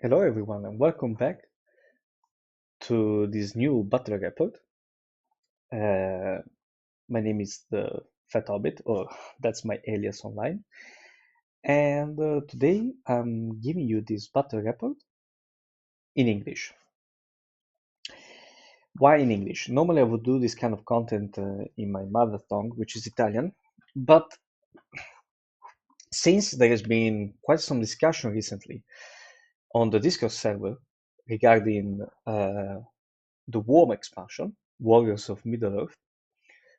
Hello everyone and welcome back to this new battle report. Uh, my name is the Fat Hobbit, or that's my alias online. And today I'm giving you this battle report in English. Why in English? Normally I would do this kind of content in my mother tongue, which is Italian, but since there has been quite some discussion recently on the Discord server regarding the WOME expansion, Warriors of Middle-earth,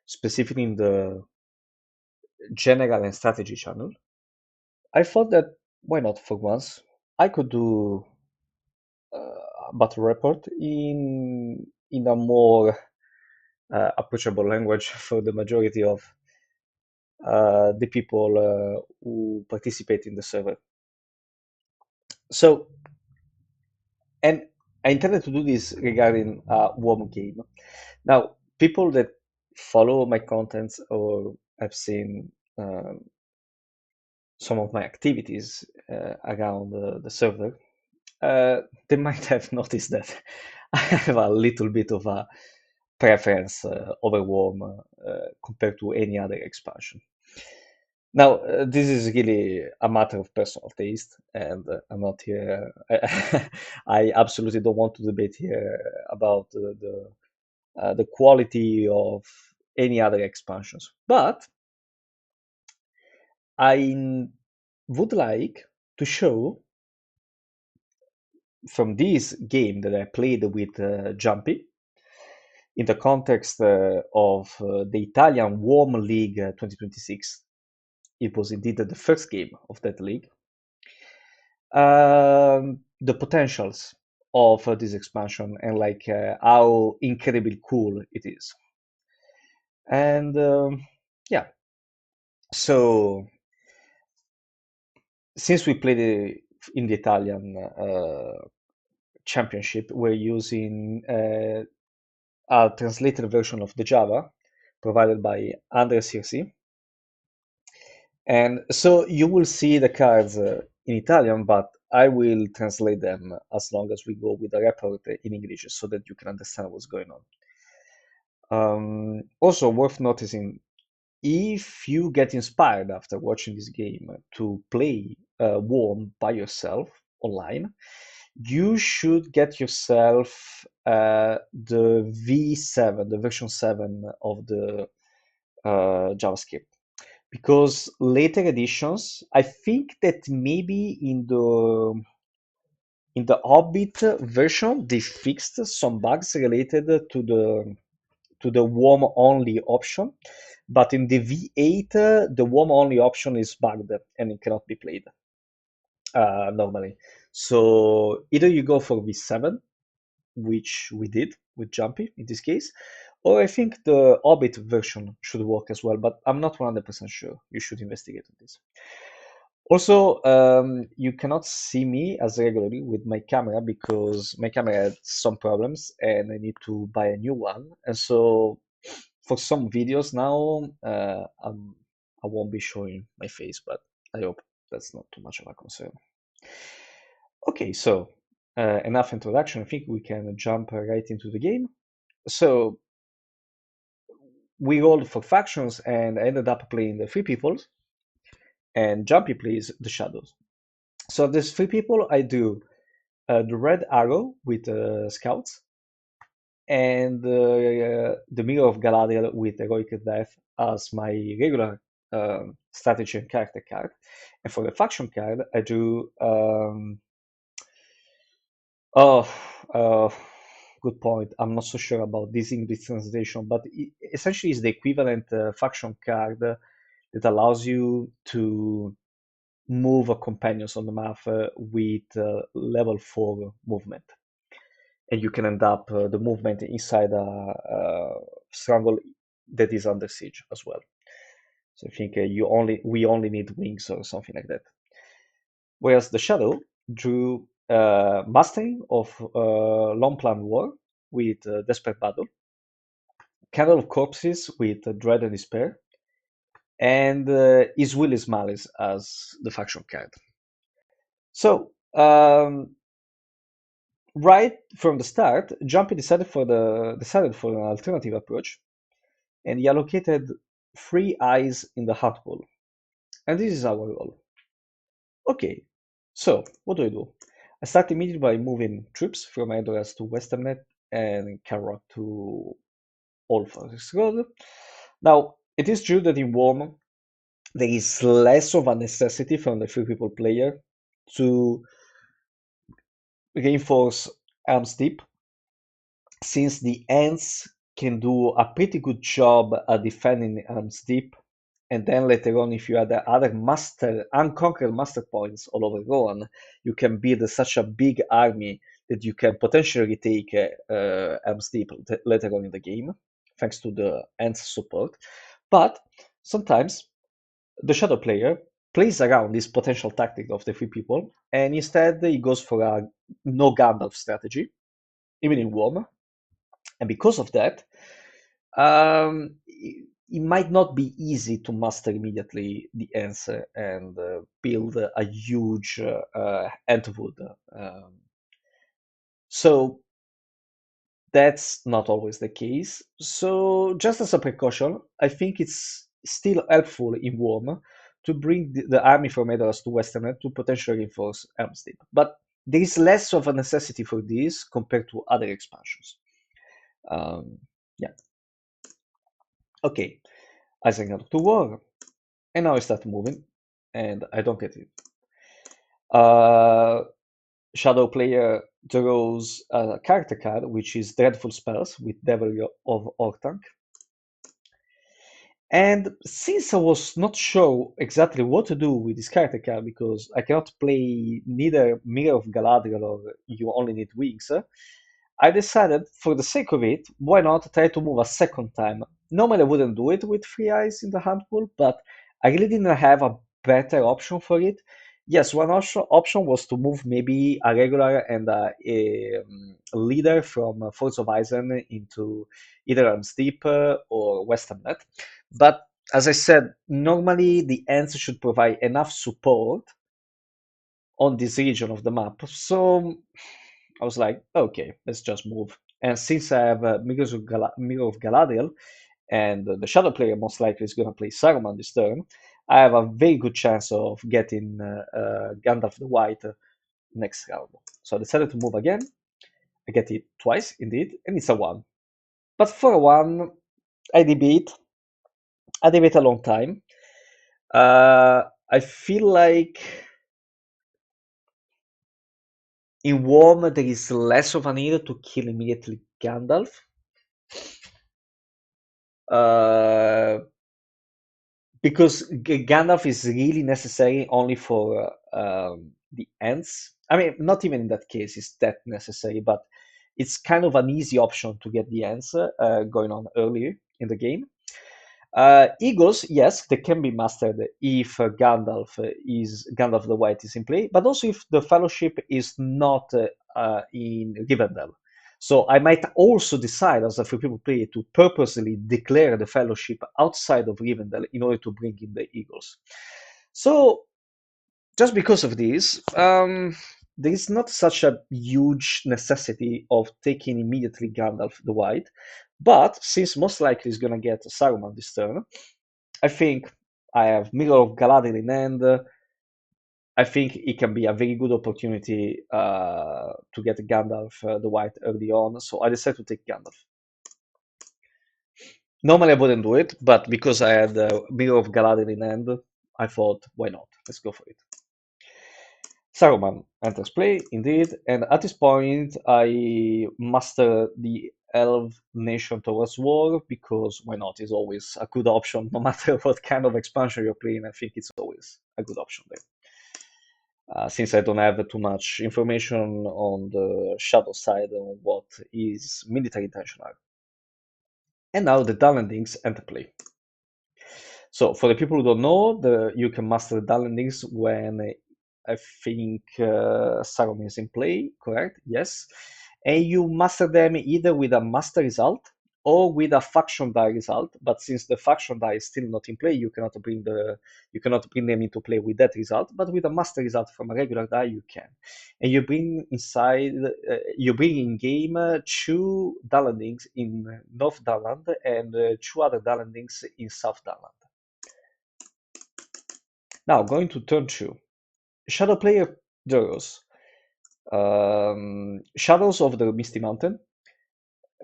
specifically in the general and strategy channel, I thought that why not for once I could do a battle report in a more approachable language for the majority of the people who participate in the server. So, and I intended to do this regarding a warm game. Now, people that follow my contents or have seen some of my activities around the server, they might have noticed that I have a little bit of a preference over WOM compared to any other expansion. Now, this is really a matter of personal taste, and I'm not here. I absolutely don't want to debate here about the quality of any other expansions. But I would like to show from this game that I played with Giampy in the context of the Italian WOME League 2026. It was indeed the first game of that league. The potentials of this expansion and like how incredibly cool it is. And yeah, so since we played in the Italian championship, we're using a translated version of the Java provided by Andrea Cirsi. And so you will see the cards in Italian, but I will translate them as long as we go with the report in English so that you can understand what's going on. Also worth noticing, if you get inspired after watching this game to play WOM by yourself online, you should get yourself the V7, the version 7 of the JavaScript. Because later editions, I think that maybe in the Hobbit version, they fixed some bugs related to the WOM only option, but in the V8, the WOM only option is bugged and it cannot be played normally. So either you go for V7, which we did with Giampy in this case, or I think the Hobbit version should work as well, but I'm not 100% sure. You should investigate on this. Also, you cannot see me as regularly with my camera because my camera had some problems and I need to buy a new one. And so for some videos now, I won't be showing my face, but I hope that's not too much of a concern. Okay, so enough introduction. I think we can jump right into the game. So we rolled for factions and I ended up playing the three peoples and Jumpy plays the shadows. So there's three people. I do the red arrow with scouts and the mirror of Galadriel with heroic death as my regular strategy and character card. And for the faction card, I do oh, good point. I'm not so sure about this English translation, but essentially it's the equivalent faction card that allows you to move companions on the map with level 4 movement. And you can end up the movement inside a stronghold that is under siege as well. So I think we only need wings or something like that. Whereas the Shadow drew Mastering of Long Plan War with Desperate Battle, Candle of Corpses with Dread and Despair, and His Will is Malice as the faction card. So Right from the start, Giampy decided for an alternative approach, and he allocated 3 eyes in the hut pool. And this is our role. Okay, so what do? I start immediately by moving troops from Edoras to Westernnet and Carrock to Old Forest Road. Now, it is true that in WOME there is less of a necessity from the free people player to reinforce Arms Deep, since the Ants can do a pretty good job at defending Arms Deep, and then later on, if you add the other unconquered master points all over Rohan, you can build such a big army that you can potentially take Arms Deep later on in the game, thanks to the Ants support. But sometimes the shadow player plays around this potential tactic of the free people, and instead he goes for a no Gandalf strategy, even in WOM. And because of that, it might not be easy to master immediately the answer and build a huge Entwood. So that's not always the case. So just as a precaution, I think it's still helpful in WOM to bring the army from Edoras to Westernet to potentially reinforce Helm's Deep. But there is less of a necessity for this compared to other expansions. Um, yeah. Okay. I sing out to war, and now I start moving, and I don't get it. Uh, Shadow player draws a character card, which is Dreadful Spells with Devil of Ortank. And since I was not sure exactly what to do with this character card, because I cannot play neither Mirror of Galadriel or You Only Need Wings, I decided, for the sake of it, why not try to move a second time? Normally, I wouldn't do it with 3 eyes in the hand pool, but I really didn't have a better option for it. Yes, one option was to move maybe a regular and a leader from Force of Eisen into either Arms Deep or Western Net. But as I said, normally the ends should provide enough support on this region of the map. So I was like, okay, let's just move. And since I have Mirror of Galadriel, and the Shadow player most likely is going to play Saruman this turn, I have a very good chance of getting Gandalf the White next round. So I decided to move again. I get it twice, indeed, and it's a 1. But for a 1, I debate. I debate a long time. I feel like in WOM there is less of a need to kill immediately Gandalf. Uh, because Gandalf is really necessary only for the ends. I mean, not even in that case is that necessary, but it's kind of an easy option to get the ends going on earlier in the game. Eagles, yes, they can be mastered if Gandalf the White is in play, but also if the Fellowship is not in Rivendell. So I might also decide as a free people player to purposely declare the Fellowship outside of Rivendell in order to bring in the Eagles. So just because of this, there is not such a huge necessity of taking immediately Gandalf the White, but since most likely is going to get Saruman this turn, I think I have Mirror of Galadriel in hand. I think it can be a very good opportunity to get Gandalf the White early on, so I decided to take Gandalf. Normally I wouldn't do it, but because I had Mirror of Galadriel in hand, I thought, why not? Let's go for it. Saruman enters play, indeed, and at this point I master the Elf Nation towards war, because why not? Is always a good option, no matter what kind of expansion you're playing. I think it's always a good option there. Since I don't have too much information on the shadow side on what is military intentional. And now the Dunlendings enter play. So for the people who don't know, you can master the Dunlendings when I think Saruman is in play, correct? Yes. And you master them either with a master result or with a faction die result. But since the faction die is still not in play, you cannot bring them into play with that result. But with a master result from a regular die, you can. And you bring you bring in game two Dalandings in North Daland and two other Dalandings in South Daland. Now, going to turn 2. Shadow player draws Shadows of the Misty Mountain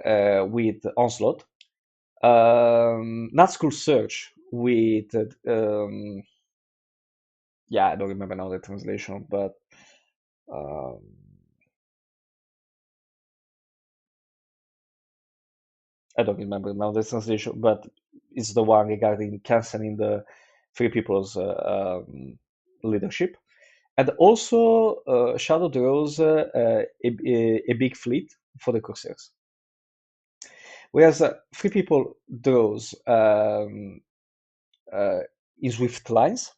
with Onslaught, Nazgul Surge with, yeah, I don't remember now the translation, but I don't remember now the translation, but it's the one regarding canceling the Free People's leadership. And also, Shadow draws a big fleet for the Corsairs. Whereas Free People draws in Swift Lines,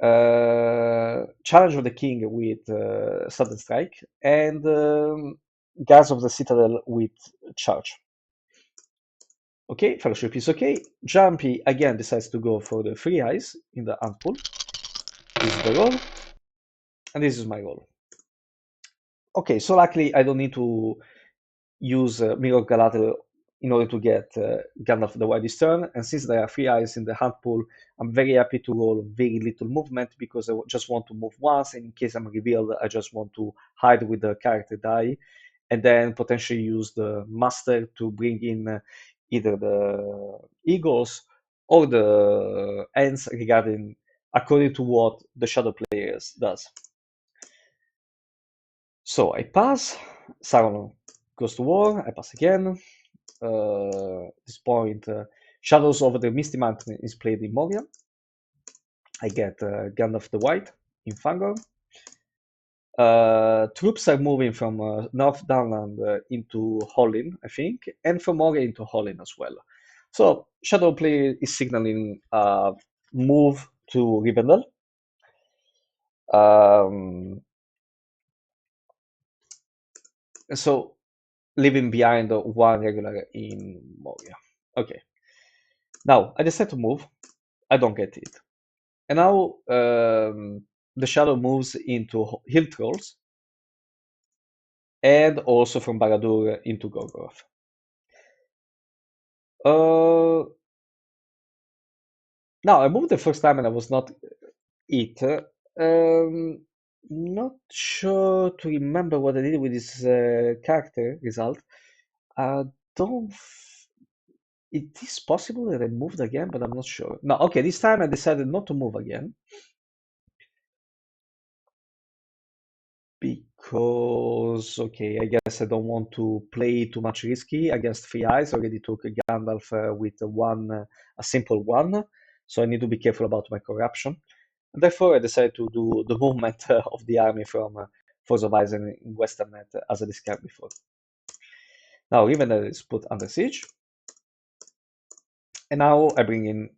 Challenge of the King with Sudden Strike, and Guards of the Citadel with Charge. Okay, Fellowship is okay. Giampy again decides to go for the 3 eyes in the hand pool. This is the roll, and this is my roll. Okay, so luckily I don't need to use Mirror Galadriel in order to get Gandalf the White this turn, and since there are 3 eyes in the hand pool, I'm very happy to roll very little movement because I just want to move once, and in case I'm revealed, I just want to hide with the character die, and then potentially use the Master to bring in either the Eagles or the Ends regarding according to what the Shadow players does. So I pass, Sauron goes to war, I pass again. This point, Shadows over the Misty Mountain is played in Moria. I get Gandalf the White in Fangorn. Troops are moving from North Downland into Hollin, I think, and from Moria into Hollin as well. So Shadow play is signaling move to Rivendell. So leaving behind one regular in Moria. Okay. Now I decide to move. I don't get it. And now the Shadow moves into Hill Trolls and also from Barad-dûr into Gorgoroth. Now I moved the first time and I was not it. Not sure to remember what I did with this character result. Don't. It is possible that I moved again, but I'm not sure. No, okay, this time I decided not to move again. Because, okay, I guess I don't want to play too much risky against 3 eyes. I already took a Gandalf with a simple one, so I need to be careful about my corruption. And therefore, I decided to do the movement of the army from Force of Eyes in Western Net, as I described before. Now, Rivendell is put under siege. And now I bring in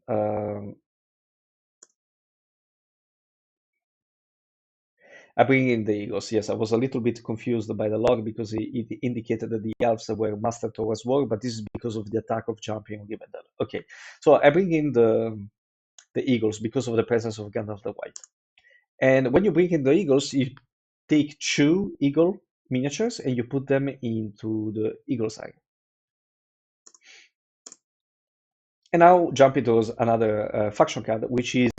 the Eagles. Yes, I was a little bit confused by the log because it indicated that the elves were mastered towards war, but this is because of the attack of Giampy on Rivendell. Okay, so I bring in the Eagles because of the presence of Gandalf the White. And when you bring in the Eagles, you take 2 eagle miniatures and you put them into the Eagle's eye. And now Giampy draws another faction card, which is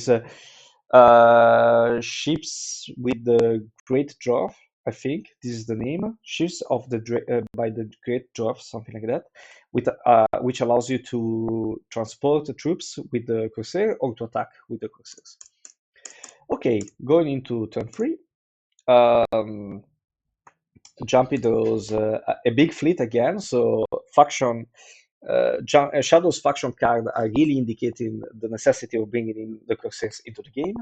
Ships with the Great Dwarf. I think this is the name. Ships of the by the Great Dwarf, something like that, with which allows you to transport the troops with the Corsair or to attack with the Corsairs. Okay, going into turn 3. Giampy draws a big fleet again, so faction Shadow's faction card are really indicating the necessity of bringing in the Corsairs into the game,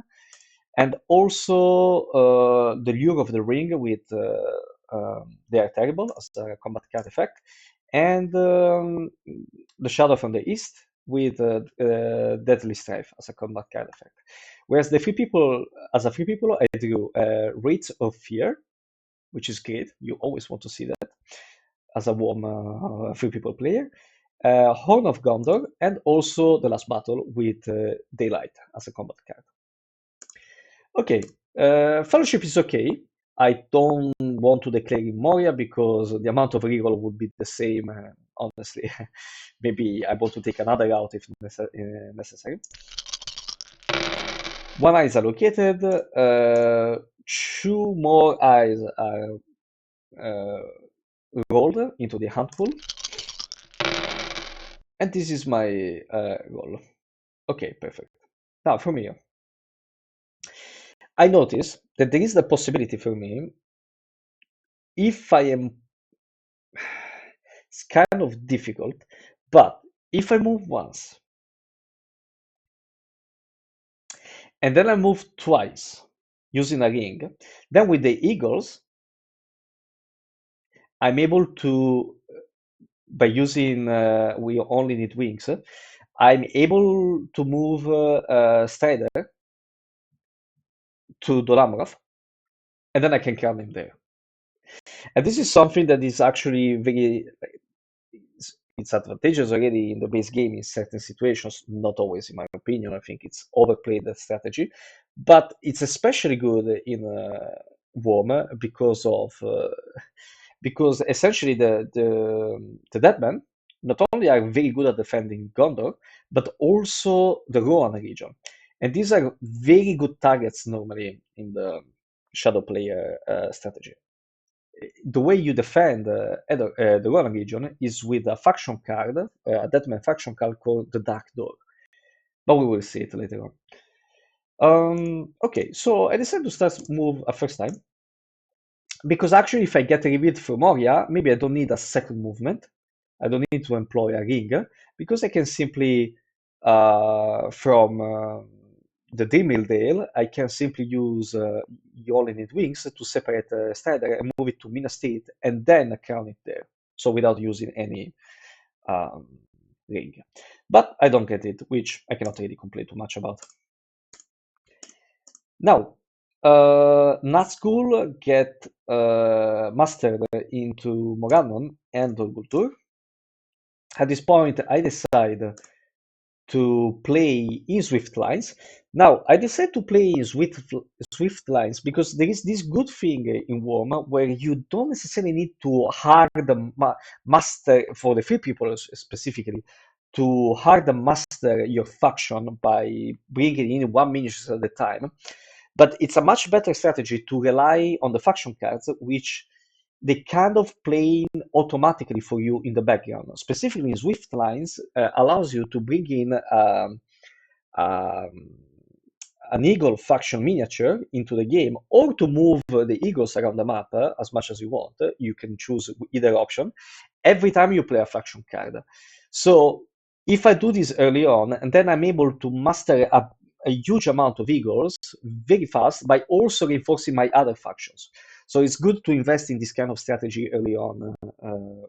and also the Lure of the Ring with They Are Terrible as a combat card effect, and the Shadow from the East with Deadly Strife as a combat card effect. Whereas the free people, as a free people, I drew Rates of Fear, which is great. You always want to see that as a warm free people player. Horn of Gondor, and also the last battle with Daylight as a combat card. Okay, Fellowship is okay. I don't want to declare in Moria because the amount of reroll would be the same, honestly. Maybe I want to take another route if necessary. One eye is allocated, two more eyes are rolled into the hand pool, and this is my roll. Okay, perfect. Now from here, I notice that there is the possibility for me, if I am, it's kind of difficult, but if I move once and then I move twice using a ring, then with the eagles, I'm able to, by using we only need wings, I'm able to move Strider to Dolamrov, and then I can crown him there. And this is something that is actually very, it's advantageous already in the base game in certain situations, not always in my opinion. I think it's overplayed that strategy, but it's especially good in WOME because essentially the Deadmen not only are very good at defending Gondor, but also the Rohan region. And these are very good targets normally in the Shadow Player strategy. The way you defend the Rohan region is with a faction card, a Deadman faction card called the Dark Door. But we will see it later on. Okay, so I decided to start move a first time. Because actually, if I get a revealed from Moria, maybe I don't need a second movement. I don't need to employ a ring, because I can simply, from the Dreammill Dale, I can simply use You Only Need Wings to separate Strider and move it to Minas Tirith and then crown it there. So without using any ring. But I don't get it, which I cannot really complain too much about. Now, Nazgul get mastered into Morannon and Dol Guldur. At this point, I decide to play in Swift Lines. Now, I decide to play in Swift Lines because there is this good thing in WOME where you don't necessarily need to hard master, for the free people specifically, to hard master your faction by bringing in 1 miniature at a time. But it's a much better strategy to rely on the faction cards, which they kind of play automatically for you in the background. Specifically in Swift Lines, allows you to bring in an eagle faction miniature into the game, or to move the eagles around the map as much as you want. You can choose either option every time you play a faction card. So if I do this early on, and then I'm able to master a huge amount of eagles very fast by also reinforcing my other factions. So it's good to invest in this kind of strategy early on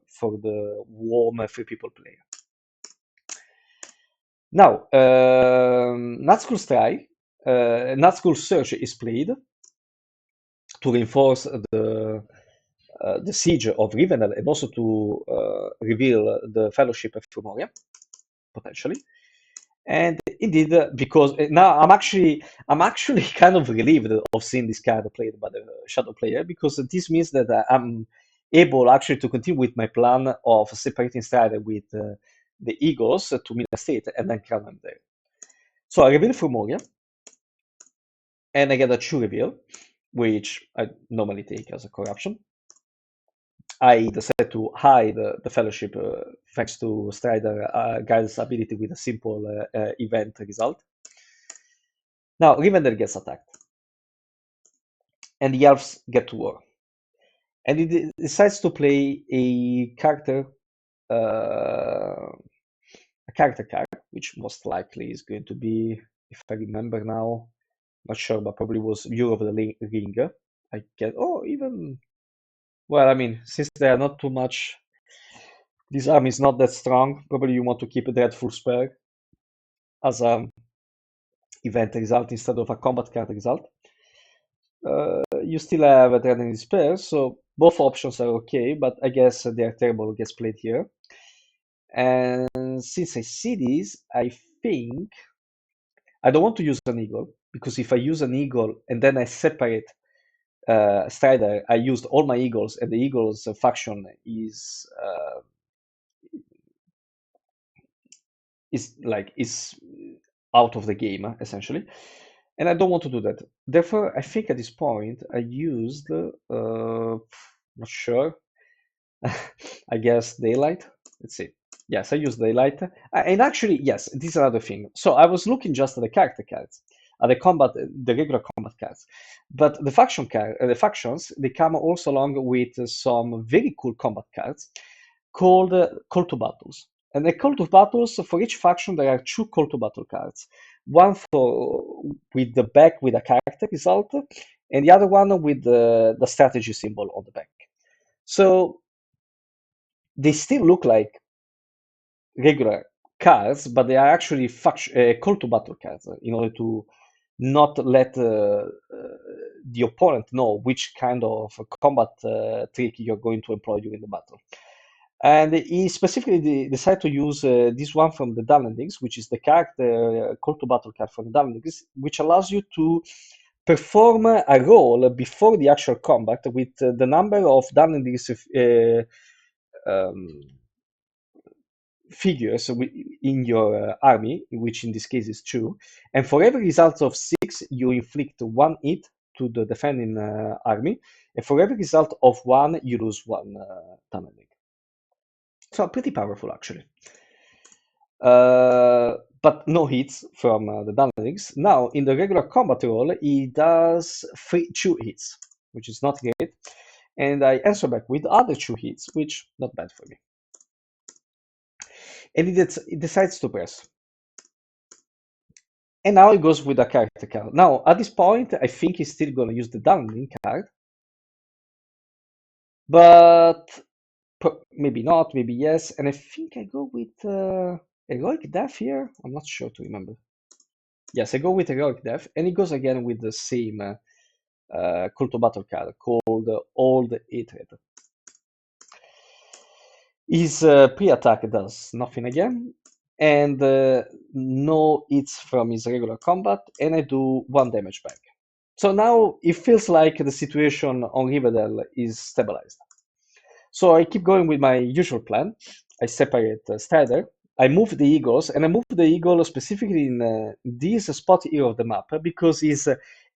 for the warm free people player. Now, Nazgul Strike, Nazgul Search is played to reinforce the siege of Rivendell and also to reveal the Fellowship of Moria, potentially. And indeed, because now I'm actually kind of relieved of seeing this card played by the Shadow player, because this means that I'm able actually to continue with my plan of separating Strider with the Eagles to Minas Tirith and then crown them there. So I reveal Fumoria, and I get a true reveal, which I normally take as a corruption. I decided to hide the Fellowship thanks to Strider Guide's ability with a simple event result. Now, Rivendell gets attacked, and the elves get to war. And he decides to play a character card, which most likely is going to be, if I remember now, not sure, but probably was View of the Ring. I get, even, well, I mean, since they are not too much, this army is not that strong, probably you want to keep a Dreadful Spur as a event result instead of a combat card result. You still have a Dread and Despair, so both options are okay, but I guess the Terrible gets played here. And since I see this, I think I don't want to use an eagle, because if I use an eagle and then I separate Strider, I used all my eagles, and the eagles faction is out of the game essentially, and I don't want to do that. Therefore, I think at this point I used not sure. I guess daylight. Let's see. Yes, I use daylight. And actually, yes, this is another thing. So I was looking just at the character cards, at the regular combat cards, but the factions, they come also along with some very cool combat cards called Call to Battles. And the Call to Battles, for each faction, there are two Call to Battle cards. One for with the back with a character result, and the other one with the strategy symbol on the back. So they still look like regular cards, but they are actually call to battle cards in order to not let the opponent know which kind of combat trick you're going to employ during the battle. And he specifically decided to use this one from the Dell'Hobbit, which is the character call to battle card from the Dell'Hobbit, which allows you to perform a role before the actual combat with the number of Dell'Hobbit figures in your army, which in this case is 2, and for every result of 6, you inflict 1 hit to the defending army, and for every result of 1, you lose 1 damage. So pretty powerful, actually. But no hits from the damage. Now, in the regular combat roll, he does 2 hits, which is not great, and I answer back with other 2 hits, which not bad for me. And it decides to press. And now it goes with a character card. Now, at this point, I think he's still going to use the downlink card. But maybe not, maybe yes. And I think I go with Heroic Death here. I'm not sure to remember. Yes, I go with Heroic Death. And it goes again with the same Call to Battle card called Old Hatred. His pre-attack does nothing again, and no hits from his regular combat, and I do 1 damage back. So now it feels like the situation on Rivendell is stabilized. So I keep going with my usual plan. I separate Strider. I move the eagles, and I move the eagle specifically in this spot here of the map because he's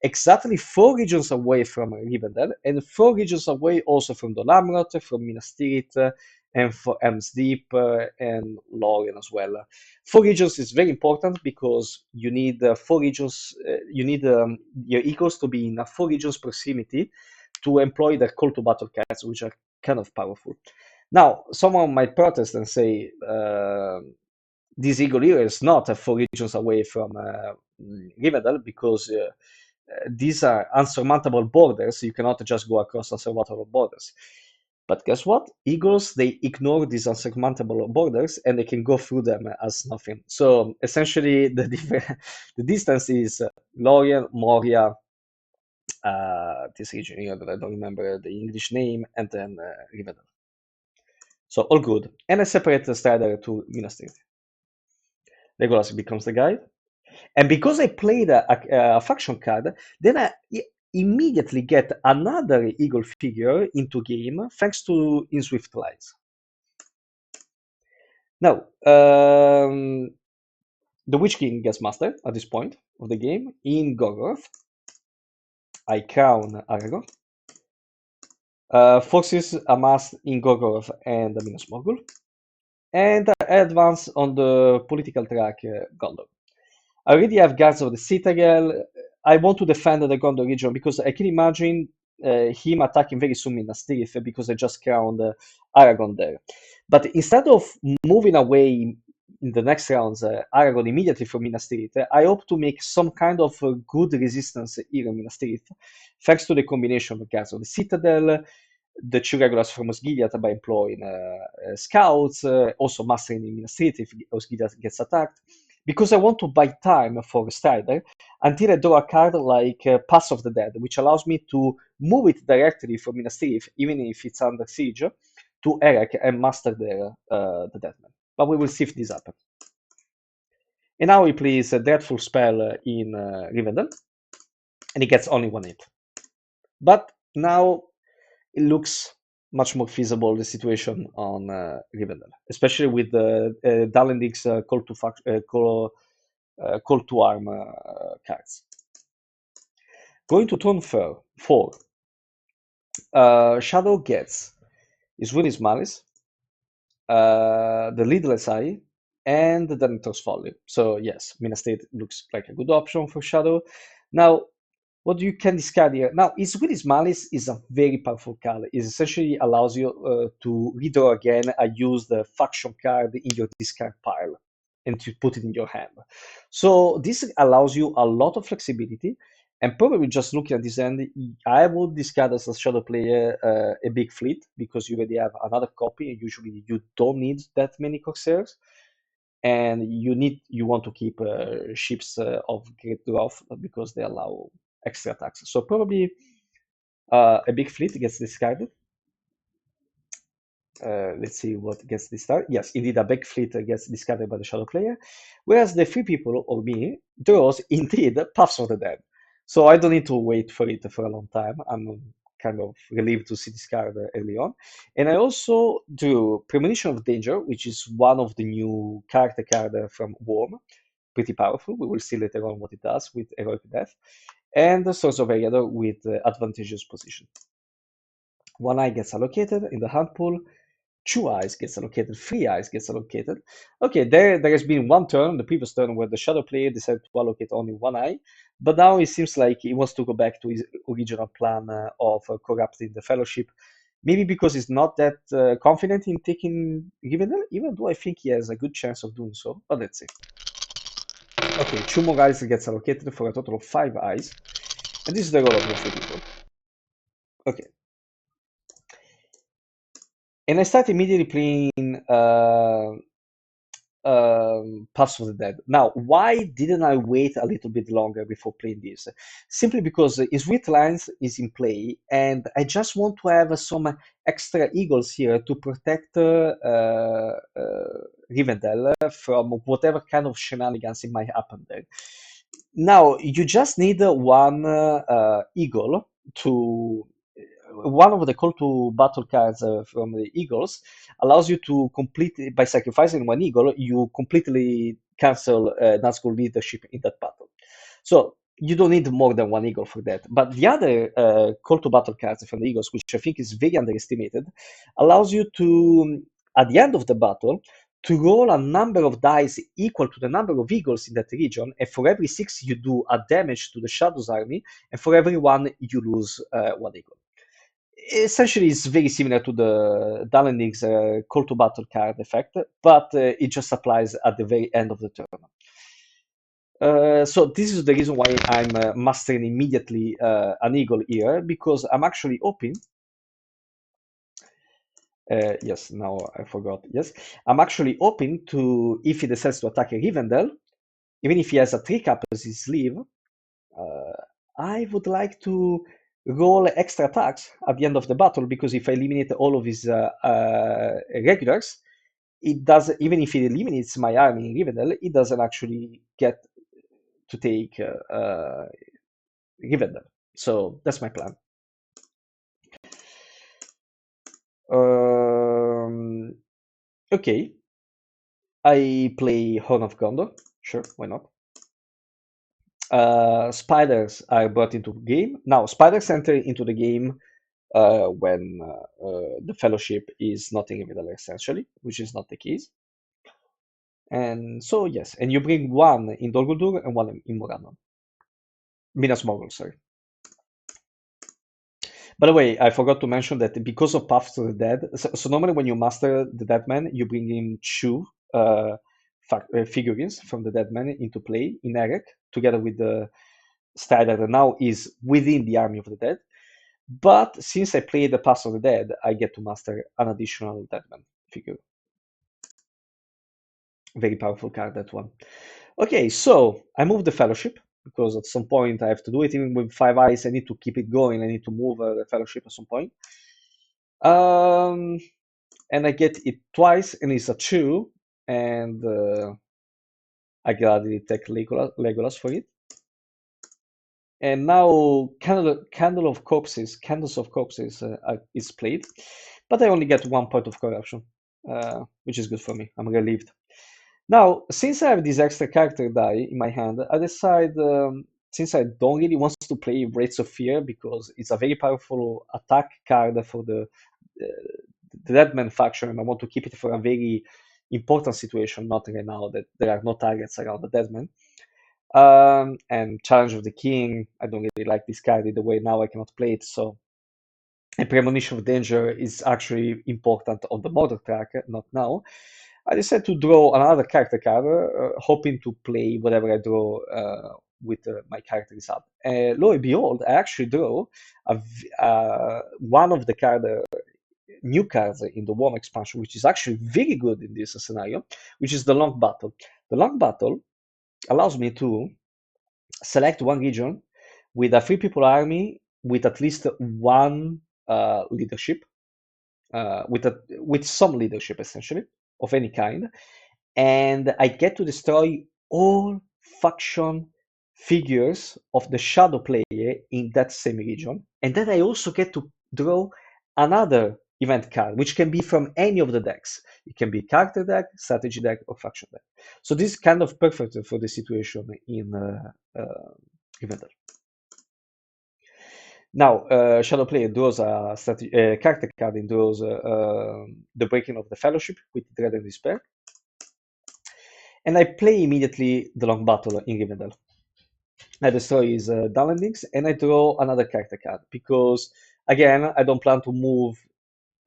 exactly 4 regions away from Rivendell, and 4 regions away also from Dolamrot, from Minas Tirith, and for Helm's Deep and Lorien as well. 4 regions is very important because you need 4 regions. You need your eagles to be in 4 regions proximity to employ their call to battle cards, which are kind of powerful. Now, someone might protest and say this eagle here is not 4 regions away from Rivendell because these are unsurmountable borders. You cannot just go across unsurmountable borders. But guess what? Eagles, they ignore these unsurmountable borders and they can go through them as nothing. So essentially, the distance is Lorien, Moria, this region here that I don't remember the English name, and then Rivendell. So all good. And I separate the Strider to Minas Tirith. Legolas becomes the guide. And because I played a faction card, then I immediately get another eagle figure into game thanks to In Swift Lies. Now, the Witch King gets mastered at this point of the game in Gorgoroth. I crown Aragorn. Forces amassed in Gorgoroth and Minas Morgul. And I advance on the political track Gondor. I already have guards of the Citadel. I want to defend the Gondor region because I can imagine him attacking very soon Minas Tirith because I just crowned Aragorn there. But instead of moving away in the next rounds Aragorn immediately from Minas Tirith, I hope to make some kind of good resistance here in Minas Tirith, thanks to the combination of guards of the Citadel, the 2 regulars from Osgiliath by employing scouts, also mastering in Minas Tirith if Osgiliath gets attacked, because I want to buy time for Strider until I draw a card like Pass of the Dead, which allows me to move it directly from Minas Tirith, even if it's under siege, to Erech and master the Deadman. but we will see if this happens. And now he plays a dreadful spell in Rivendell, and he gets only 1 hit. But now it looks much more feasible, the situation on Rivendell, especially with the Dalendik's call to arm cards. Going to turn 4, Shadow gets his Winnie's Malice, the Lidless Eye, and the Denethor's Folly. So yes, Minas State looks like a good option for Shadow. Now, what you can discard here? Now, his Winnie's Malice is a very powerful card. It essentially allows you to redraw again a used faction card in your discard pile and to put it in your hand. So this allows you a lot of flexibility. And probably just looking at this end, I would discard as a Shadow player a big fleet because you already have another copy, and usually you don't need that many Corsairs. And you want to keep ships of great growth because they allow extra attacks. So probably a big fleet gets discarded. Let's see what gets discarded. Yes, indeed, a big fleet gets discarded by the Shadow player, whereas the 3 people or me draws indeed Paths of the Dead. So I don't need to wait for it for a long time. I'm kind of relieved to see this card early on. And I also drew Premonition of Danger, which is one of the new character card from WOME. Pretty powerful. We will see later on what it does with Heroic Death. And the Source of Eriador with advantageous position. 1 eye gets allocated in the hand pool. 2 eyes gets allocated, 3 eyes gets allocated. Okay, there has been one turn, the previous turn, where the Shadow player decided to allocate only 1 eye, but now it seems like he wants to go back to his original plan of corrupting the Fellowship. Maybe because he's not that confident in taking Rivendell, even though I think he has a good chance of doing so, but let's see. Okay, 2 more eyes gets allocated for a total of 5 eyes, and this is the roll of the 3 people. Okay. And I start immediately playing Paths of the Dead. Now, why didn't I wait a little bit longer before playing this? Simply because his Wheat Lines is in play, and I just want to have some extra eagles here to protect Rivendell from whatever kind of shenanigans it might happen there. Now, you just need 1 eagle to one of the call to battle cards from the Eagles allows you to complete, by sacrificing 1 eagle, you completely cancel Nazgul leadership in that battle. So you don't need more than 1 eagle for that. But the other call to battle cards from the Eagles, which I think is very underestimated, allows you to, at the end of the battle, to roll a number of dice equal to the number of eagles in that region, and for every 6 you do a damage to the Shadow's army, and for every 1 you lose 1 eagle. Essentially, it's very similar to the Dalendik's call to battle card effect, but it just applies at the very end of the turn. So this is the reason why I'm mastering immediately an eagle here, because I'm actually hoping. Yes, now I forgot. Yes, I'm actually hoping to, if he decides to attack a Rivendell, even if he has a trick up his sleeve, I would like to roll extra attacks at the end of the battle, because if I eliminate all of his regulars, it does, even if it eliminates my army in Rivendell, it doesn't actually get to take Rivendell. So that's my plan. Okay, I play Horn of Gondor. Sure, why not? Spiders are brought into the game. Now, spiders enter into the game when the Fellowship is not in Rivendell, essentially, which is not the case. And so, yes, and you bring 1 in Dol Guldur and 1 in Morannon. Minas Morgul, sorry. By the way, I forgot to mention that because of Paths to the Dead, so normally when you master the Deadman, you bring in 2 figurines from the Deadman into play in Eric, together with the Strider that now is within the Army of the Dead. But since I play the Paths of the Dead, I get to master an additional Deadman figure. Very powerful card, that one. Okay, so I move the Fellowship, because at some point I have to do it. Even with 5 eyes, I need to keep it going. I need to move the Fellowship at some point. And I get it twice, and it's a 2. and I gladly take Legolas for it. And now Candles of Corpses is played, but I only get 1 point of corruption, which is good for me. I'm relieved. Now, since I have this extra character die in my hand, I decide, since I don't really want to play Wraiths of Fear because it's a very powerful attack card for the Deadman faction, and I want to keep it for a very important situation, not right now that there are no targets around the Deadman. And Challenge of the King, I don't really like this card either way. Now I cannot play it, so. And Premonition of Danger is actually important on the modern track, not now. I decided to draw another character card, hoping to play whatever I draw with my character result. Lo and behold, I actually draw one of the new cards in the WOME expansion, which is actually very good in this scenario, which is the Long Battle. The Long Battle allows me to select one region with a free people army with at least one leadership, with some leadership essentially of any kind, and I get to destroy all faction figures of the shadow player in that same region, and then I also get to draw another event card, which can be from any of the decks. It can be character deck, strategy deck, or faction deck. So this is kind of perfect for the situation in event. Now, Shadow Player draws a character card and draws the Breaking of the Fellowship with Dread and Despair. And I play immediately the Long Battle in Rivendell. I destroy his downlandings and I draw another character card because, again, I don't plan to move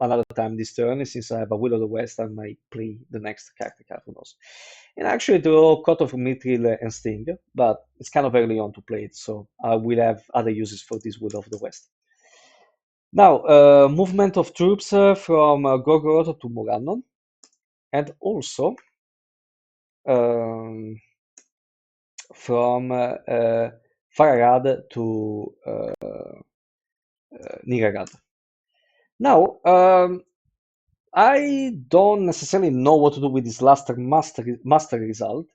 another time this turn. Since I have a Will of the West, I might play the next character card, who knows. And I actually draw Court of Mithril and Sting, but it's kind of early on to play it, so I will have other uses for this Will of the West. Now, movement of troops from Gorgoroth to Morannon, and also from Fararad to Niragad. Now, I don't necessarily know what to do with this last master result.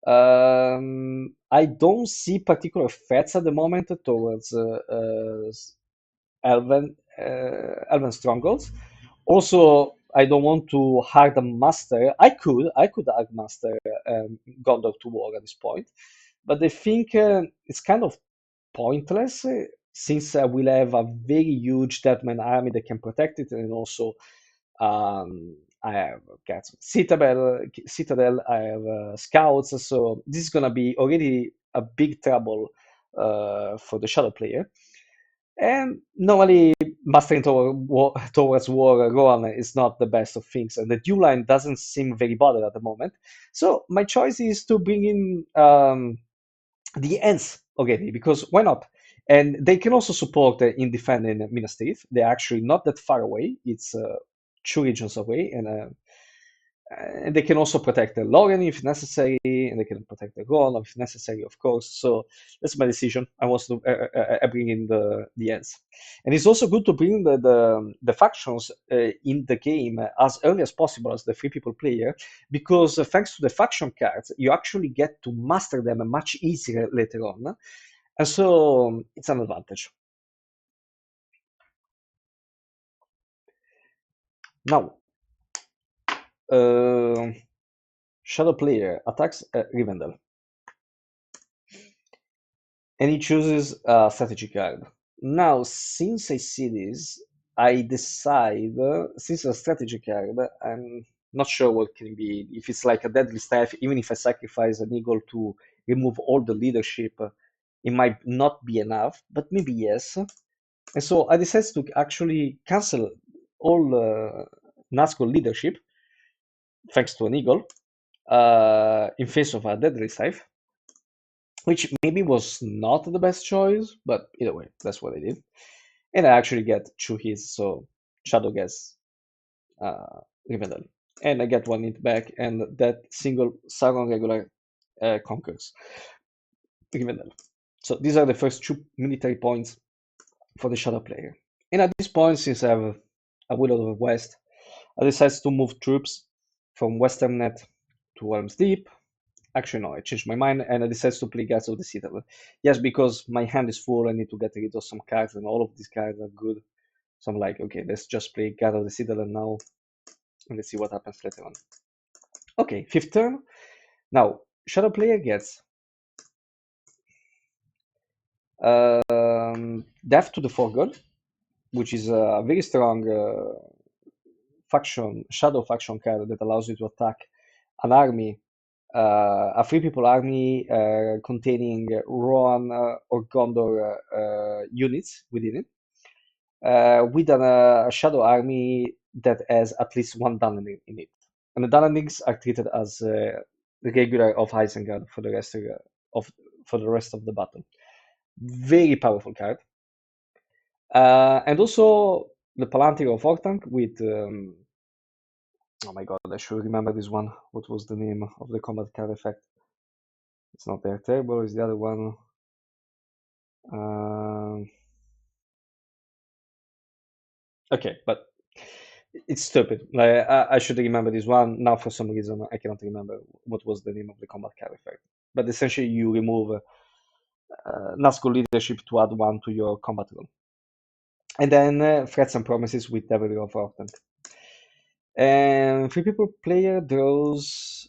I don't see particular threats at the moment towards Elven strongholds. Also, I don't want to hard master. I could hard master Gondor to war at this point, but I think it's kind of pointless since I will have a very huge Deadman army that can protect it, and also I have Citadel, I have scouts, so this is gonna be already a big trouble for the shadow player. And normally, mastering towards war, Rohan is not the best of things, and the dual line doesn't seem very bothered at the moment. So my choice is to bring in the Ents already, because why not? And they can also support in defending Minas Tirith. They're actually not that far away. It's 2 regions away, and they can also protect the Lorien if necessary, and they can protect the Rohan if necessary, of course. So that's my decision. I want to bring in the Ents, and it's also good to bring the factions in the game as early as possible as the free people player, because thanks to the faction cards, you actually get to master them much easier later on, and so it's an advantage. Now, shadow player attacks Rivendell, and he chooses a strategy card. Now, since I see this, I decide, since a strategy card, I'm not sure what can be. If it's like a deadly staff, even if I sacrifice an eagle to remove all the leadership, it might not be enough, but maybe yes. And so I decided to actually cancel all Nazgul leadership, thanks to an eagle, in face of a deadly staff, which maybe was not the best choice, but either way, that's what I did. And I actually get 2 hits, so Shadow gets Rivendell. And I get 1 hit back, and that single Sauron regular conquers Rivendell. So these are the first 2 military points for the Shadow player. And at this point, since I have a Will of the West, I decide to move troops from Western Net 2 realms deep. Actually, no, I changed my mind and I decided to play Guards of the Citadel. Yes, because my hand is full, I need to get rid of some cards, and all of these cards are good. So I'm like, okay, let's just play Guard of the Citadel now, and let's see what happens later on. Okay, 5th turn. Now, Shadow player gets Death to the Forgotten, which is a very strong shadow faction card that allows you to attack an army, a free people army containing Rohan or Gondor units within it, with a shadow army that has at least one Dunning in it. And the Dunnings are treated as the regular of Isengard for the rest of the battle. Very powerful card. And also the Palantir of Orthanc with oh my god, I should remember this one. What was the name of the combat card effect? It's not there. Terrible is the other one. Okay, but it's stupid. I should remember this one. Now, for some reason, I cannot remember what was the name of the combat card effect. But essentially, you remove Nazgul leadership to add one to your combat roll. And then Threats and Promises with Devil of Orthanc. And 3 people player draws,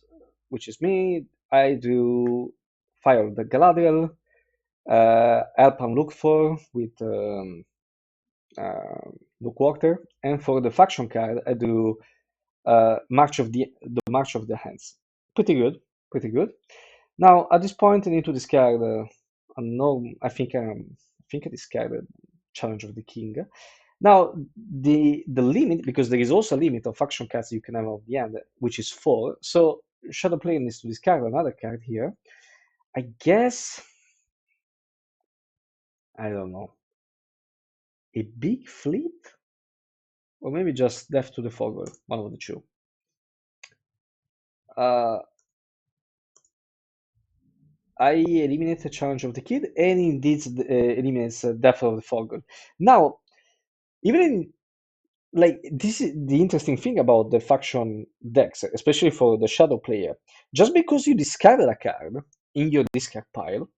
which is me. I drew Fire of the Galadriel, Help and Look For with Look Water, and for the faction card, I drew March of the Hands. Pretty good, pretty good. Now at this point, I need to discard. I think I discarded Challenge of the King. Now the limit, because there is also a limit of faction cards you can have at the end, which is 4. So Shadow player needs to discard another card here. I guess I don't know. A big fleet? Or maybe just Death to the Forgotten, one of the two. I eliminate the Challenge of the Kid, and indeed eliminates Death of the Forgotten. Now, even in, this is the interesting thing about the faction decks, especially for the Shadow player. Just because you discarded a card in your discard pile,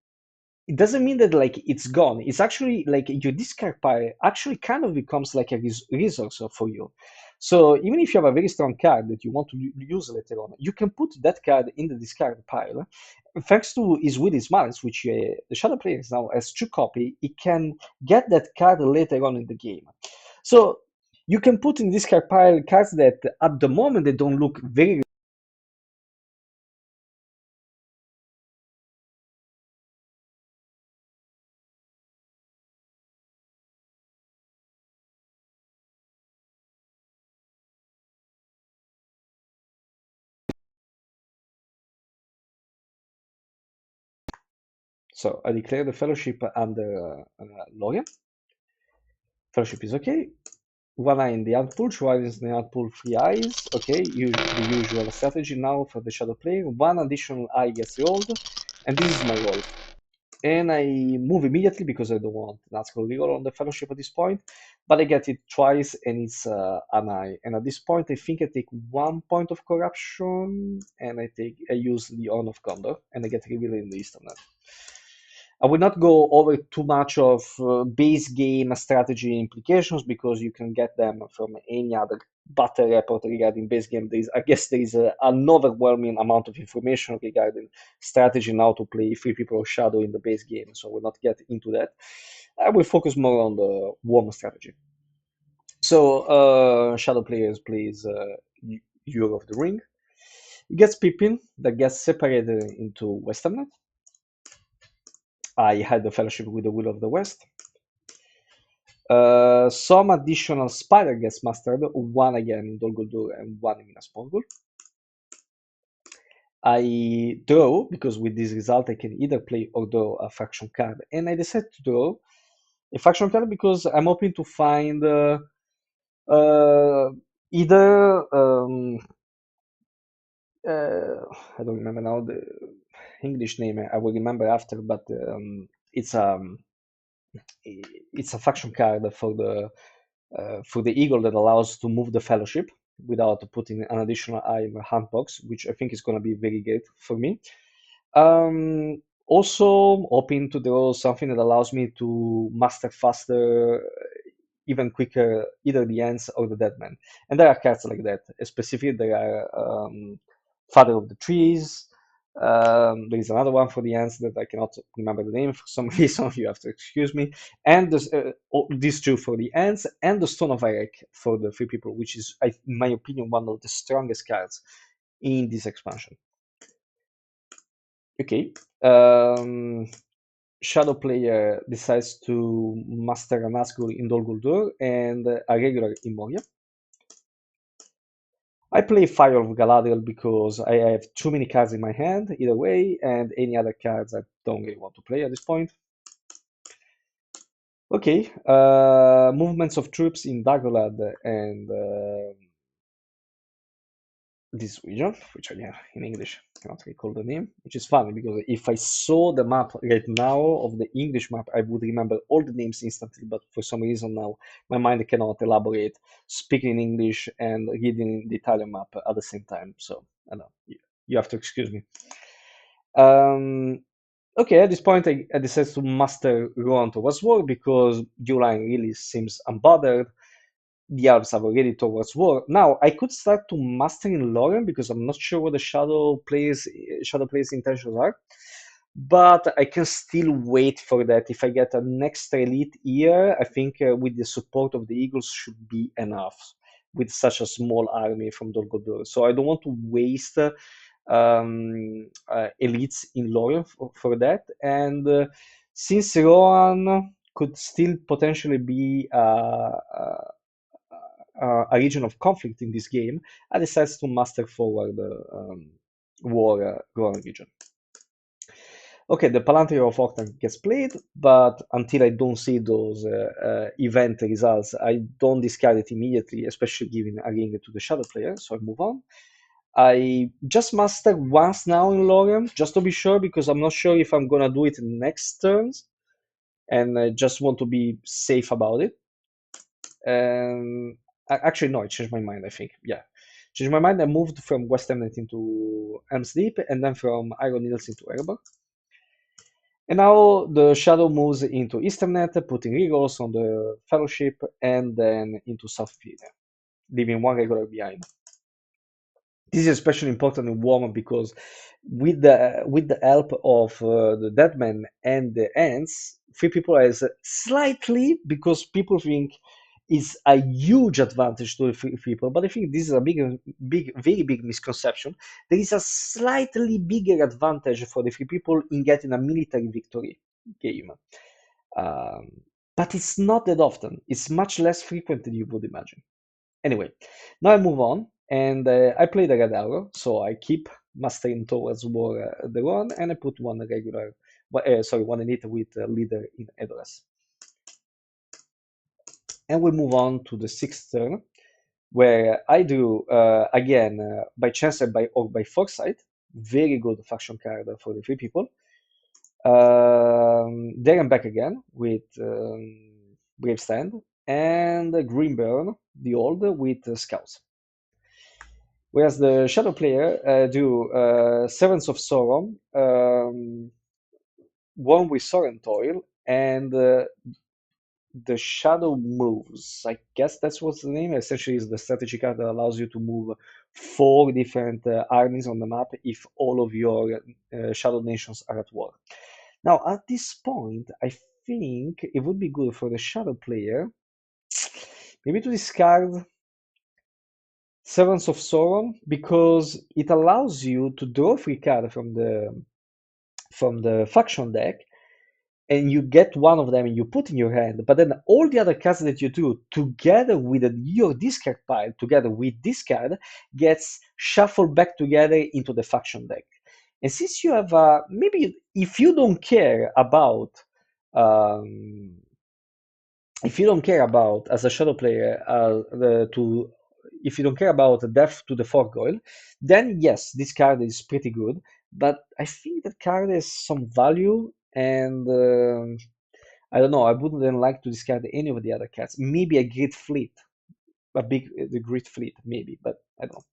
it doesn't mean that it's gone. It's actually your discard pile actually kind of becomes like a resource for you. So even if you have a very strong card that you want to use later on, you can put that card in the discard pile. Thanks to his Willy's Malice, which the Shadow player now has 2 copies, he can get that card later on in the game. So you can put in discard pile cards that at the moment they don't look very. So I declare the fellowship under Lorien. Fellowship is okay. 1 eye in the outpool, 2 eyes in the outpool, 3 eyes. Okay, the usual strategy now for the Shadow player. 1 additional eye gets rolled, and this is my roll. And I move immediately because I don't want Nazgul reroll on the Fellowship at this point. But I get it twice, and it's an eye. And at this point, I think I take 1 point of corruption, and I use the Horn of Gondor, and I get revealed in the Eastern Net. I will not go over too much of base game strategy implications because you can get them from any other battle report regarding base game. I guess there is an overwhelming amount of information regarding strategy now to play 3 people of Shadow in the base game, so I will not get into that. I will focus more on the WOME strategy. So Shadow players plays Year of the Ring. It gets Pippin that gets separated into Western Net. I had the Fellowship with the Will of the West. Some additional Spider gets mastered, 1 again in Dol Guldur and 1 in Minas Morgul. I draw, because with this result I can either play or draw a faction card, and I decided to draw a faction card because I'm hoping to find either I don't remember now the English name. I will remember after, but it's a faction card for the eagle that allows to move the Fellowship. without putting an additional eye in the hand box, which I think is going to be very great for me. Also, hoping to draw something that allows me to master faster, even quicker, either the ants or the dead man. And there are cards like that. Specifically, there are Father of the Trees. There is another one for the ants that I cannot remember the name for some reason. You have to excuse me. And these two for the ants, and the Stone of Eric for the three people, which is, in my opinion, one of the strongest cards in this expansion. Okay. Shadow player decides to master a Nazgul in Dol Guldur and a regular in Moria. I play Fire of Galadriel because I have too many cards in my hand, either way, and any other cards I don't really want to play at this point. Okay, movements of troops in Dagorlad and this region, which again in English cannot recall the name, which is funny because if I saw the map right now of the English map, I would remember all the names instantly, but for some reason now my mind cannot elaborate speaking in English and reading the Italian map at the same time. So I know you have to excuse me. Okay, at this point I decided to master Rohan towards war because Uline really seems unbothered. The Alps have already towards war. Now I could start to mastering Lauren because I'm not sure what the shadow players intentions are, but I can still wait for that. If I get an extra elite here, I think with the support of the Eagles should be enough with such a small army from Dol Guldur. So I don't want to waste elites in Lauren for that. And since Rohan could still potentially be a region of conflict in this game, I decided to master forward war Rohan region. Okay, the Palantir of Octane gets played, but until I don't see those event results, I don't discard it immediately, especially giving a ring to the shadow player, so I move on. I just master once now in Lorem, just to be sure, because I'm not sure if I'm gonna do it next turns, and I just want to be safe about it. Actually, no, I changed my mind, I think. Yeah. Changed my mind. I moved from West Emnet into Helm's Deep, and then from Iron Needles into Erebor. And now the Shadow moves into Easternet, putting Regals on the Fellowship, and then into South Viria, leaving one regular behind. This is especially important in WOME because with the help of the Deadman and the Ants, three people has slightly, because people think it's a huge advantage to the three people, but I think this is a very big misconception. There is a slightly bigger advantage for the three people in getting a military victory game. Um, but it's not that often. It's much less frequent than you would imagine. Anyway, now I move on, and I play the red arrow, so I keep mastering towards war the one, and I put one regular, one elite with leader in Edoras. And we move on to the sixth turn, where I do again by chance or by foresight, very good faction card for the three people. There I'm back again with Brave Stand and Greenburn, the old with Scouts. Whereas the Shadow player do Servants of Sauron, one with Soren Toil, and the Shadow moves. I guess that's what's the name. Essentially, is the strategy card that allows you to move 4 different armies on the map if all of your Shadow nations are at war. Now, at this point, I think it would be good for the Shadow player maybe to discard Servants of Sauron because it allows you to draw 3 cards from the faction deck, and you get one of them and you put in your hand, but then all the other cards that you do together with your discard pile, together with this card, gets shuffled back together into the faction deck. And since you have maybe if you don't care about um, as a shadow player if you don't care about death to the Forgoil, then yes, this card is pretty good. But I think that card has some value, and I don't know. I wouldn't then like to discard any of the other cards. Maybe a Great Fleet a big the great fleet maybe, but I don't know.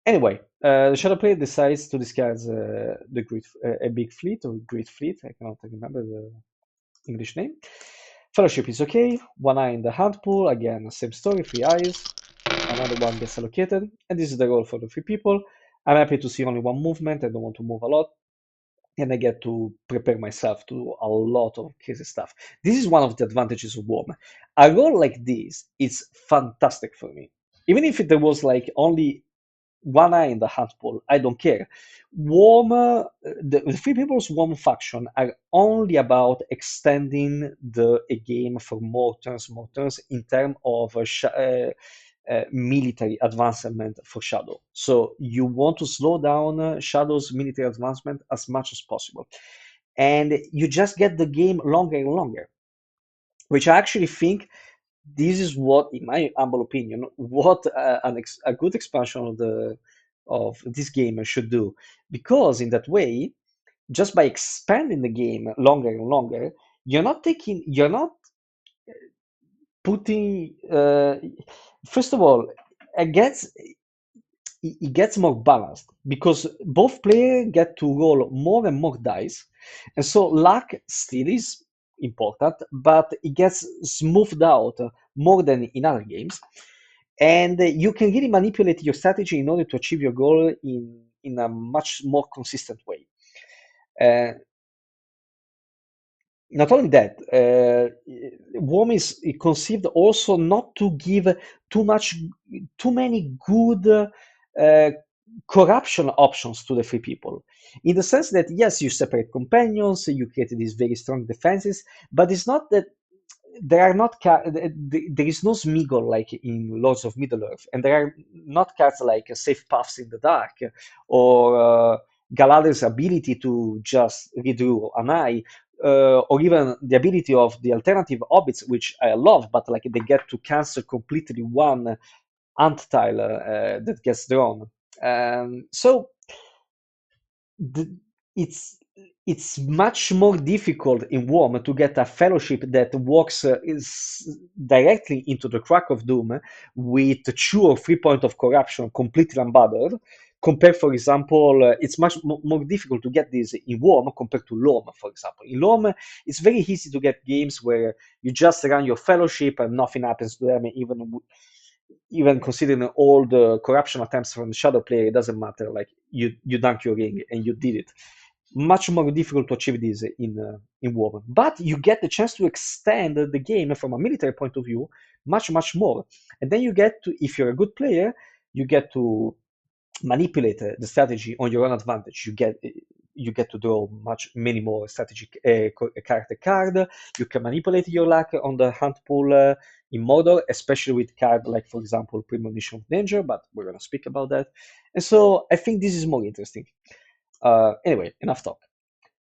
Anyway, the shadow player decides to discard a big fleet or great fleet. I cannot remember the English name. Fellowship is okay. One eye in the hand pool. Again, same story. 3 eyes. Another one gets allocated, and this is the goal for the 3 people. I'm happy to see only one movement. I don't want to move a lot, and I get to prepare myself to do a lot of crazy stuff. This is one of the advantages of WOME. A role like this is fantastic for me. Even if there was like only one eye in the hand pool, I don't care. The 3 people's WOME faction are only about extending a game for more turns in terms of military advancement for Shadow. So you want to slow down Shadow's military advancement as much as possible. And you just get the game longer and longer, which I actually think this is what, in my humble opinion, what a good expansion of this game should do. Because in that way, just by expanding the game longer and longer, you're not putting first of all, it gets more balanced because both players get to roll more and more dice, and so luck still is important, but it gets smoothed out more than in other games, and you can really manipulate your strategy in order to achieve your goal in a much more consistent way. Uh, Not only that, WOM is conceived also not to give too many good corruption options to the 3 people. In the sense that yes, you separate companions, you create these very strong defenses, but it's not that there are not there is no Smeagol like in Lords of Middle-earth, and there are not cards like Safe Paths in the Dark or Galadriel's ability to just redraw an eye, or even the ability of the alternative Hobbits, which I love, but like they get to cancel completely one ant tile that gets drawn. So the, it's it's much more difficult in WOM to get a fellowship that walks is directly into the crack of doom with 2 or 3 points of corruption completely unbothered. Compared, for example, it's much more difficult to get this in WOM compared to LOM, for example. In LOM, it's very easy to get games where you just run your fellowship and nothing happens to them, even considering all the corruption attempts from the shadow player. It doesn't matter. Like you dunk your ring and you did it. Much more difficult to achieve this in WoW, but you get the chance to extend the game from a military point of view much more, and then you get to, if you're a good player, you get to manipulate the strategy on your own advantage. You get to draw many more strategic character card. You can manipulate your luck on the hunt pool in Mordor, especially with card like, for example, Premonition of Danger, but we're going to speak about that. And so I think this is more interesting. Anyway, enough talk.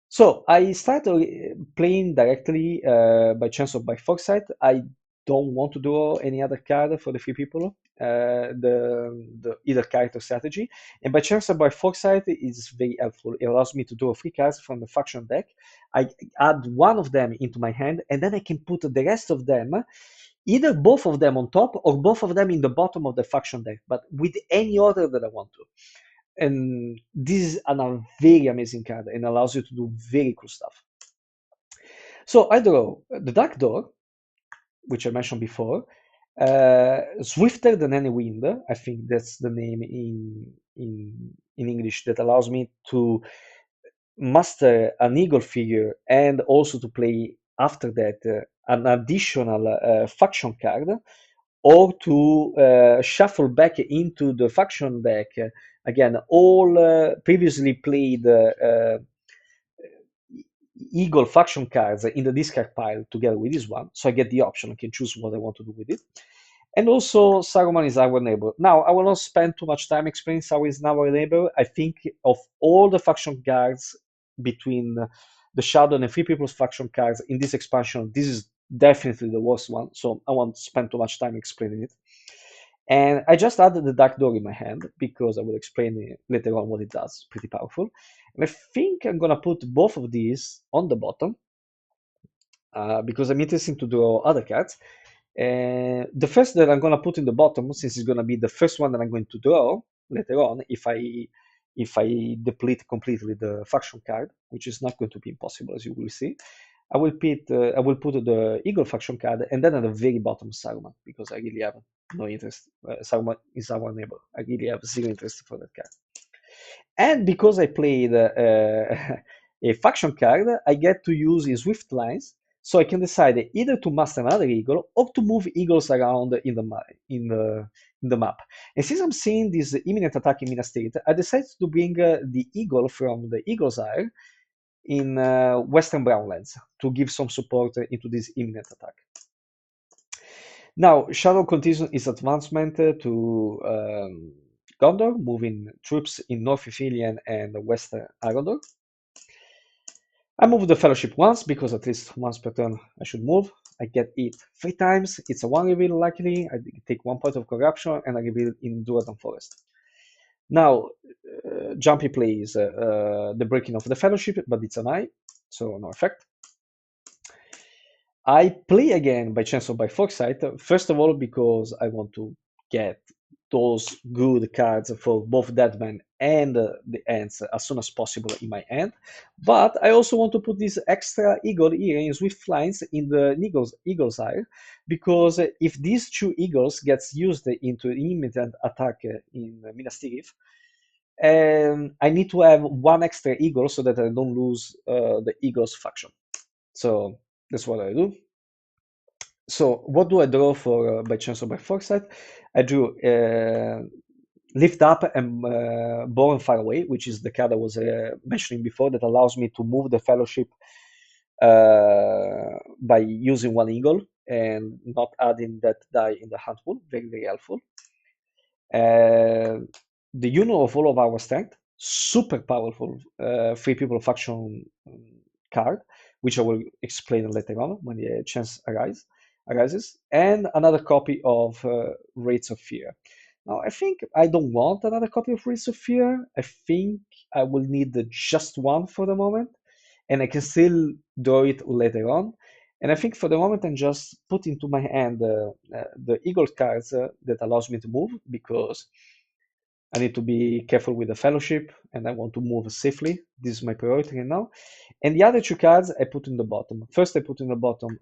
So I started playing directly by chance or by foresight. I don't want to draw any other card for the 3 people, the either character strategy. And by chance or by foresight is very helpful. It allows me to draw 3 cards from the faction deck. I add one of them into my hand, and then I can put the rest of them, either both of them on top or both of them in the bottom of the faction deck, but with any order that I want to. And this is a very amazing card and allows you to do very cool stuff. So I draw the Dark Door, which I mentioned before, Swifter than any wind. I think that's the name in English, that allows me to master an eagle figure and also to play after that an additional faction card, or to shuffle back into the faction deck again all previously played Eagle faction cards in the discard pile together with this one. So I get the option, I can choose what I want to do with it. And also Saruman is our neighbor. Now, I will not spend too much time explaining Saruman is our neighbor. I think of all the faction cards between the Shadow and the 3 people's faction cards in this expansion, this is definitely the worst one. So I won't spend too much time explaining it. And I just added the Dark Door in my hand because I will explain later on what it does. It's pretty powerful. And I think I'm going to put both of these on the bottom because I'm interested to draw other cards. The first that I'm gonna put in the bottom, since it's gonna be the first one that I'm going to draw later on, if I deplete completely the faction card, which is not going to be impossible as you will see, I will put the Eagle faction card, and then at the very bottom Saruman, because I really have no interest. Saruman is our neighbor. I really have zero interest for that card. And because I played a faction card, I get to use his Swift lines, so I can decide either to master another eagle or to move eagles around in the map. And since I'm seeing this imminent attack in Minas State, I decided to bring the eagle from the Eagle's Eye in Western Brownlands to give some support into this imminent attack. Now, Shadow continues its advancement to Gondor, moving troops in North Ithilien and Western Argondor. I move the Fellowship once, because at least once per turn I should move. I get it 3 times. It's a 1 reveal, luckily. I take 1 point of corruption, and I reveal in Duradon Forest. Now, Giampy plays the breaking of the Fellowship, but it's an eye, so no effect. I play again by chance or by foresight, first of all because I want to get those good cards for both Deadman and the Ants as soon as possible in my hand. But I also want to put this extra eagle here in Swift Lines in the Eagle's Eye, because if these 2 eagles gets used into an imminent attack in Minas Tirith, I need to have 1 extra eagle so that I don't lose the Eagles faction. So that's what I do. So what do I draw for by chance or by foresight? I drew Lift Up and Born Far Away, which is the card I was mentioning before, that allows me to move the Fellowship by using 1 eagle and not adding that die in the hunt pool. Very, very helpful. The Union of all of our strength, super powerful 3 people faction card, which I will explain later on when the chance arises, and another copy of Rates of Fear. Now, I think I don't want another copy of Rates of Fear. I think I will need just 1 for the moment, and I can still draw it later on. And I think for the moment I'm just put into my hand the Eagle cards that allows me to move, because I need to be careful with the Fellowship and I want to move safely. This is my priority right now. And the other 2 cards I put in the bottom. First I put in the bottom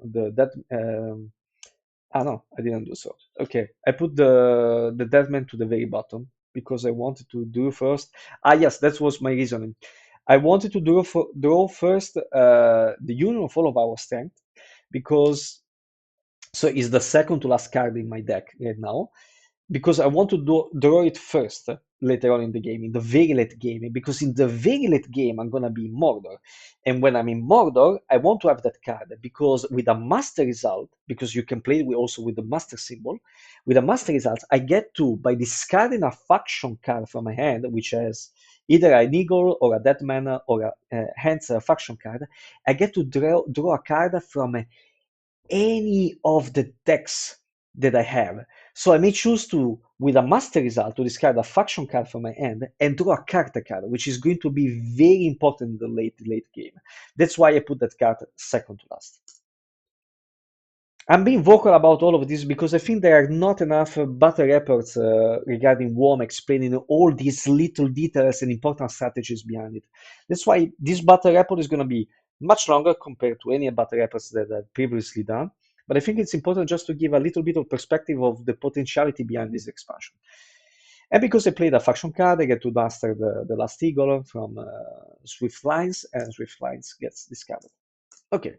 no, I didn't do so. Okay, I put the Deadman to the very bottom because I wanted to do first. Yes, that was my reasoning. I wanted to draw first the Union of all of our strength, because so it's the second to last card in my deck right now, because I want to draw it first later on in the game, in the very late game, because in the very late game I'm gonna be in Mordor, and when I'm in Mordor I want to have that card, because with a master result, because you can play also with the master symbol, with a master result I get to, by discarding a faction card from my hand, which has either an eagle or a deadman or hence a faction card, I get to draw a card from any of the decks that I have. So I may choose to, with a master result, to discard a faction card from my hand and draw a character card, which is going to be very important in the late game. That's why I put that card second to last. I'm being vocal about all of this because I think there are not enough battle reports regarding WOME explaining all these little details and important strategies behind it. That's why this battle report is going to be much longer compared to any battle reports that I've previously done. But I think it's important just to give a little bit of perspective of the potentiality behind this expansion. And because I played a faction card, I get to master the last eagle from Swift Lines, and Swift Lines gets discarded. Okay.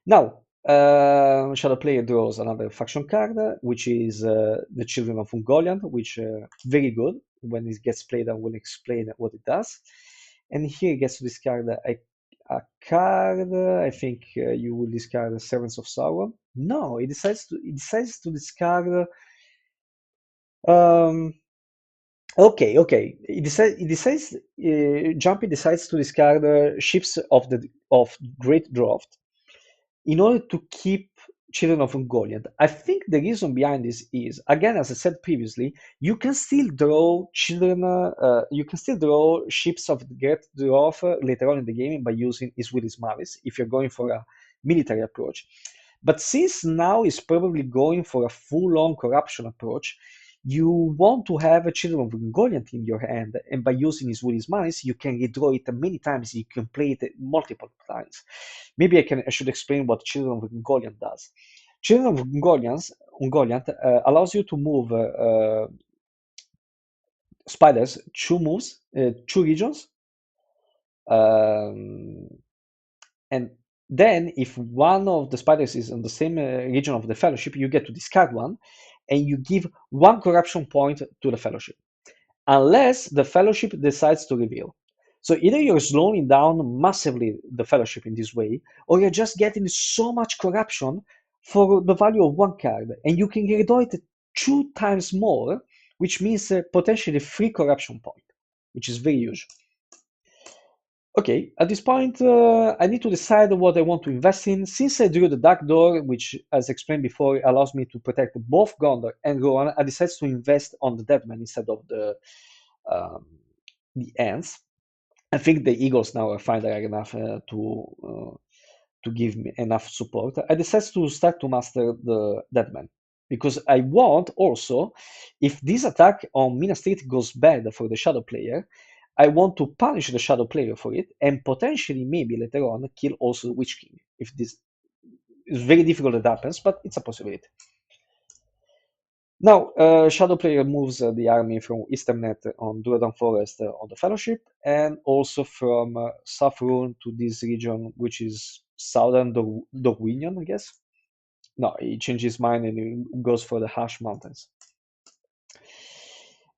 Now, Shadow player draws another faction card, which is the Children of Ungoliant, which very good. When it gets played, I will explain what it does. And here it gets to discard a card. I think you will discard the Servants of Sauron. No, it decides to discard. Okay. Giampy decides to discard ships of Great Draft in order to keep Children of Ungoliant. I think the reason behind this is, again, as I said previously, you can still draw ships of the Great Dwarf later on in the game by using Iswilis Maris if you're going for a military approach. But since now is probably going for a full-on corruption approach, you want to have a Children of Ungoliant in your hand, and by using his Willy's Malice, you can redraw it many times, you can play it multiple times. Maybe I should explain what Children of Ungoliant does. Children of Ungoliant allows you to move spiders 2 moves, 2 regions, um, and then if one of the spiders is in the same region of the fellowship, you get to discard one, and you give 1 corruption point to the fellowship, unless the fellowship decides to reveal. So either you're slowing down massively the fellowship in this way, or you're just getting so much corruption for the value of 1 card, and you can redraw it 2 times more, which means potentially 3 corruption point, which is very huge. Okay, at this point, I need to decide what I want to invest in. Since I drew the Dark Door, which, as explained before, allows me to protect both Gondor and Rohan, I decided to invest on the Deadman instead of um, the Ants. I think the Eagles now are finally enough to give me enough support. I decided to start to master the Deadman because I want also, if this attack on Minas Tirith goes bad for the Shadow player, I want to punish the Shadow player for it and potentially maybe later on kill also the Witch King. If this is very difficult, it happens, but it's a possibility. Now, Shadow player moves the army from Eastern Net on Duradon Forest on the Fellowship, and also from South Rune to this region, which is Southern Dorwinion, I guess. No, he changes his mind and he goes for the Harsh Mountains.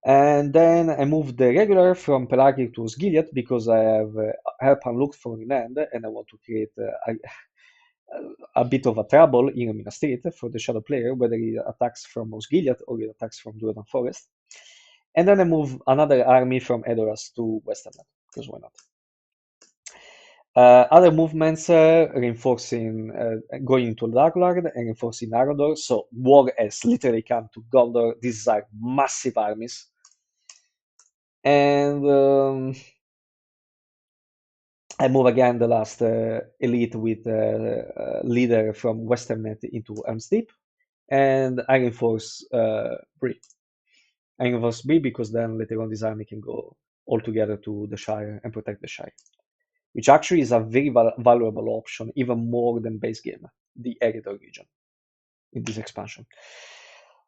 And then I moved the regular from Pelagic to Osgiliath because I have help unlocked for land and I want to create a bit of a trouble in Minas Tirith for the Shadow player, whether he attacks from Osgiliath or he attacks from Duradon Forest. And then I move another army from Edoras to Westerland, because why not? Other movements reinforcing, going into Darklord and reinforcing Arodor. So war has literally come to Gondor. These are massive armies. And I move again the last elite with leader from Western Net into Helm's Deep. And I reinforce Bree. I reinforce Bree because then later on this army can go all together to the Shire and protect the Shire, which actually is a very valuable option, even more than base game, the Eriador region in this expansion.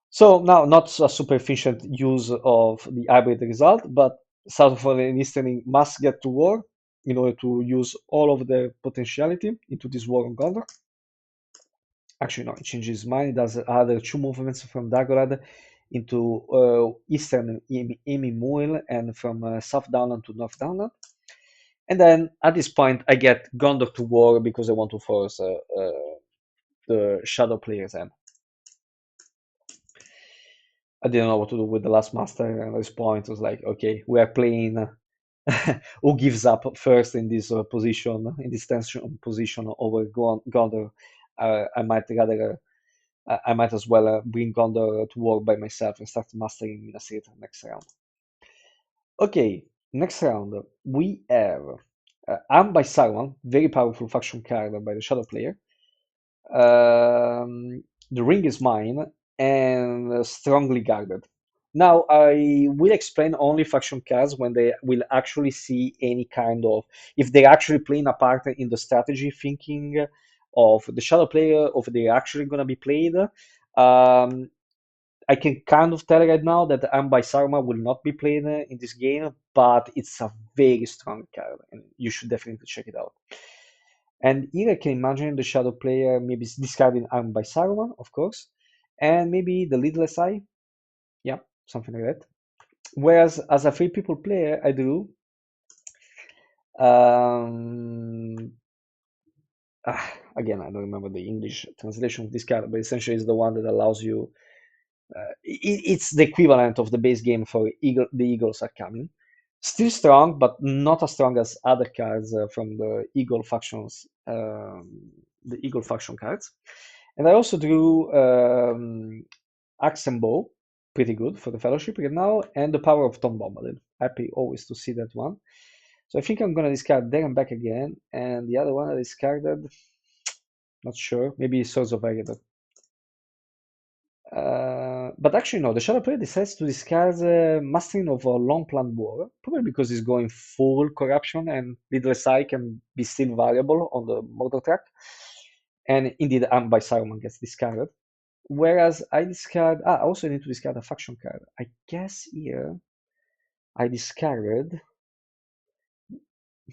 So now, not a super efficient use of the hybrid result, but South and Eastern must get to war in order to use all of the potentiality into this war on Gondor. Actually, no, it changes his mind. It does other 2 movements from Dagorad into Eastern Emi Muil and from South Downland to North Downland. And then at this point, I get Gondor to war because I want to force the Shadow player's hand. I didn't know what to do with the last master, and at this point, it was like, okay, we are playing who gives up first in this position, in this tension position over Gondor. I might as well bring Gondor to war by myself and start mastering Minas Tirith next round. Okay, next round we have Armed by Saruman, very powerful faction card by the Shadow player. The Ring is Mine and Strongly Guarded. Now, I will explain only faction cards when they will actually see any kind of, if they're actually playing a part in the strategy thinking of the Shadow player, or if they're actually going to be played. I can kind of tell right now that by Saruman will not be played in this game, but it's a very strong card, and you should definitely check it out. And here I can imagine the Shadow player maybe discarding by Saruman, of course, and maybe the Lidless Eye. Yeah, something like that. Whereas as a 3 people player, I do again, I don't remember the English translation of this card, but essentially it's the one that allows you it's the equivalent of the base game for the Eagles are coming. Still strong, but not as strong as other cards from the Eagle factions, the Eagle faction cards. And I also drew Axe and Bow, pretty good for the Fellowship right now, and the Power of Tom Bombadil. Happy always to see that one. So I think I'm going to discard there and back again, and the other one I discarded, Not sure. Maybe Swords of Eredor. But actually, no. The Shadow Player decides to discard Mastering of a Long Planned War, probably because he's going full corruption and Lidless Eye can be still variable on the Mordor track. And indeed, by Saruman gets discarded. Whereas I discard. I also need to discard a faction card. I guess here I discarded.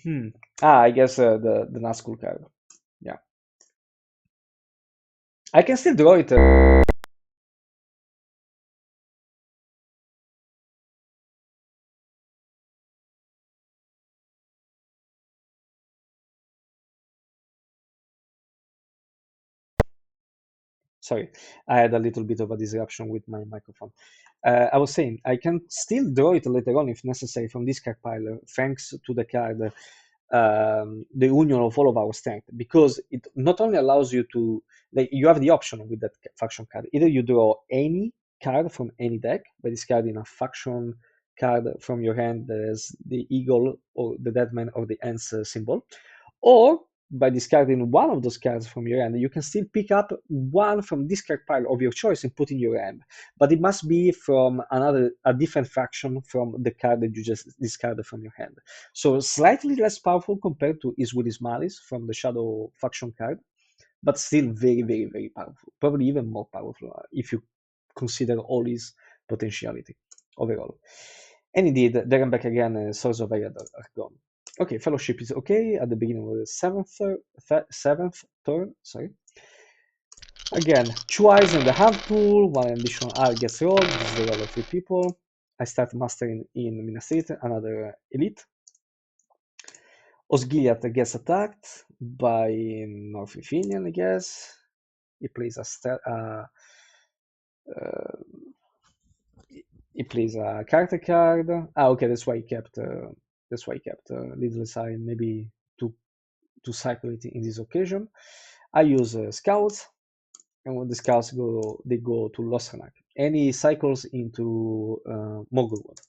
Hmm. I guess the Nazgul card. Yeah. I can still draw it. Sorry, I had a little bit of a disruption with my microphone. I was saying I can still draw it later on if necessary from this card pile, thanks to the card, the union of all of our strength, because it not only allows you to, like, you have the option with that faction card. Either you draw any card from any deck by discarding a faction card from your hand that has the eagle or the deadman or the ants symbol, or by discarding one of those cards from your hand, you can still pick up one from this card pile of your choice and put in your hand. But it must be from a different faction from the card that you just discarded from your hand. So slightly less powerful compared to Iswilly's Malice from the Shadow faction card, but still very, very, very powerful. Probably even more powerful if you consider all his potentiality overall. And indeed, there and back again, Swords of Eredor are gone. Okay, Fellowship is okay at the beginning of the seventh turn. Sorry. Again, 2 eyes in the hand pool, 1 additional eye gets rolled. This is the roll of 3 people. I start mastering in Minas Tirith, another elite. Osgiliath gets attacked by North Ruthenian, I guess. He plays he plays a character card. Okay, that's why he kept Little Side maybe to cycle it in this occasion. I use scouts, and when the scouts go, they go to Losranak. And he cycles into Morgulwood.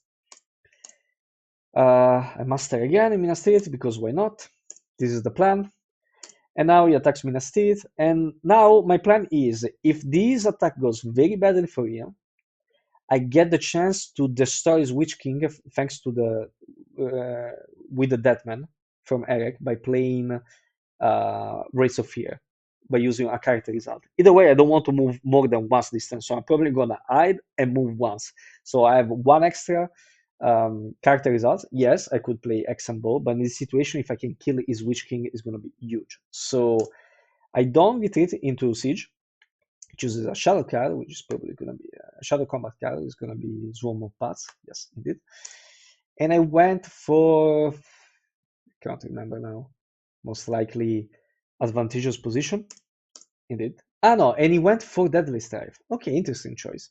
I master again in Minas Tirith because why not? This is the plan. And now he attacks Minas Tirith. And now my plan is, if this attack goes very badly for him, I get the chance to destroy his Witch King thanks to the with the Deadman from Eric by playing Race of Fear by using a character result. Either way, I don't want to move more than once this turn, so I'm probably gonna hide and move once. So I have one extra character result. Yes, I could play X and Bow, but in this situation, if I can kill his Witch King, is gonna be huge. So I don't retreat into Siege. Chooses a shadow card, which is probably going to be a shadow combat card. Is going to be Swarm of Bats. Yes, indeed. And I went for, I can't remember now, most likely advantageous position. Indeed. No, and he went for Deadly Strife. Okay, interesting choice.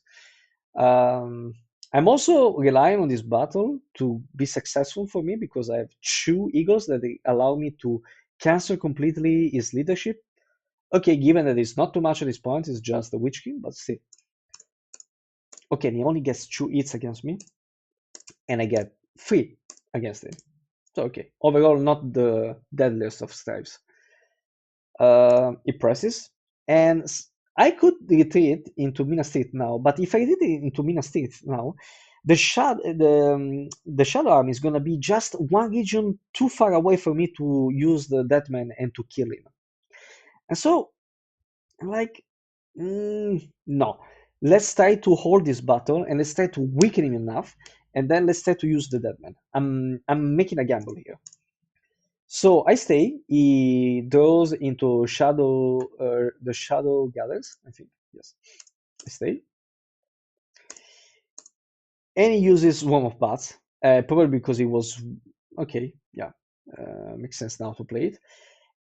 I'm also relying on this battle to be successful for me because I have 2 eagles that allow me to cancel completely his leadership. Okay, given that it's not too much at this point, it's just the Witch King, but still. Okay, and he only gets 2 hits against me, and I get 3 against him. So, okay, overall, not the deadliest of stripes. It presses, and I could retreat into Minas Tirith now, but if I retreat into Minas Tirith now, the Shadow Army is going to be just one region too far away for me to use the Deathman and to kill him. And so, I'm like, no. Let's try to hold this battle and let's try to weaken him enough, and then let's try to use the Deadman. I'm making a gamble here. So I stay. He draws into Shadow, the Shadow Gathers, I think. Yes, I stay. And he uses Swarm of Bats, probably because he was okay. Yeah, makes sense now to play it.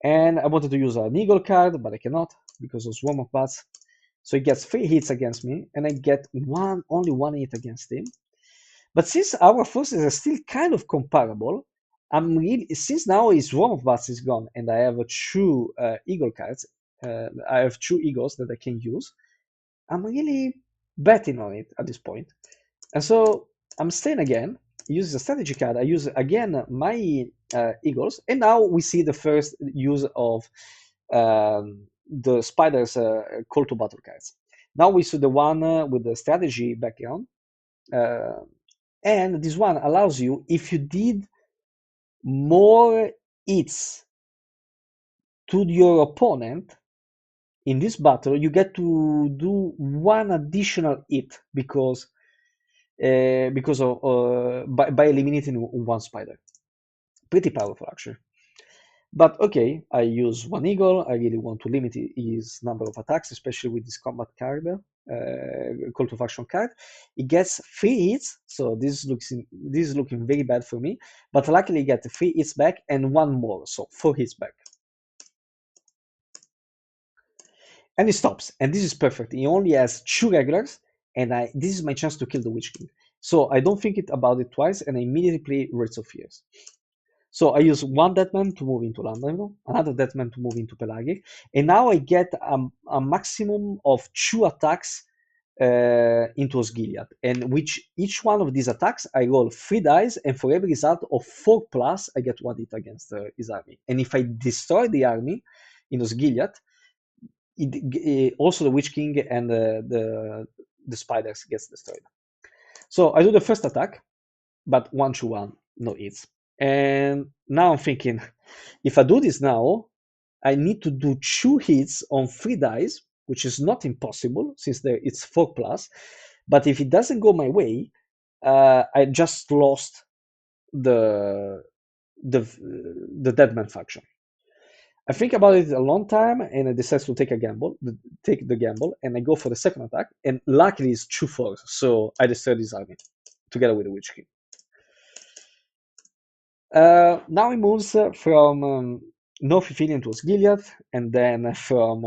And I wanted to use an Eagle card, but I cannot because of Swarm of Bats. So he gets 3 hits against me, and I get only one hit against him. But since our forces are still kind of comparable, I'm really, since now his Swarm of Bats is gone, and I have 2 Eagle cards, I have 2 Eagles that I can use, I'm really betting on it at this point. And so I'm staying again, use a strategy card, I use again my Eagles, and now we see the first use of the spiders call to battle cards. Now we see the one with the strategy background, uh, and this one allows you, if you did more hits to your opponent in this battle, you get to do one additional hit because of by eliminating one spider. Pretty powerful, actually. But okay, I use one eagle. I really want to limit his number of attacks, especially with this combat card, call to action card. It gets 3 hits, so this is looking very bad for me. But luckily, I get 3 hits back and one more, so 4 hits back. And he stops, and this is perfect. He only has 2 regulars, and this is my chance to kill the Witch King. So I don't think about it twice, and I immediately play Wraiths of Fears. So I use one Deathman to move into Landrevo, another Deathman to move into Pelagic, and now I get a maximum of 2 attacks into Osgiliath. And which each one of these attacks, I roll 3 dice, and for every result of 4 plus, I get 1 hit against his army. And if I destroy the army in Osgiliath, also the Witch King and the spiders gets destroyed. So I do the first attack, but 1-1, no hits. And now I'm thinking, if I do this now, I need to do 2 hits on 3 dice, which is not impossible since it's 4 plus. But if it doesn't go my way, I just lost the Deadman faction. I think about it a long time, and I decide to take the gamble, and I go for the second attack. And luckily, it's 2-4, so I destroy this army together with the Witch King. Now he moves from North Ithilien to Osgiliath, and then from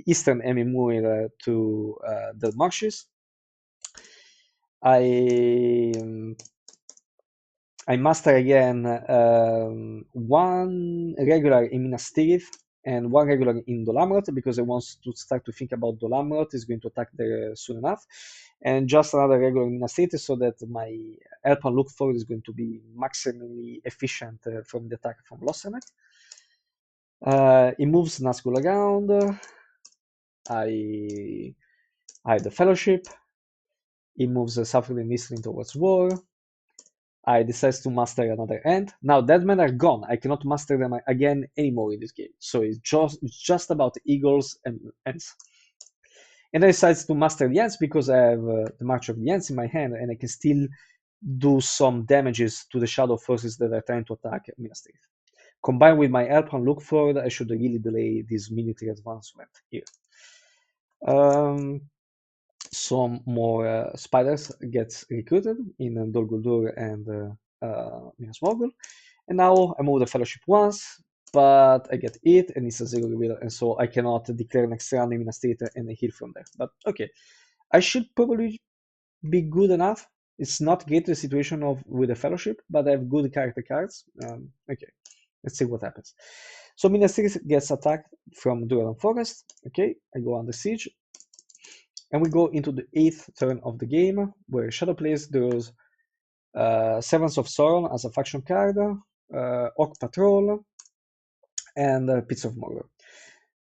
Eastern Emimur to the marshes. I master again one regular in Minas Tirith and one regular in Dolamrot, because I want to start to think about Dolamrot is going to attack there soon enough, and just another regular in Minas Tirith, so that my help and look forward is going to be maximally efficient from the attack from Losenet. He moves Nazgul around. I hide the Fellowship. He moves Southern and Eastern towards war. I decide to master another end. Now Deadmen are gone. I cannot master them again anymore in this game. So it's just about eagles and ants. And I decide to master the ants because I have the March of the Ants in my hand, and I can still do some damages to the shadow forces that are trying to attack Minas Tirith. Combined with my help on look forward, I should really delay this military advancement here. Some more spiders gets recruited in Dol Guldur and Minas Morgul. And now I move the Fellowship once, but I get it, and it's a 0 reveal, and so I cannot declare an extra round in Minas Tirith and heal from there. But okay, I should probably be good enough. It's not great the situation with the Fellowship, but I have good character cards. Okay, let's see what happens. So Minas Tirith gets attacked from Duran Forest. Okay, I go under siege. And we go into the 8th turn of the game, where Shadow plays those Servants of Sauron as a faction card, Orc Patrol, and Pits of Mordor.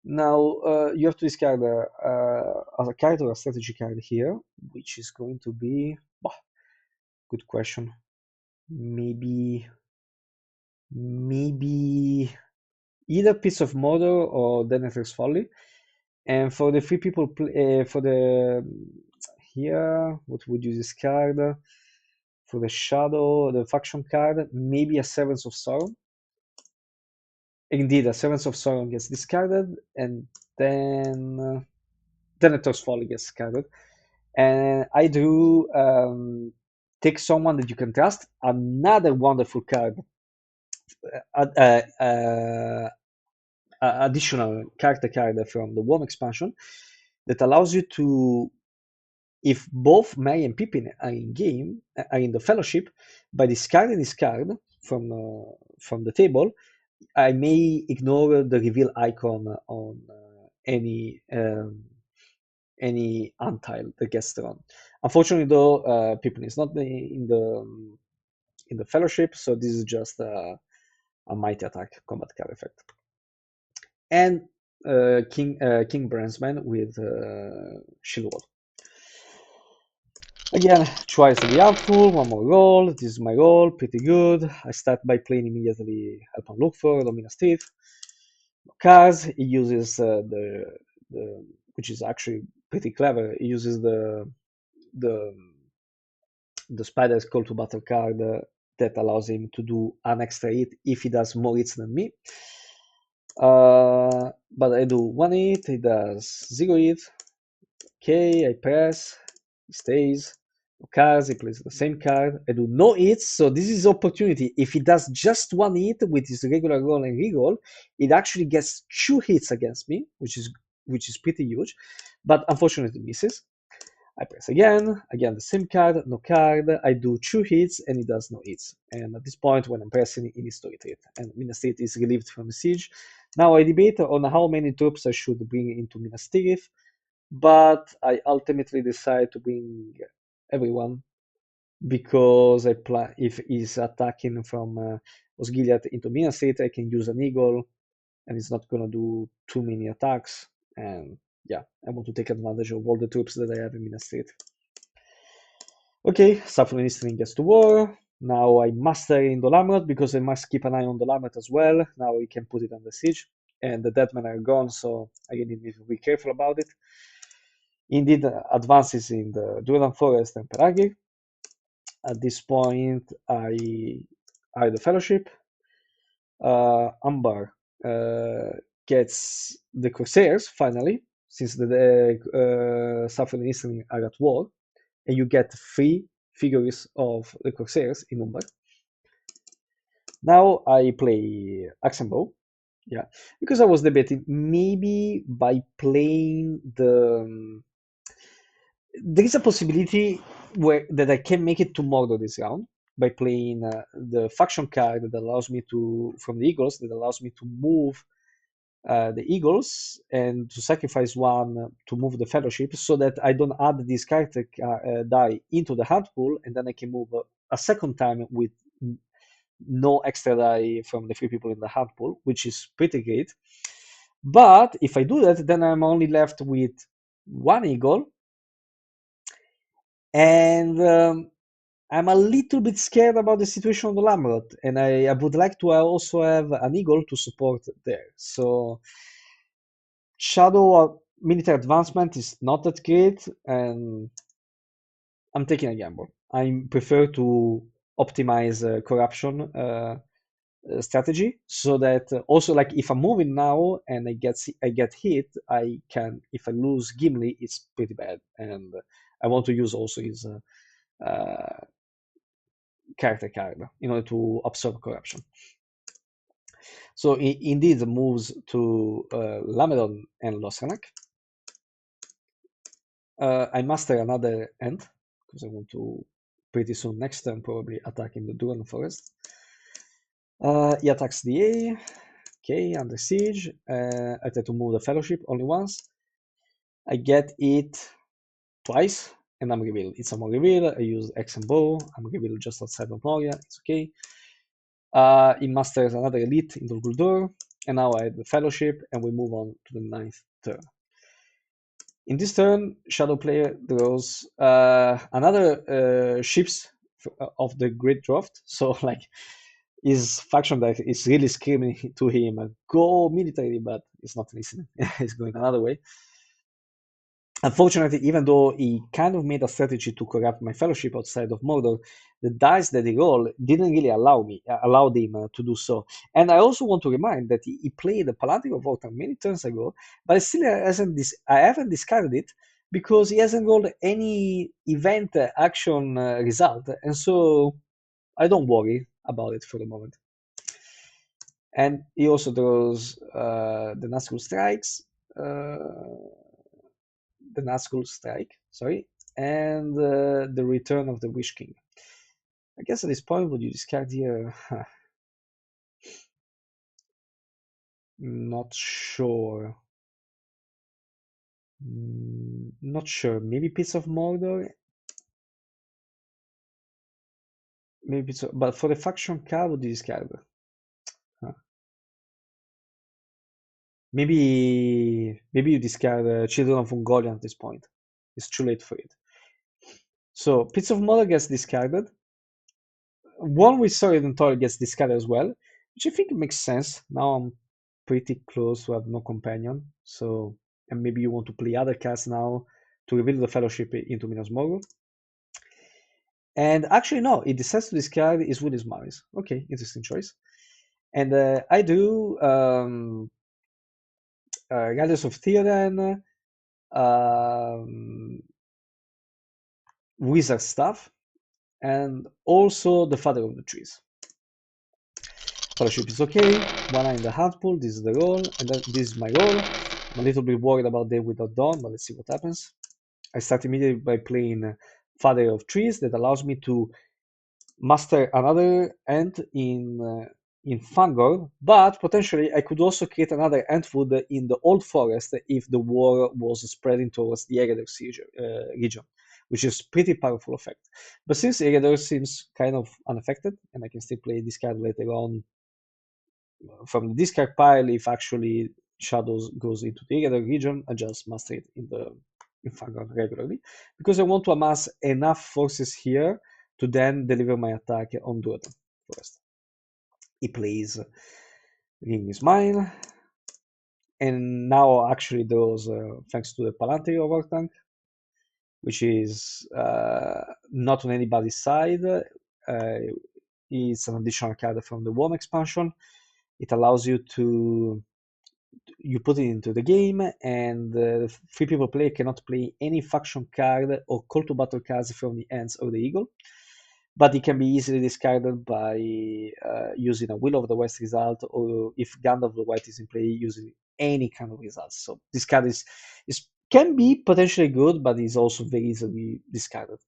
Now, you have to discard as a card or a strategy card here, which is going to be... good question. Maybe either Pits of Mordor or Denethor's Folly. And for the 3 people, for the here, what would you discard? For the Shadow, the faction card, maybe a Servants of Sauron. Indeed, a Servants of Sauron gets discarded, and then Denethor's Folly gets discarded. And I drew Take Someone That You Can Trust, another wonderful card. Additional character card from the WOME expansion that allows you to, if both Merry and Pippin are in game, are in the Fellowship, by discarding this card from the table, I may ignore the reveal icon on any untile that gets thrown. Unfortunately, though, Pippin is not in the Fellowship, so this is just a mighty attack combat card effect. And King Brandsman with Shield Wall. Again, twice the outful, one more roll. This is my roll, pretty good. I start by playing immediately Help and Look for Dominus Teeth. Cards, he uses the which is actually pretty clever. He uses the the Spider's Call to Battle card that allows him to do an extra hit if he does more hits than me. But I do one hit, he does 0 hit. Okay, I press, he stays. No cards, he plays the same card. I do no hits, so this is opportunity. If he does just one hit with his regular roll and reroll, it actually gets 2 hits against me, which is pretty huge. But unfortunately, it misses. I press again the same card, no card. I do 2 hits and he does no hits. And at this point, when I'm pressing, he needs to retreat. And Minas Tirith is relieved from the siege. Now I debate on how many troops I should bring into Minas Tirith, but I ultimately decide to bring everyone because if he's attacking from Osgiliath into Minas Tirith, I can use an eagle and it's not going to do too many attacks. And yeah, I want to take advantage of all the troops that I have in Minas Tirith. Okay, Saffron Eastern gets to war. Now I master in Dolamrot because I must keep an eye on Dolamrot as well. Now we can put it under siege. And the dead men are gone, so I need to be careful about it. Indeed, advances in the Duran Forest and Peragir. At this point, I the Fellowship. Ambar gets the Corsairs finally, since the Saffron and Eastern are at war, and you get 3 figures of the Corsairs in Umbar. Now I play Axe and Bow, yeah, because I was debating maybe by playing there is a possibility that I can make it to Mordor this round by playing the faction card that allows me to from the Eagles that allows me to move the Eagles and to sacrifice one to move the Fellowship so that I don't add this character die into the hand pool and then I can move a second time with no extra die from the 3 people in the hand pool, which is pretty great. But if I do that, then I'm only left with 1 Eagle and I'm a little bit scared about the situation on the Lamrot, and I would like to also have an eagle to support there. So Shadow military advancement is not that great, and I'm taking a gamble. I prefer to optimize corruption strategy so that also like if I'm moving now and I get hit, I can if I lose Gimli, it's pretty bad, and I want to use also his character card in order to absorb corruption. So indeed, the moves to Lamedon and Losranak. I master another end because I want to pretty soon next turn probably attack in the Duran Forest. He attacks the A. Okay, under siege. I try to move the Fellowship only once. I get it twice, and I'm revealed. It's a more reveal. I use X and Bow. I'm revealed just outside of Moria. It's okay. He masters another elite in Dol Guldur, and now I have the Fellowship, and we move on to the 9th turn. In this turn, Shadow player draws another ships of the Great Draft. So like his faction deck is really screaming to him, go military, but it's not listening. It's going another way. Unfortunately, even though he kind of made a strategy to corrupt my Fellowship outside of Mordor, the dice that he rolled didn't really allowed him to do so. And I also want to remind that he played the Palantir of Vorta many turns ago, but I haven't discarded it because he hasn't rolled any event action result, and so I don't worry about it for the moment. And he also draws the Nazgul Strikes. The Nazgul Strike, sorry, and the Return of the Wish King. I guess at this point, would you discard here? Not sure. Not sure. Maybe Pits of Mordor. Maybe so, but for the faction card, would you discard? Huh. Maybe you discard Children of Ungoliant at this point. It's too late for it. So Pits of Mother gets discarded. One with Solid and Toil gets discarded as well, which I think makes sense. Now I'm pretty close to have no companion, so and maybe you want to play other cards now to reveal the Fellowship into Minas Morgul. And actually, no, it decides to discard is Wood's Maris. Okay, interesting choice. And I do Riders of Theoden, Wizard Stuff, and also the Father of the Trees. Fellowship is okay. One eye in the hand pool. This is the roll, and then this is my roll. I'm a little bit worried about Day Without Dawn, but let's see what happens. I start immediately by playing Father of Trees that allows me to master another ant in Fangor, but potentially I could also create another Antwood in the Old Forest if the war was spreading towards the Eredor region, which is pretty powerful effect. But since Eredor seems kind of unaffected, and I can still play this card later on from the discard pile, if actually Shadows goes into the Eredor region, I just master it in Fangor regularly, because I want to amass enough forces here to then deliver my attack on Durotan Forest. He plays Ring is Mine, and now actually draws, thanks to the Palantry Overtank, which is not on anybody's side. It's an additional card from the WOME expansion. It allows you to put it into the game, and free people player cannot play any faction card or call to battle cards from the Ants or the Eagle, but it can be easily discarded by using a Will of the West result, or if Gand of the White is in play, using any kind of results. So this card is can be potentially good, but is also very easily discarded.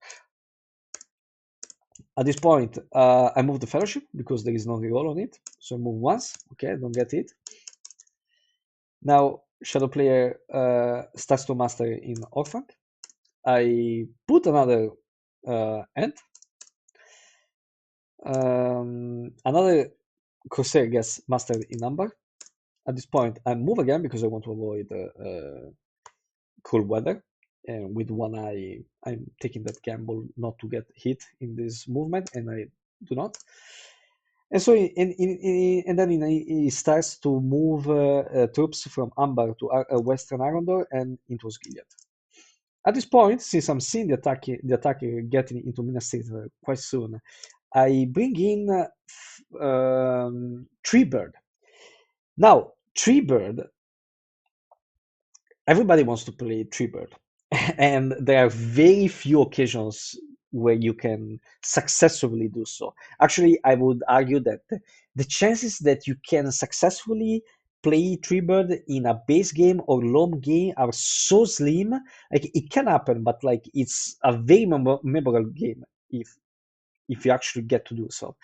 At this point, I move the Fellowship because there is no reroll on it. So I move once. Okay, I don't get it. Now, Shadow player starts to master in Orphank. I put another Ant. Another Corsair gets mastered in Amber. At this point, I move again because I want to avoid cool weather. And with one eye, I'm taking that gamble not to get hit in this movement, and I do not. And so, and then he starts to move troops from Amber to Western Arundel and into Osgiliath. At this point, since I'm seeing the attacker getting into Minas Tirith quite soon, I bring in Treebird. Now, Treebird, everybody wants to play Treebird, and there are very few occasions where you can successfully do so. Actually, I would argue that the chances that you can successfully play Treebird in a base game or long game are so slim. Like it can happen, but like it's a very memorable game if you actually get to do so.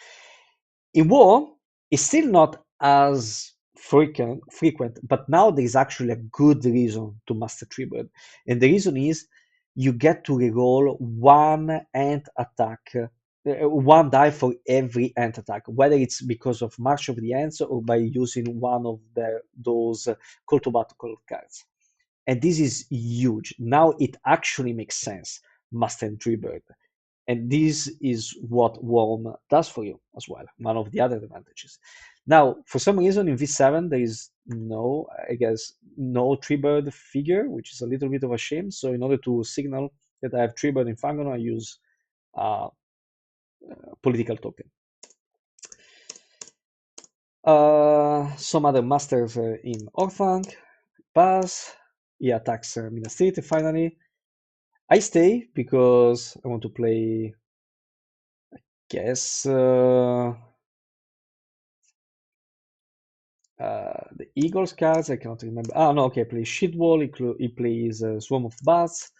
In war, it's still not as frequent, but now there is actually a good reason to master Treebird. And the reason is you get to reroll one ant attack, one die for every ant attack, whether it's because of March of the Ants or by using one of those Call to Battle cards. And this is huge. Now it actually makes sense, mastering Treebird. And this is what WOME does for you as well, one of the other advantages. Now, for some reason in V7, there is no Treebird figure, which is a little bit of a shame. So in order to signal that I have Treebird in Fangon, I use political token. Some other masters in Orphank, pass, he attacks Minas Tirith finally. I stay because I want to play, I guess, the Eagles cards. I cannot remember. Ah, no, okay, I play Shitwall, he plays Swarm of Bats,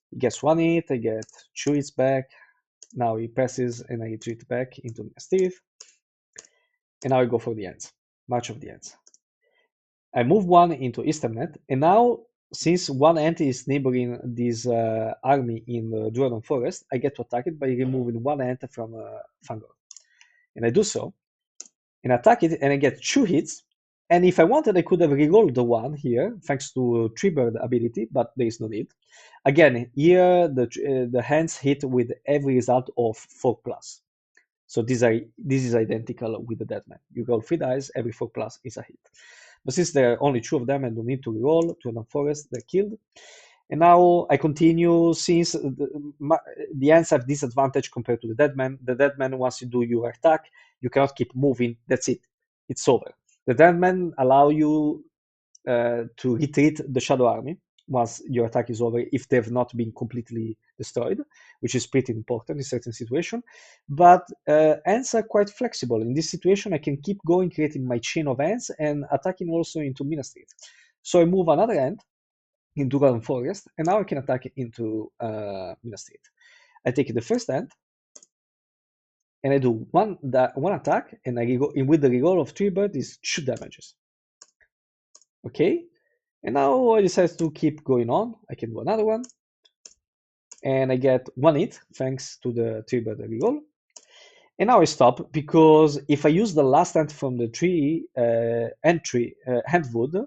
he gets 1 hit, I get 2 hits back. Now he passes and I retreat back into Minas Tirith. And now I go for the Ants, March of the Ants. I move 1 into Easternet, and now since one ant is neighboring this army in the Duradon Forest, I get to attack it by removing 1 ant from Fangor. And I do so, and attack it, and I get 2 hits, And if I wanted, I could have rerolled the one here, thanks to Treebird ability, but there is no need. Again, here the hands hit with every result of 4 plus. So this is identical with the Deadman. You roll 3 dice, every 4 plus is a hit. But since there are only 2 of them, I don't need to reroll. 2 non-forest, they're killed. And now I continue, since the ants have disadvantage compared to the Deadman. The Deadman, once you do your attack, you cannot keep moving. That's it. It's over. The Deadman allow you to retreat the Shadow Army once your attack is over, if they've not been completely destroyed, which is pretty important in certain situations. But ants are quite flexible. In this situation, I can keep going, creating my chain of ants and attacking also into Minas Tirith. So I move another ant into Garden Forest, and now I can attack into Minas Tirith. I take the first ant, and I do one attack, and I go in with the reroll of Treebird is 2 damages. Okay, and now I decide to keep going on. I can do another one, and I get 1 hit thanks to the Treebird reroll. And now I stop, because if I use the last ant from the tree entry handwood,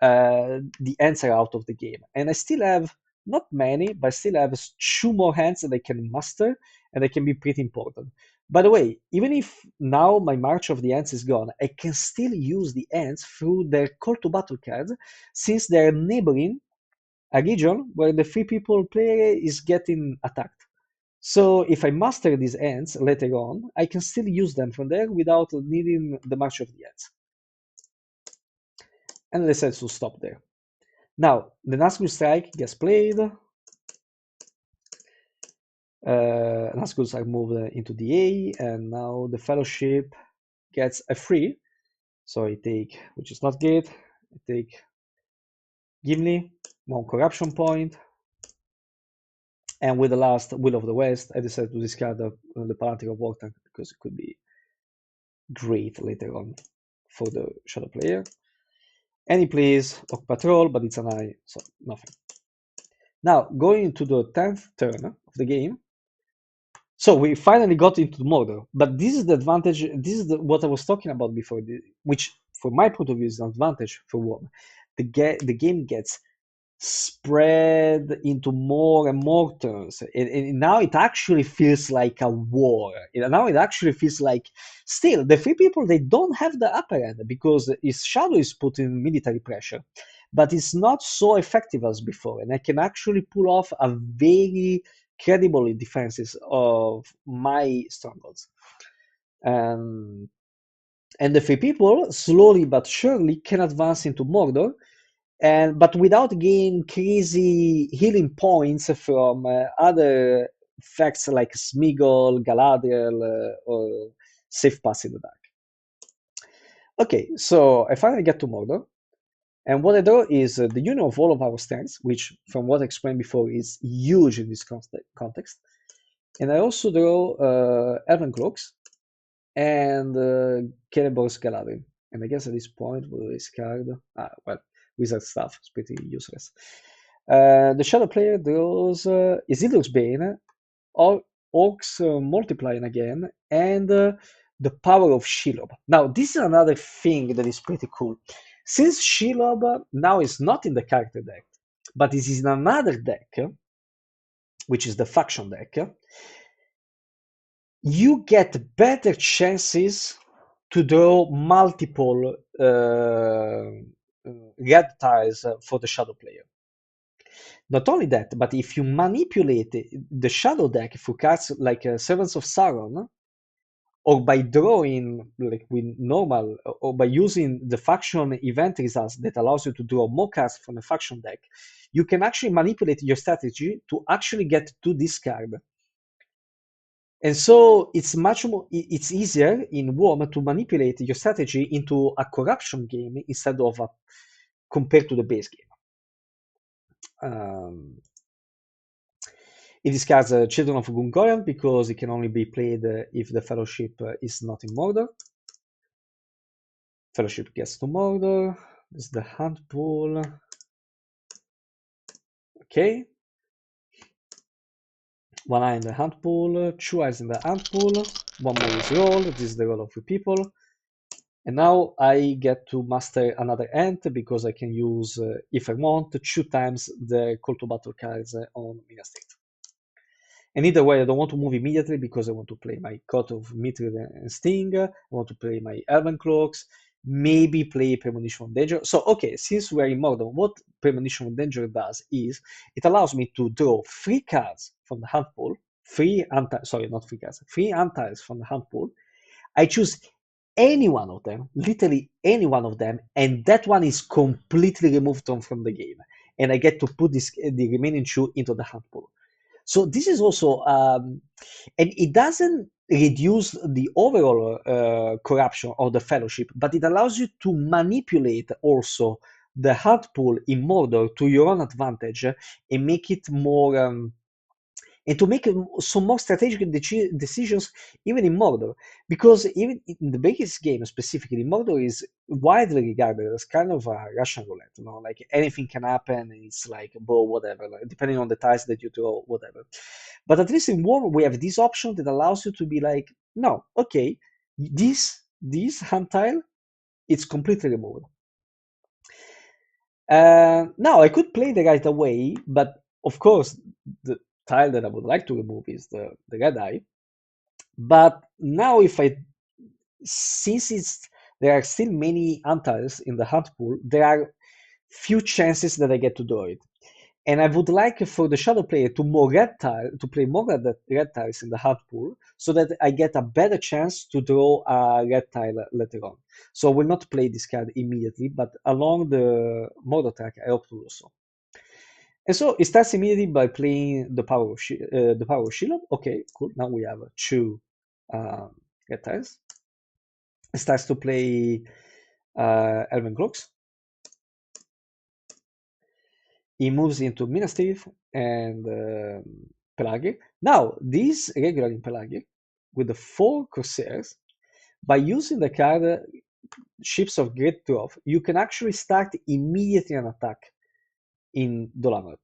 the ants are out of the game. And I still have not many, but I still have 2 more hands that I can muster, and they can be pretty important. By the way, even if now my March of the Ants is gone, I can still use the ants through their Call to Battle cards, since they're neighboring a region where the 3 people player is getting attacked. So if I master these ants later on, I can still use them from there without needing the March of the Ants. And I decided to stop there. Now, the Nazgul Strike gets played. Nazguls are moved into the A, and now the Fellowship gets a free. So I take, which is not good, I take Gimli, 1 corruption point, and with the last Will of the West, I decided to discard the Palantir of Vortank, because it could be great later on for the Shadow player. And he plays Orc Patrol, but it's an eye, so nothing. Now, going into the 10th turn of the game, so we finally got into Mordor, but this is the advantage, this is what I was talking about before, which from my point of view is an advantage for WOME. The game gets spread into more and more turns, and now it actually feels like a war. Now it actually feels like, still, the 3 people, they don't have the upper end, because his shadow is putting military pressure, but it's not so effective as before, and I can actually pull off a very credible defenses of my strongholds. And the 3 people, slowly but surely, can advance into Mordor, but without gaining crazy healing points from other effects like Smeagol, Galadriel, or Safe Pass in the Dark. Okay, so I finally get to Mordor, and what I draw is the union of all of our strengths, which, from what I explained before, is huge in this context. And I also draw Elven Cloaks and Celebor's Galadriel. And I guess at this point we'll discard, well, wizard stuff, it's pretty useless. The Shadow player draws Isildur's Bane, Orcs multiplying again, and the power of Shelob. Now, this is another thing that is pretty cool. Since Shelob now is not in the character deck, but is in another deck, which is the faction deck, you get better chances to draw multiple red tiles for the Shadow player. Not only that, but if you manipulate the Shadow deck through cards like Servants of Sauron, or by drawing like with normal, or by using the faction event results that allows you to draw more cards from the faction deck, you can actually manipulate your strategy to actually get to discard. And so it's much more, it's easier in WOME to manipulate your strategy into a corruption game instead of compared to the base game. It discards Children of Gungoran because it can only be played if the Fellowship is not in Mordor. Fellowship gets to Mordor. This is the hand pool. Okay. 1 eye in the hand pool, 2 eyes in the hand pool, 1 more is roll. This is the roll of 3 people. And now I get to master another ant because I can use, if I want, 2 times the call to battle cards on Mina State. And either way, I don't want to move immediately because I want to play my Court of Mithril and Sting. I want to play my Elven Cloaks, maybe play Premonition of Danger. So, okay, since we're in Mordor, what Premonition of Danger does is it allows me to draw 3 cards from the hand pool, sorry, not 3 cards, 3 antiles from the hand pool. I choose any one of them, literally any one of them, and that one is completely removed from the game. And I get to put the remaining 2 into the hand pool. So this is also, and it doesn't reduce the overall corruption of the fellowship, but it allows you to manipulate also the hard pool in Mordor to your own advantage and make it more, and to make some more strategic decisions even in Mordor. Because even in the base game specifically, Mordor is widely regarded as kind of a Russian roulette, like anything can happen, it's like, whatever, like, depending on the ties that you throw, whatever. But at least in WOME, we have this option that allows you to be like, no, okay, this hand tile, it's completely removed. Now, I could play the right away, but of course, the tile that I would like to remove is the red eye. But now, since there are still many antiles in the hunt pool, there are few chances that I get to draw it. And I would like for the shadow player to play more red tiles in the hunt pool, so that I get a better chance to draw a red tile later on. So I will not play this card immediately, but along the Mordor track, I hope to do so. And so it starts immediately by playing the power of Shelob. Okay, cool. Now we have 2 red tiles. It starts to play Elven Cloaks. He moves into Minas Tirith and Pelagi. Now, this regular in Pelagi, with the 4 Corsairs, by using the card Ships of Great Dwarf, you can actually start immediately an attack in Dell'Hobbit.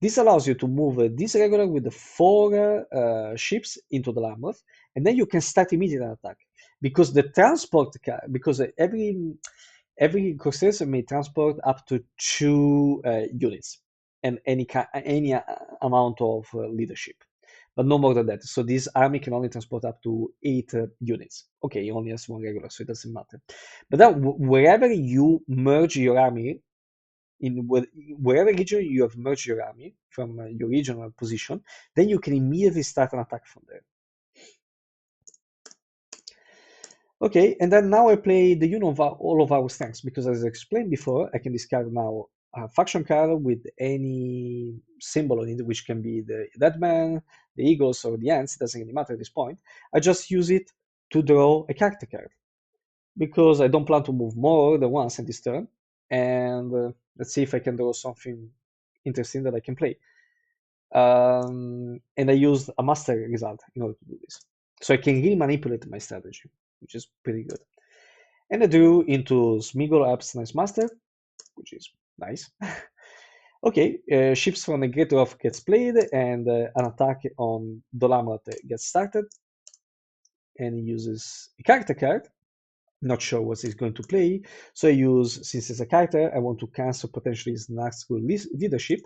This allows you to move this regular with the 4 ships into the Lamroth, and then you can start immediately an attack. Because the transport card, because every Corsair may transport up to 2 units and any amount of leadership, but no more than that. So this army can only transport up to 8 units. Okay, he only has 1 regular, so it doesn't matter. But then wherever you merge your army, in wherever region you have merged your army from your regional position, then you can immediately start an attack from there. Okay, and then now I play the unit of all of our strengths, because as I explained before, I can discard now a faction card with any symbol on it, which can be the Deadman, the Eagles, or the Ants. It doesn't really matter at this point. I just use it to draw a character card, because I don't plan to move more than once in this turn. And let's see if I can draw something interesting that I can play. And I used a master result in order to do this. So I can really manipulate my strategy, which is pretty good. And I drew into Smeagol Apps Nice Master, which is nice. Okay, ships from the Great Dwarf gets played, and an attack on Dolamat gets started. And he uses a character card. Not sure what he's going to play, so I use, since it's a character, I want to cancel potentially his Nazgul leadership,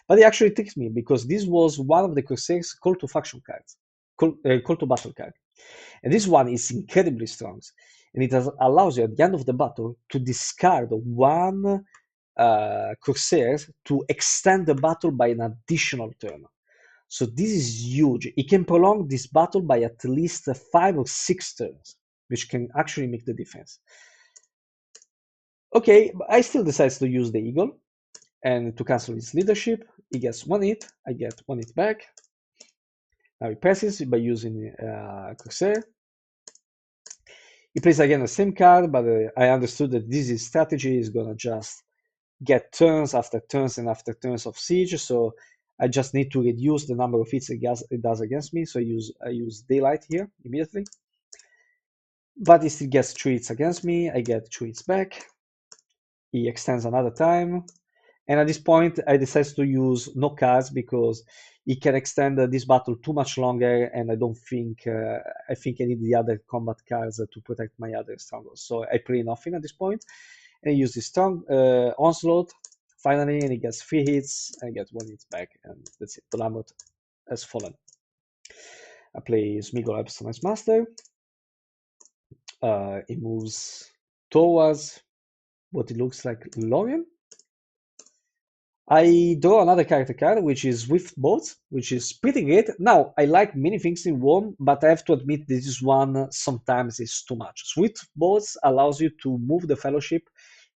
but he actually tricked me, because this was one of the Corsairs call to faction cards, call to battle card, and this one is incredibly strong, and it allows you at the end of the battle to discard 1 Corsair to extend the battle by an additional turn. So this is huge. It can prolong this battle by at least 5 or 6 turns, which can actually make the difference. Okay, but I still decide to use the Eagle, and to cancel his leadership, he gets 1 hit, I get 1 hit back. Now he passes by using Corsair. He plays again the same card, but I understood that this strategy is gonna just get turns after turns and after turns of siege, so I just need to reduce the number of hits it does against me, so I use Daylight here immediately. But he still gets 3 hits against me, I get 2 hits back. He extends another time, And at this point, I decided to use no cards because it can extend this battle too much longer, and I don't think I think I need the other combat cards to protect my other strongholds. So I play nothing at this point, and I use this strong onslaught finally, and he gets 3 hits. I get 1 hit back, and that's it. The Lamont has fallen. I play Smeagol Epson's Master. He moves towards what it looks like Lorien. I draw another character card, which is Swift Boats, which is pretty great. Now, I like many things in WOME, but I have to admit this one sometimes is too much. Swift Boats allows you to move the Fellowship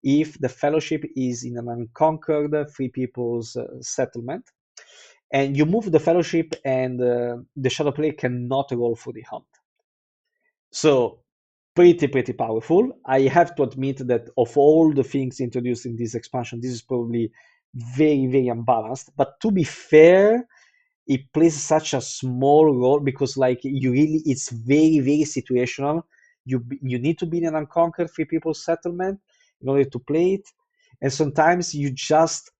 if the Fellowship is in an unconquered Free People's settlement. And you move the Fellowship, and the Shadow Player cannot roll for the hunt. So, pretty powerful. I have to admit that of all the things introduced in this expansion, this is probably very unbalanced. But to be fair, it plays such a small role because it's very situational. You need to be in an unconquered Free People settlement in order to play it, and sometimes you just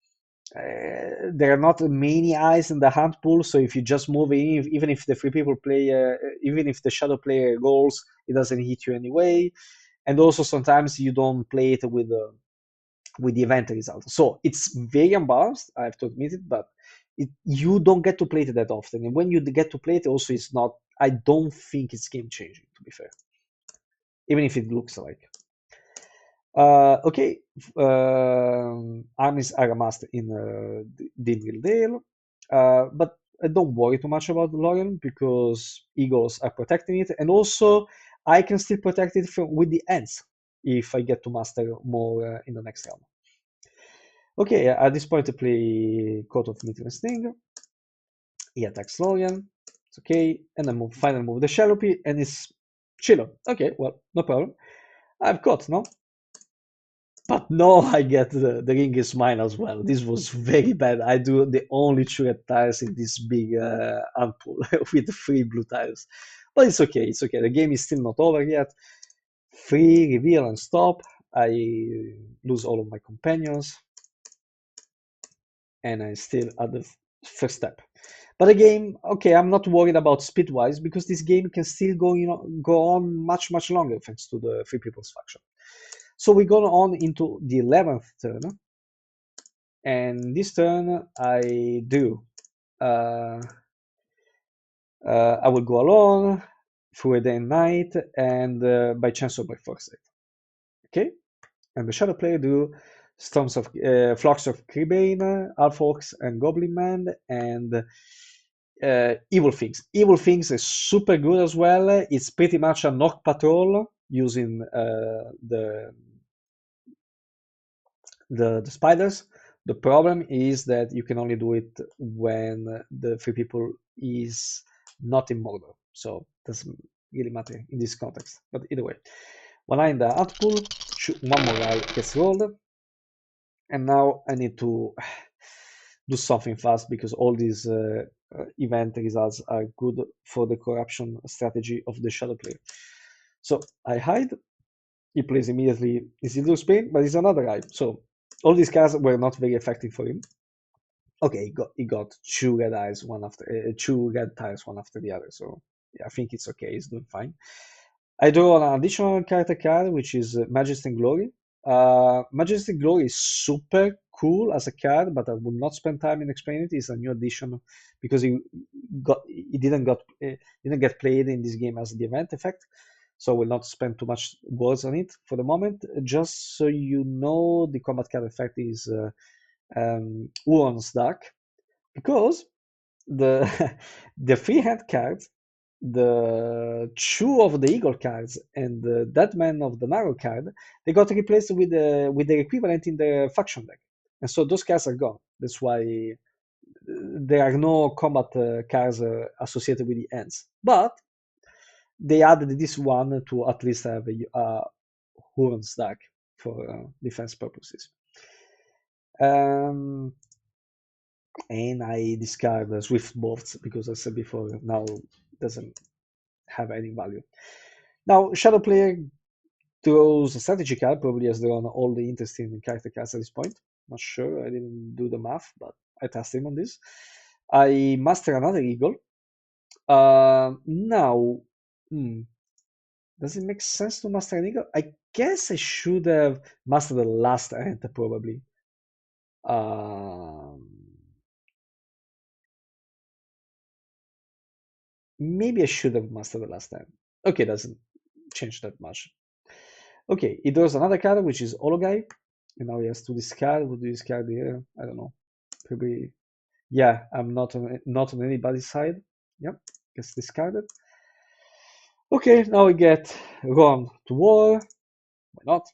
there are not many eyes in the hunt pool, so if you just move in, even if the Free People player, even if the Shadow player rolls, it doesn't hit you anyway. And also sometimes you don't play it with the event result. So it's very unbalanced, I have to admit it, but you don't get to play it that often. And when you get to play it, also it's not, I don't think it's game changing, to be fair, even if it looks like. Okay, armies are amassed in Dinville, but I don't worry too much about Lorien because eagles are protecting it, and also I can still protect it with the ends if I get to master more in the next round. Okay, at this point I play Court of Mitterrand Sting. He attacks Lorien. It's okay, and then finally move the Shalopy, and it's Chilo. Okay, well, no problem. I've got, no? But no, I get the ring is mine as well. This was very bad. I do the only 2 red tiles in this big ampoule with 3 blue tiles. But it's okay, it's okay. The game is still not over yet. 3, reveal and stop. I lose all of my companions. And I'm still at the first step. But the game, okay, I'm not worried about speed-wise because this game can still go on much longer thanks to the Free People's faction. So we go on into the 11th turn, and this turn I do. I will go alone through a day and night, and by chance or by foresight. Okay, and the Shadow player do Storms of Flocks of Creebane, Half Orcs, and Goblin Man, and Evil Things. Evil Things is super good as well. It's pretty much an Orc Patrol using the spiders. The problem is that you can only do it when the Free People is not in Mordor, so it doesn't really matter in this context. But either way, one eye in the out pool, one more eye gets rolled, and now I need to do something fast because all these event results are good for the corruption strategy of the Shadow player. So I hide. He plays immediately Isildur Spain, but it's another eye. So all these cards were not very effective for him. Okay, he got 2 red eyes, 2 red tiles, one after the other. So yeah, I think it's okay. He's doing fine. I draw an additional character card, which is Majesty and Glory. Majesty and Glory is super cool as a card, but I will not spend time in explaining it. It's a new addition because he didn't get played in this game as the event effect. So I will not spend too much words on it for the moment. Just so you know, the combat card effect is Huron's Dark, because the the free-hand cards, the 2 of the Eagle cards and the Deadman of the Narrow card, they got replaced with the equivalent in the faction deck, and so those cards are gone. That's why there are no combat cards associated with the ends, but they added this one to at least have a Huron's Dark for defense purposes. And I discard the Swift Bolts because, as I said before, now doesn't have any value. Now, Shadow player throws a strategy card, probably has drawn all the interesting character cards at this point. Not sure. I didn't do the math, but I trust him on this. I master another eagle. Now, hmm, does it make sense to master an eagle? I guess I should have mastered the last ant probably. Um, Maybe I should have mastered the last time. Okay, doesn't change that much. Okay, he draws another card, which is Ologai. And now he has to discard. What do you discard here? I don't know. Probably, yeah, I'm not on anybody's side. Yep, gets discarded. Okay, now we get Ron to war. Why not?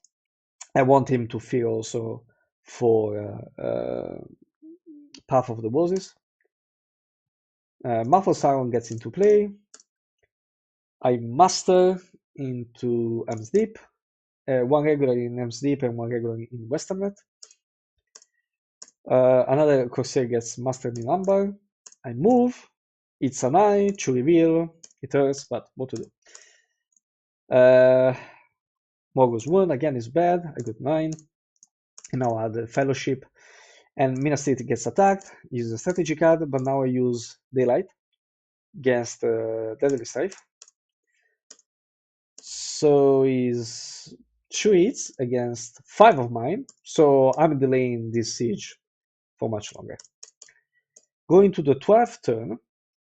I want him to fear also for Path of the Roses. Mouth of Sauron gets into play. I master into Helm's Deep. One regular in Helm's Deep and one regular in Westernnet. Another Corsair gets mastered in Amber. I move. It's an eye to reveal. It hurts, but what to do? Morgoth's Wound again is bad. I got 9. And now I add the Fellowship. And Minas Tirith gets attacked. Use a strategy card, but now I use Daylight against Deadly Strife. So he's 2 hits against 5 of mine. So I'm delaying this siege for much longer. Going to the 12th turn,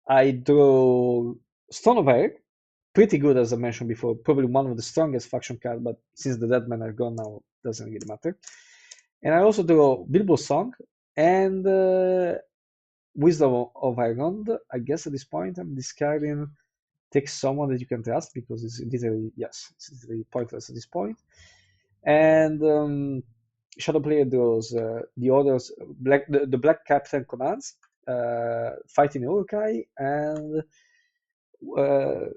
I draw Stone of Eric. Pretty good, as I mentioned before. Probably one of the strongest faction cards, but since the dead men are gone now, doesn't really matter. And I also draw Bilbo's Song and Wisdom of Ireland. I guess at this point I'm discarding Take someone that you can trust because it's literally, yes, it's literally pointless at this point. And Shadow Player draws the orders, the Black Captain commands, fighting Urukai, and what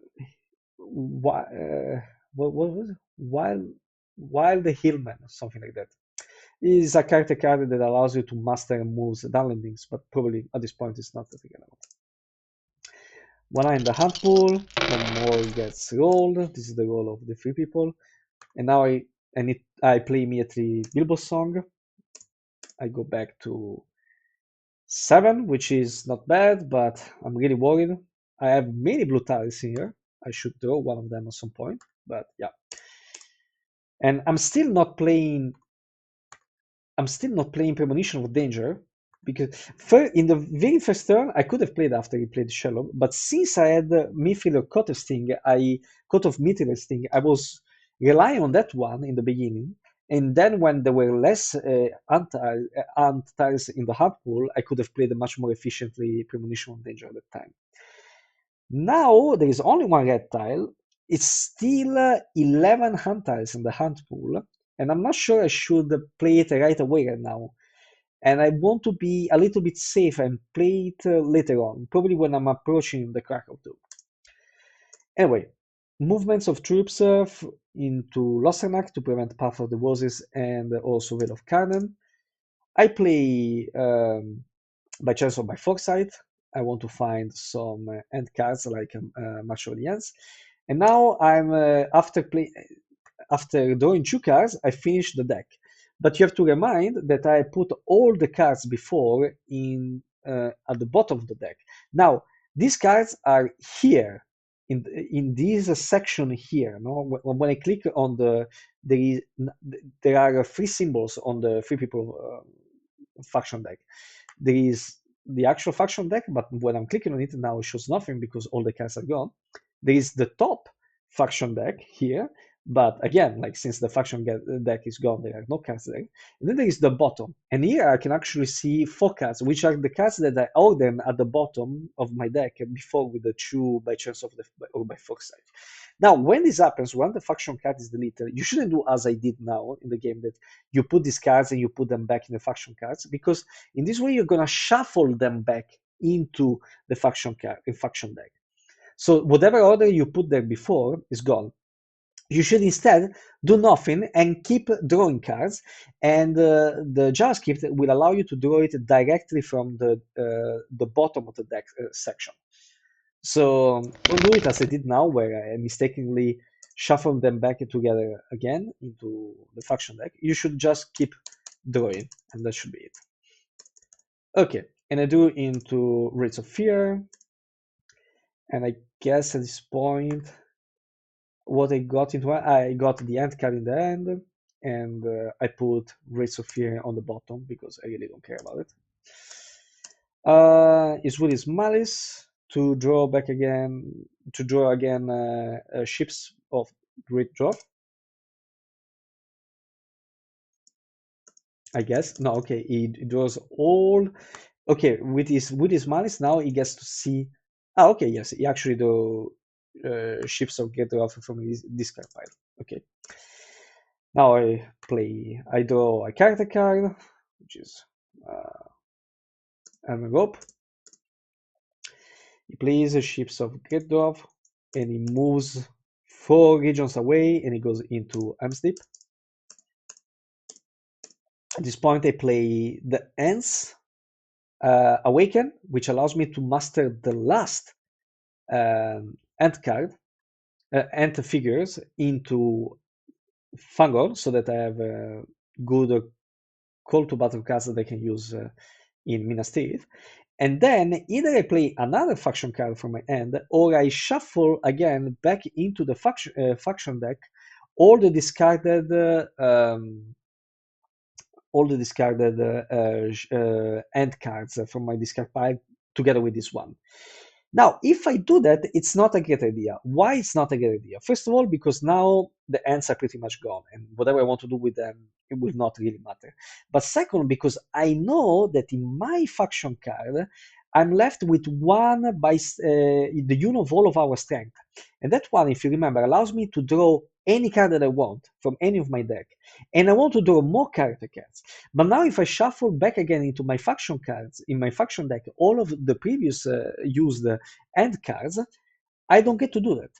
was it? While the Hillman, something like that. Is a character card that allows you to master moves downlandings, but probably at this point it's not that relevant. One eye in the hand pool, one more gets rolled. This is the roll of the 3 people. And now I play immediately Bilbo's Song. I go back to 7, which is not bad, but I'm really worried. I have many blue tiles here. I should draw one of them at some point, but yeah. And I'm still not playing Premonition of Danger because in the very first turn I could have played after he played Sherlock, but since I had Mithril or Coat of Mithril Sting, I was relying on that one in the beginning, and then when there were less ant tiles in the hard pool, I could have played much more efficiently Premonition of Danger at that time. Now there is only one red tile. It's still 11 hand tiles in the hand pool, and I'm not sure I should play it right away right now. And I want to be a little bit safe and play it later on, probably when I'm approaching the Krakow Dome. Anyway, movements of troops into Losternack to prevent Path of the Roses and also Veil of Carnan. I play by chance or by foresight. I want to find some end cards like March of the Ants. And now I'm after drawing 2 cards, I finish the deck. But you have to remind that I put all the cards before in at the bottom of the deck. Now these cards are here in this section here. No, when I click on there are 3 symbols on the 3 people faction deck. There is the actual faction deck, but when I'm clicking on it now, it shows nothing because all the cards are gone. There is the top faction deck here, but again, like since the faction deck is gone, there are no cards there. And then there is the bottom, and here I can actually see 4 cards, which are the cards that I ordered at the bottom of my deck before with the 2 by chance or by foresight. Now, when this happens, when the faction card is deleted, you shouldn't do as I did now in the game, that you put these cards and you put them back in the faction cards, because in this way you're gonna shuffle them back into the faction deck. So whatever order you put there before is gone. You should instead do nothing and keep drawing cards, and the JavaScript will allow you to draw it directly from the bottom of the deck section. So don't do it as I did now, where I mistakenly shuffle them back together again into the faction deck. You should just keep drawing, and that should be it. Okay, and I do into Rates of Fear, and I guess at this point, what I got into, I got the end card in the end, and I put Rates of Fear on the bottom because I really don't care about it. Is with his Malice to draw back again, to draw again Ships of Great Drop. I guess. No, okay, he draws all. Okay, with his Malice now he gets to see. Ah, okay, yes, he actually do Ships of Great Drop from his discard pile. Okay. Now I draw a character card, which is Rope. He plays Ships of Great Dwarf, and he moves 4 regions away, and he goes into Deep. At this point, I play the Ants Awaken, which allows me to master the last Ant card, Ant figures into Fangor, so that I have a good call to battle cards that I can use in Minas Tirith. And then either I play another faction card from my hand, or I shuffle again back into the faction deck all the discarded end cards from my discard pile together with this one. Now, if I do that, it's not a great idea. Why it's not a great idea? First of all, because now the ends are pretty much gone, and whatever I want to do with them, it will not really matter. But second, because I know that in my faction card, I'm left with one by the unit of all of our strength. And that one, if you remember, allows me to draw any card that I want from any of my deck. And I want to draw more character cards. But now if I shuffle back again into my faction cards, in my faction deck, all of the previous used end cards, I don't get to do that.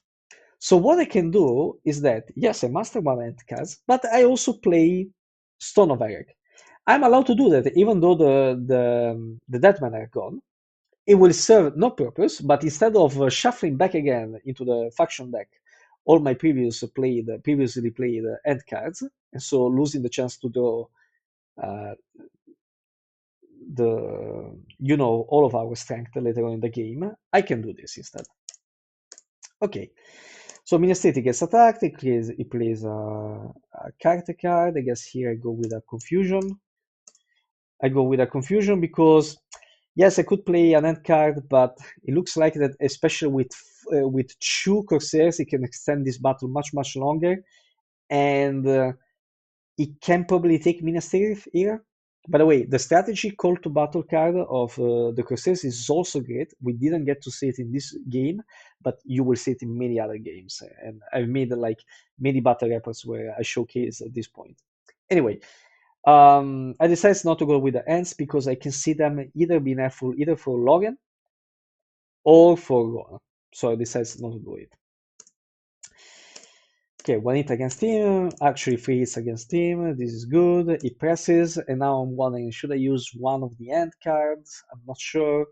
So what I can do is that, yes, I master one end cards, but I also play Stone of Eric. I'm allowed to do that even though the deadmen are gone. It will serve no purpose, but instead of shuffling back again into the faction deck all my previously played end cards, and so losing the chance to draw uh, all of our strength later on in the game, I can do this instead. Okay, so Minestrati gets attacked, he plays a character card. I guess here I go with a confusion. I go with a confusion because, yes, I could play an end card, but it looks like that, especially with 2 Corsairs, it can extend this battle much longer, and it can probably take Minas Tirith here. By the way, the strategy call to battle card of the Corsairs is also great. We didn't get to see it in this game, but you will see it in many other games. And I've made like many battle reports where I showcase at this point. Anyway, I decided not to go with the ants because I can see them either being helpful either for Logan or for Ron. So I decided not to do it. Okay, 1 hit against him, actually 3 hits against him, this is good, he presses, and now I'm wondering, should I use one of the end cards? I'm not sure.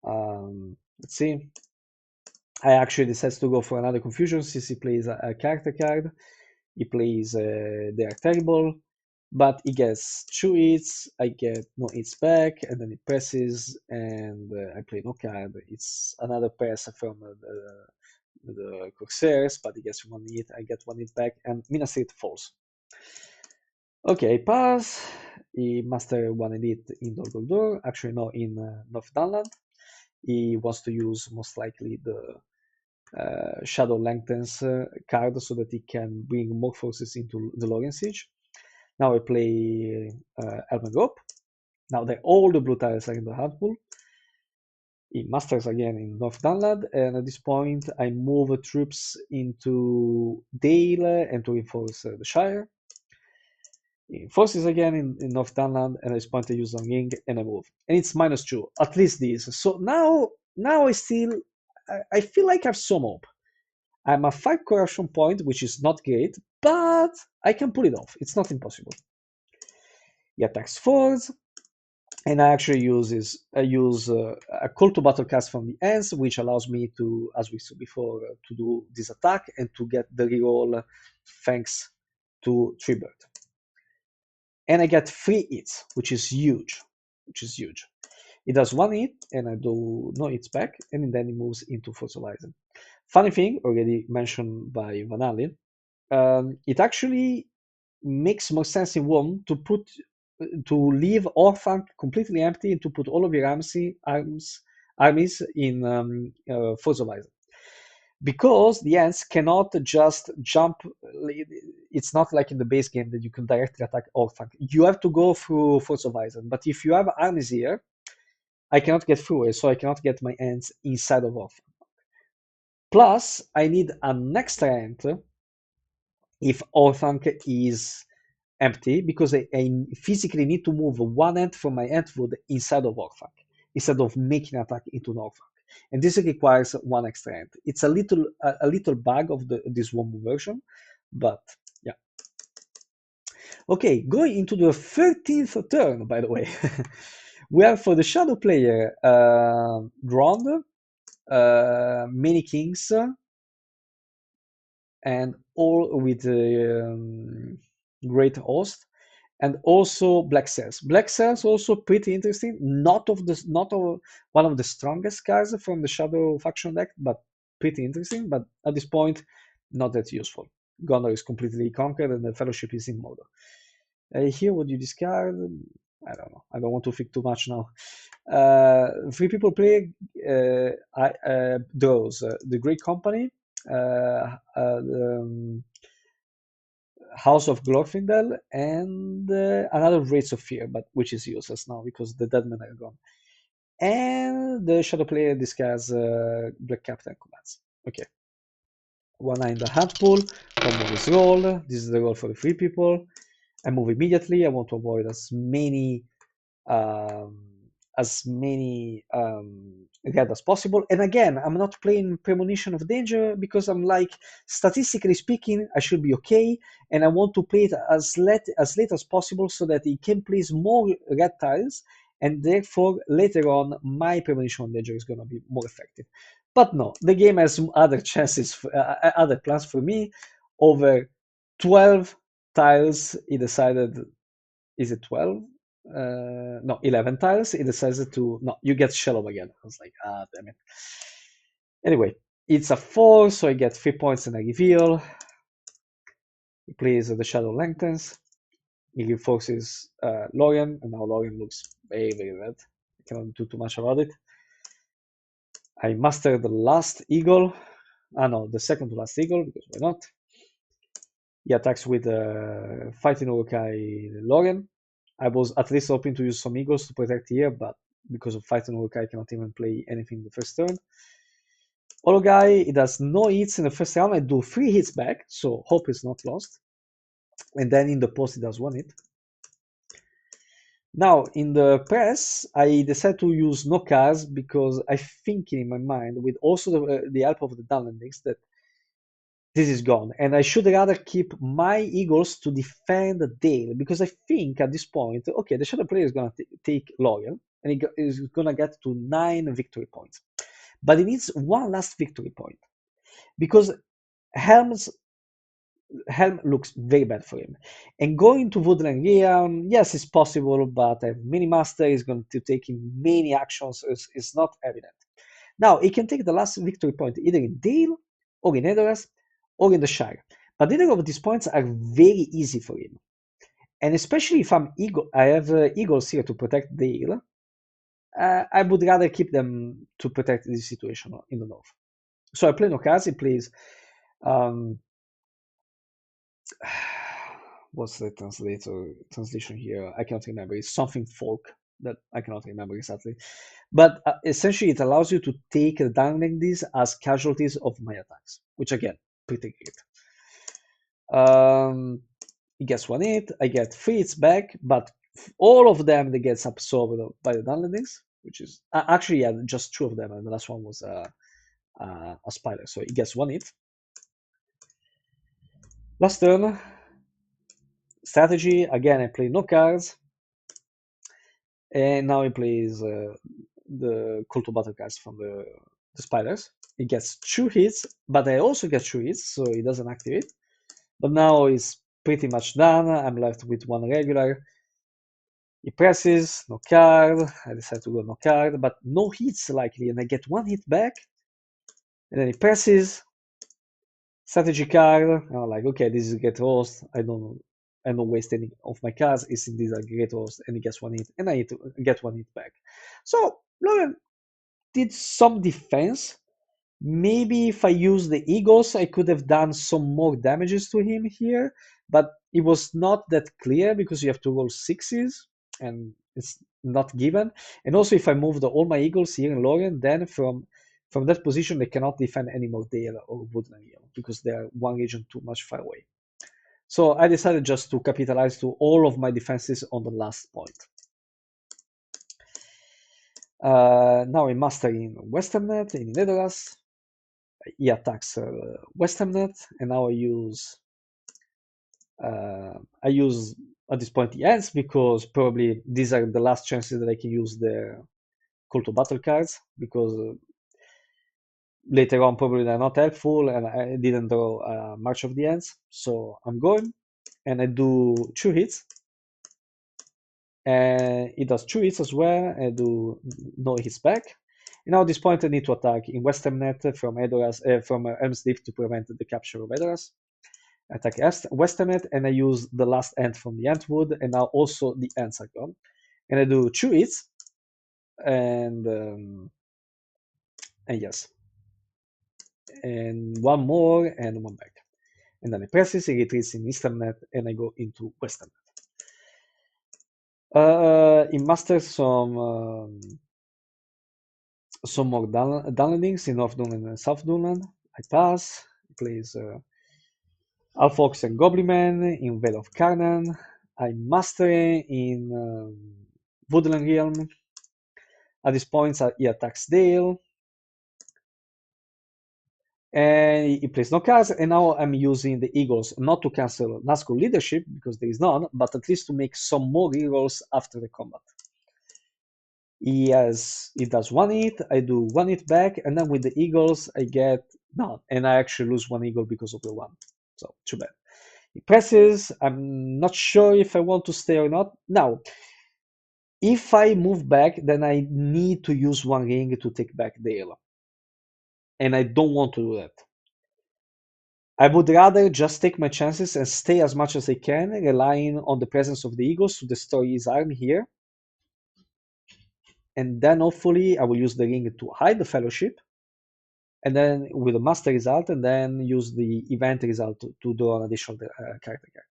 Let's see. I actually decided to go for another confusion since he plays a character card. He plays They Are Terrible, but he gets 2 hits, I get no hits back, and then he presses, and I play no card. It's another press from the Corsairs, but he gets 1 hit, I get 1 hit back, and Minas Tirith falls. Okay, pass. He master 1 hit in Dol Guldur, actually no, in North Dunland. He wants to use most likely the Shadow Lengthens card so that he can bring more forces into the Lorien Siege. Now I play Elven Rope. Now all the blue tiles are in the hard pool. He masters again in North Dunlad, and at this point I move troops into Dale and to reinforce the Shire. He forces again in North Dunland, and at this point I use a ring and I move. And it's -2, at least this. So now I feel like I have some hope. I'm a 5 corruption point, which is not great, but I can pull it off. It's not impossible. He attacks forwards, and I actually use a call to battle cast from the ends, which allows me to, as we saw before, to do this attack and to get the reroll thanks to Treebird. and I get 3 hits, which is huge, which is huge. It does 1 hit, and I do no hits back, and then it moves into Fossilizing. Funny thing, already mentioned by Van Allen, it actually makes more sense in WOME to leave Orphanc completely empty and to put all of your armies in Fossilizing. Because the ants cannot just jump. It's not like in the base game that you can directly attack Orphanc. You have to go through Fossilizing. But if you have armies here, I cannot get through it, so I cannot get my ants inside of Orphanc. Plus, I need an extra ant if Orphanc is empty, because I physically need to move one ant from my ant wood inside of Orphanc, instead of making an attack into an Orphanc. And this requires one extra ant. It's a little bug of this WOME version, but yeah. Okay, going into the 13th turn, by the way. We have for the shadow player Grond, many kings, and all with great host, and also black cells. Black cells also pretty interesting. Not one of the strongest cards from the shadow faction deck, but pretty interesting. But at this point, not that useful. Gondor is completely conquered, and the Fellowship is in Mordor. Here, what you discard? I don't know. I don't want to think too much now. 3 people play draws the Great Company, House of Glorfindel, and another Wraiths of Fear, but which is useless now because the dead men are gone. And the shadow player discards Black Captain commands. Okay. 1 eye in the hand pool. One move is roll. This is the roll for the 3 people. I move immediately. I want to avoid as many red as possible. And again, I'm not playing Premonition of Danger because I'm like, statistically speaking, I should be okay, and I want to play it as late as possible so that it can place more red tiles, and therefore later on my Premonition of Danger is going to be more effective. But no, the game has other chances, other plans for me. Over 12 tiles, he decided, is it 12? No, 11 tiles. He decided to, no, you get Shalom again. I was like, ah, damn it. Anyway, it's a 4, so I get 3 points and I reveal. He plays the Shadow Lengthens. He reinforces Lorien, and now Lorien looks very, very red. I cannot do too much about it. I master the last eagle. No, the second to last eagle, because why not? He attacks with Fighting Urukai Lorien. I was at least hoping to use some eagles to protect here, but because of Fighting Urukai, I cannot even play anything in the first turn. Ologai, it does no hits in the first round. I do 3 hits back, so hope is not lost. And then in the post, it does 1 hit. Now, in the press, I decided to use no cards because I think in my mind, with also the help of the downlandings, that this is gone. And I should rather keep my eagles to defend Dale, because I think at this point, okay, the shadow player is going to take Loyal, and he is going to get to 9 victory points. But he needs 1 last victory point, because Helm looks very bad for him. And going to Woodland Realm, yes, it's possible, but a mini master is going to take in many actions. It's not evident. Now, he can take the last victory point either in Dale, or in Edoras, or in the Shire. But either of these points are very easy for him. And especially if I have eagles here to protect Dale, I would rather keep them to protect this situation in the north. So I play no cards. He plays what's the translation here? I cannot remember. It's something folk that I cannot remember exactly. But essentially, it allows you to take the downlandings as casualties of my attacks, which again, pretty great. He gets 1 hit. I get 3 hits back, but all of them they gets absorbed by the downlandings, which is actually just 2 of them, and the last one was a spider. So he gets 1 hit. Last turn, strategy. Again, I play no cards. And now he plays the Call to Battle cards from the spiders. He gets 2 hits, but I also get 2 hits, so he doesn't activate. But now it's pretty much done. I'm left with 1 regular. He presses, no card. I decide to go no card, but no hits likely, and I get one hit back. And then he presses, strategy card. I'm like, okay, this is get roast. I don't waste any of my cards. It's in this great roast, and he gets one hit, and I need to get one hit back. So Lauren did some defense. Maybe if I use the Eagles, I could have done some more damages to him here, but it was not that clear because you have to roll sixes, and it's not given. And also, if I move all my Eagles here in Lorien, then from that position, they cannot defend any more Dale or Woodland here because they are one region too much far away. So I decided just to capitalize to all of my defenses on the last point. Now I master in Western Net, in Nedoras. He attacks Western Net, and now I use at this point the ends because probably these are the last chances that I can use the call to battle cards because later on probably they're not helpful and I didn't draw March of the Ends. So I'm going and I do 2 hits and it does 2 hits as well. I do no hits back. And now at this point I need to attack in Western Net from Helm's Deep to prevent the capture of Edoras. Attack Western Net and I use the last end from the Antwood and now also the ends are gone. And I do 2 hits and yes. And one more and one back. And then I press this, it retreats in Eastern Net and I go into Western Net. It masters some more downlandings in North Dunland and South Dunland. I pass. It plays Alfox and Goblin Man in Vale of Carnan. I master in Woodland Realm. At this point, he attacks Dale. And he plays no cards, and now I'm using the Eagles not to cancel Nazgul leadership because there is none, but at least to make some more rerolls after the combat. He does 1 hit, I do 1 hit back, and then with the Eagles I get none, and I actually lose 1 eagle because of the 1. So too bad. He presses. I'm not sure if I want to stay or not. Now, if I move back, then I need to use 1 ring to take back Dale. And I don't want to do that. I would rather just take my chances and stay as much as I can, relying on the presence of the Eagles to destroy his army here. And then hopefully I will use the ring to hide the fellowship. And then with the master result, and then use the event result to draw an additional character card.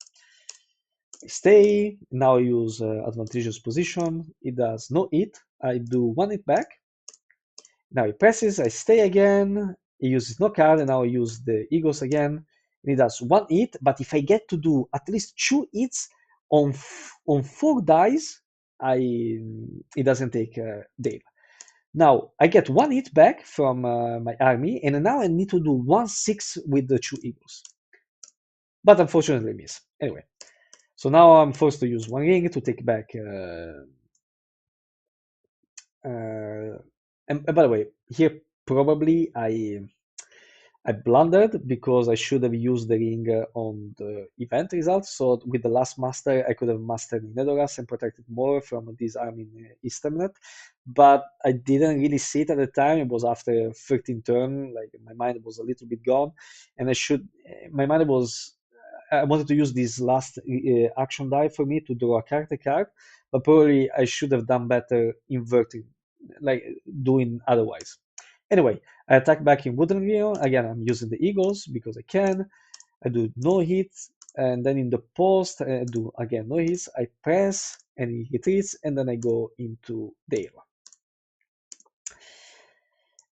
Stay. Now I use advantageous position. It does no hit. I do 1 hit back. Now he presses. I stay again. He uses no card, and now I use the Eagles again. And he does 1 hit. But if I get to do at least 2 hits on 4 dice, it doesn't take Dale. Now I get 1 hit back from my army, and now I need to do 1/6 with the 2 Eagles. But unfortunately, miss. Anyway. So now I'm forced to use 1 ring to take back. And by the way, here probably I blundered because I should have used the ring on the event results. So with the last master, I could have mastered Nedoras and protected more from this army in Easternet. But I didn't really see it at the time. It was after 13 turn. Like my mind was a little bit gone, and my mind was. I wanted to use this last action die for me to draw a character card, but probably I should have done better inverting, like doing otherwise. Anyway, I attack back in Woodland Rio. Again, I'm using the Eagles because I can. I do no hits, and then in the post, I do again no hits. I press, and he retreats, and then I go into Dale.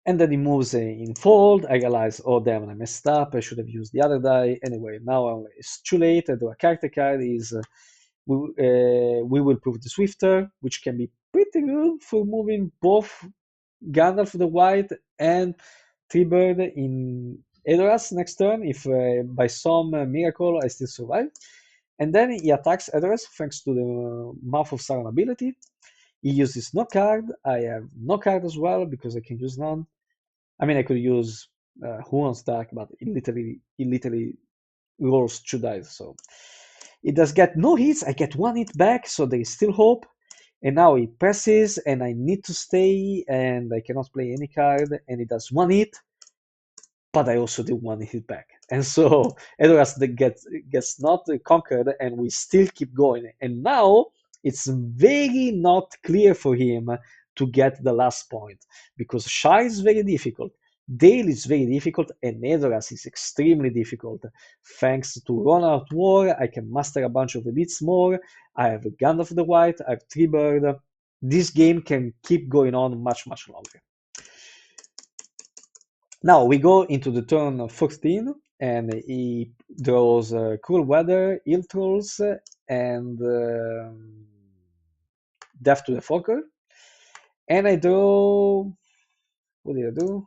And then he moves in fold. I realize, oh damn, I messed up. I should have used the other die. Anyway, now it's too late. I do a character card. We will prove the Swifter, which can be pretty good for moving both Gandalf the White and Treebird in Edoras next turn, if by some miracle I still survive. And then he attacks Edoras thanks to the Mouth of Sauron ability. He uses no card. I have no card as well because I can use none. I mean, I could use Huron's Dark, but it literally rolls 2 dice. So it does get no hits. I get 1 hit back, so there is still hope. And now he presses, and I need to stay, and I cannot play any card, and it does one hit, but I also did one hit back. And so Edoras gets not conquered, and we still keep going. And now it's very not clear for him to get the last point because Shah is very difficult. Dale is very difficult, and Edoras is extremely difficult. Thanks to Run Out War, I can master a bunch of elites more. I have a Gandalf the White, I have Treebird. This game can keep going on much, much longer. Now we go into the turn 14, and he draws Cruel Weather, Ill Trolls, and Death to the Fokker. And I draw. What did I do?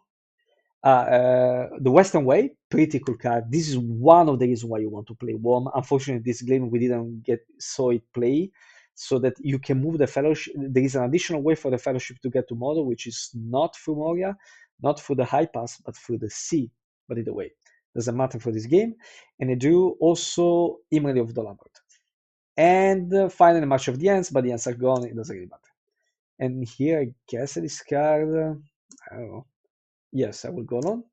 The Western Way, pretty cool card. This is one of the reasons why you want to play WOME. Unfortunately, this game we didn't saw it play, so that you can move the Fellowship. There is an additional way for the Fellowship to get to Mordor, which is not through Moria, not through the High Pass, but through the sea. But either way, doesn't matter for this game. And I drew also Imri of Dolabert. And finally, March of the Ants, but the Ants are gone. It doesn't really matter. And here, I guess I discard. I don't know. Yes, I will go on.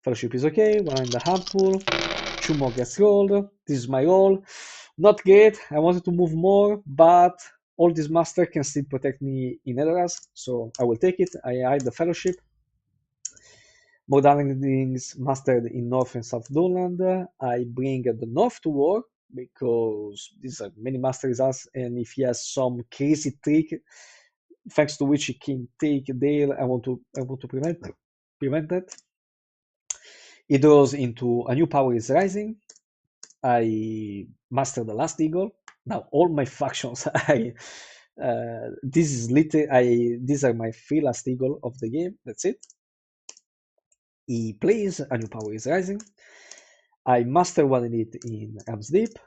Fellowship is okay. One in the handful. 2 more gets rolled. This is my roll. Not great. I wanted to move more, but all this master can still protect me in Edoras, so I will take it. I hide the Fellowship. More Darlings mastered in North and South Dunland. I bring the North to war because these are many master results, and if he has some crazy trick, thanks to which he can take Dale, I want to prevent that. It goes into a new power is rising. I master the last eagle. Now all my factions, these are my 3 last eagle of the game. That's it. He plays a new power is rising. I master one elite in Helm's Deep.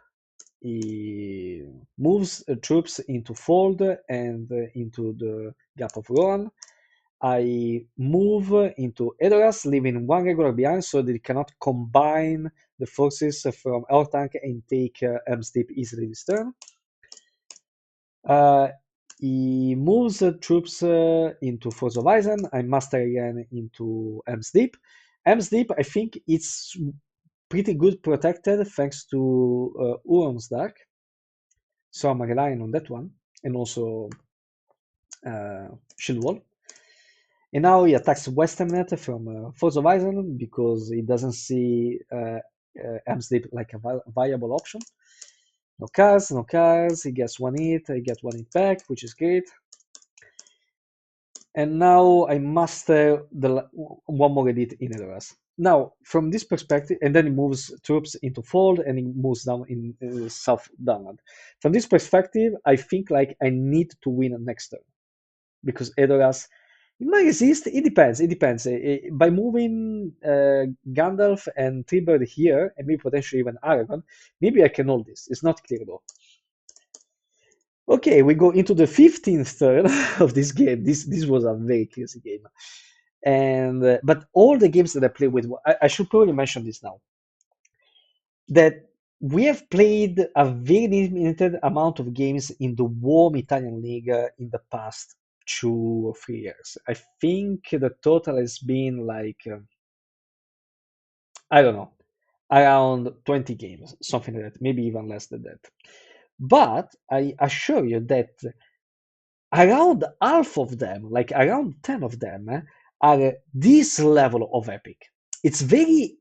He moves troops into Fold and into the Gap of Rohan. I move into Edoras, leaving 1 regular behind so that it cannot combine the forces from our tank and take Helm's Deep easily this turn. He moves troops into Force of Eisen. I master again into Helm's Deep. Helm's Deep, I think it's pretty good protected thanks to Huron's Dark. So I'm relying on that one. And also Shield Wall. And now he attacks Westernet from Force of Eisen because he doesn't see Helm's Deep like a viable option. No cars, no cars. He gets 1 hit. I get 1 hit back, which is great. And now I master the 1 more edit in Edoras. Now, from this perspective, and then he moves troops into Fold and he moves down in South Dunland. From this perspective, I think like I need to win next turn because Edoras. It might resist. It depends. It depends. By moving Gandalf and Treebird here, and maybe potentially even Aragorn, maybe I can hold this. It's not clear though. Okay, we go into the 15th turn of this game. This was a very crazy game, and but all the games that I play with, I should probably mention this now. That we have played a very limited amount of games in the warm Italian League in the past 2 or 3 years. I think the total has been like, I don't know, around 20 games, something like that, maybe even less than that. But I assure you that around half of them, like around 10 of them, are this level of epic. It's very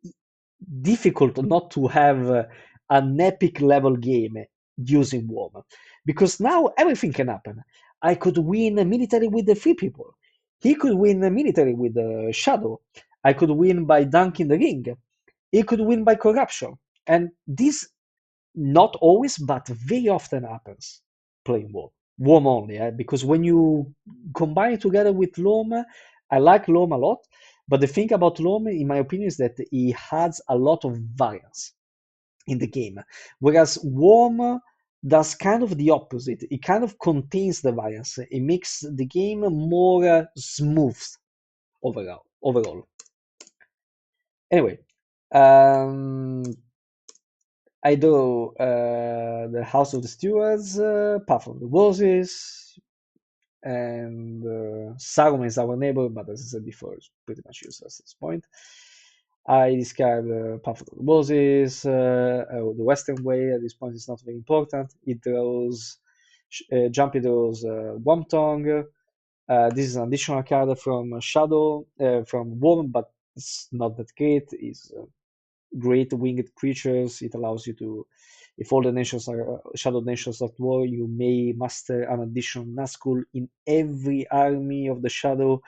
difficult not to have an epic level game using WOME because now everything can happen. I could win a military with the 3 people. He could win a military with the Shadow. I could win by dunking the ring. He could win by corruption. And this not always, but very often happens playing WOME. WOME only, because when you combine it together with LOM, I like LOM a lot, but the thing about LOM, in my opinion, is that it adds a lot of variance in the game, whereas WOME does kind of the opposite. It kind of contains the variance. It makes the game more smooth overall. Anyway, I do the House of the Stewards, Path of the Roses, and Saruman is our neighbor, but as I said before, it's pretty much useless at this point. I discard Path of the Roses, the Western Way. At this point, it's not very important. It draws, Giampy draws Worm Tongue. This is an additional card from Shadow, from WOME, but it's not that great. It's great winged creatures. It allows you to, if all the nations are Shadow nations at war, you may master an additional Nazgul in every army of the Shadow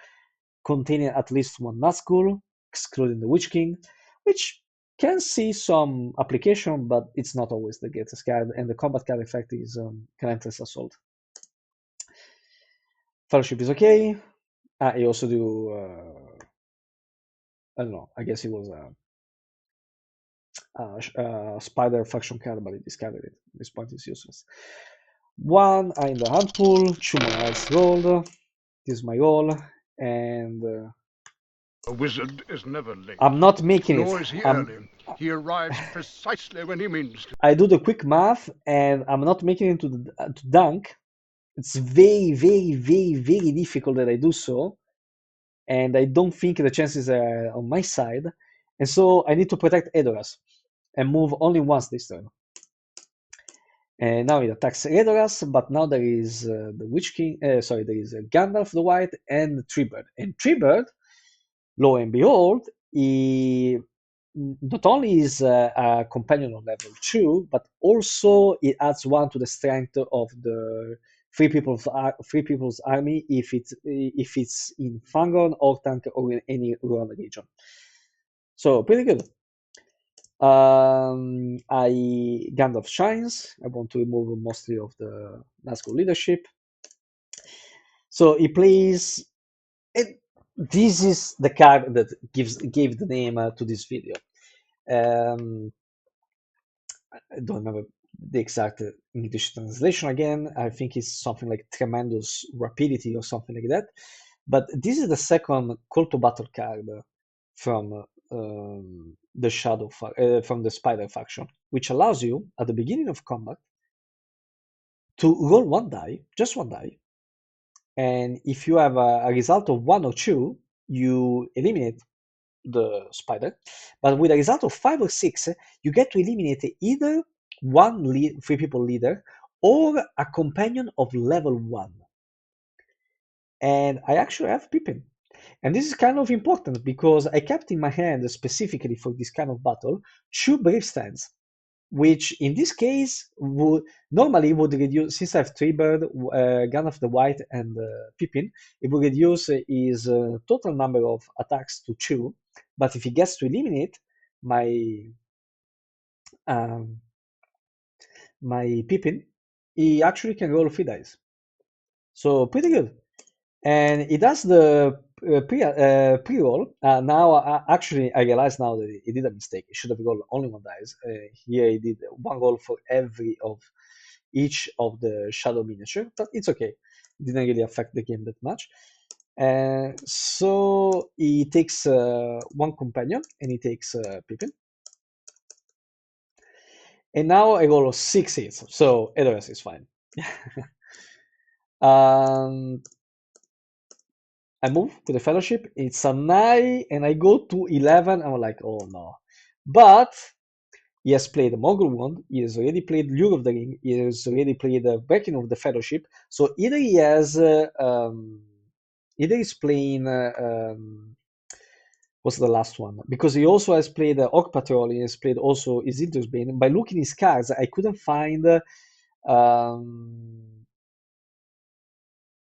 containing at least one Nazgul, excluding the Witch King, which can see some application, but it's not always the greatest card, and the combat card effect is Relentless Assault. Fellowship is okay. I also do, I don't know, I guess it was a Spider faction card, but it discarded it. At this point, it's useless. One eye in the hand pool, 2 more eyes rolled. This is my roll, and A wizard is never late. I'm not making Nor it. is he early. He arrives precisely when he means to. I do the quick math, and I'm not making it to dunk. It's very, very, very, very difficult that I do so, and I don't think the chances are on my side, and so I need to protect Edoras and move only once this turn. And now it attacks Edoras, but now there is the Witch King. There is Gandalf the White and Treebird. And Treebird, lo and behold, he not only is a companion on level 2, but also it adds 1 to the strength of the Free People's Army if it's in Fangorn, Orthanc, or in any Rohan region. So pretty good. Gandalf shines. I want to remove mostly of the Nazgul leadership. So he plays. This is the card that gave the name to this video. I don't remember the exact English translation again. I think it's something like tremendous rapidity or something like that. But this is the second call to battle card from the Shadow from the Spider faction, which allows you at the beginning of combat to roll 1 die, just 1 die, and if you have a result of 1 or 2, you eliminate the spider. But with a result of 5 or 6, you get to eliminate either one Free People leader or a companion of level 1. And I actually have Pippin. And this is kind of important because I kept in my hand specifically for this kind of battle 2 Brave Stands, which in this case normally would reduce, since I have Treebird, Gandalf the White, and Pippin, it would reduce his total number of attacks to 2. But if he gets to eliminate my Pippin, he actually can roll 3 dice. So pretty good. And it does the pre-roll. Now, actually, I realize now that he did a mistake. He should have rolled only 1 dice. Here, he did 1 roll for each of the Shadow miniature, but it's okay. It didn't really affect the game that much. So he takes 1 companion, and he takes Pippin. And now I roll 6 hits, so Edoras is fine. I move to the Fellowship. It's a 9, and I go to 11. I'm like, oh no. But he has played the Mogul Wand. He has already played Lure of the Ring. He has already played the Breaking of the Fellowship. So either he has, either he's playing, what's the last one? Because he also has played Orc Patrol. He has played also Isildur's Bane. By looking his cards, I couldn't find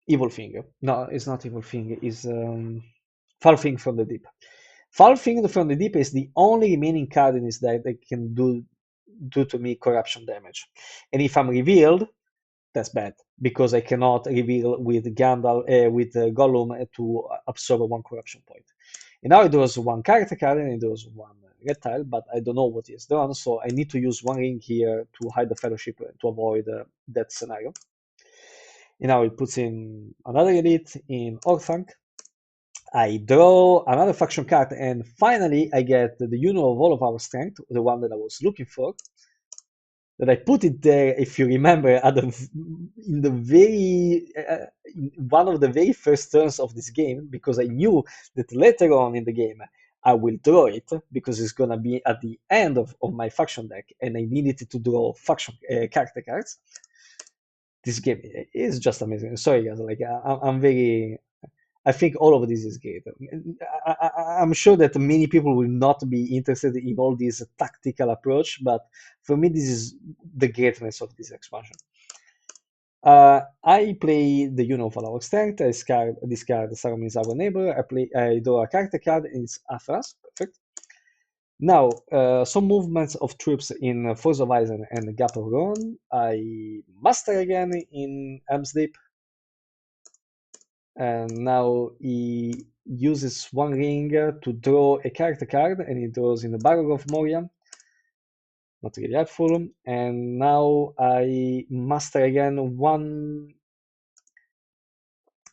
Evil Thing. No, it's not Evil Thing. It's Foul Thing from the Deep. Foul Thing from the Deep is the only remaining card in this deck that can do to me corruption damage. And if I'm revealed, that's bad because I cannot reveal with Gandalf with Gollum to absorb 1 corruption point. And now it does 1 character card and it does 1 red tile, but I don't know what he has done, so I need to use 1 ring here to hide the Fellowship to avoid that scenario. And now it puts in another elite in Orthanc. I draw another faction card, and finally I get the Union of all of our strength, the one that I was looking for. that I put it there, if you remember, in the in one of the very first turns of this game, because I knew that later on in the game I will draw it because it's gonna be at the end of my faction deck, and I needed to draw faction character cards. This game is just amazing. Sorry, guys, like I'm very. I think all of this is great. I'm sure that many people will not be interested in all this tactical approach, but for me, this is the greatness of this expansion. I play the Unit of Our Strength. I discard Sarum is our neighbor. I draw a character card, and it's Athras. Perfect. Now, some movements of troops in Force of Eisen and Gap of Ron. I master again in Helm's Deep. And now he uses one ring to draw a character card, and he draws in the Barrow of Moria. Not really helpful. And now I master again one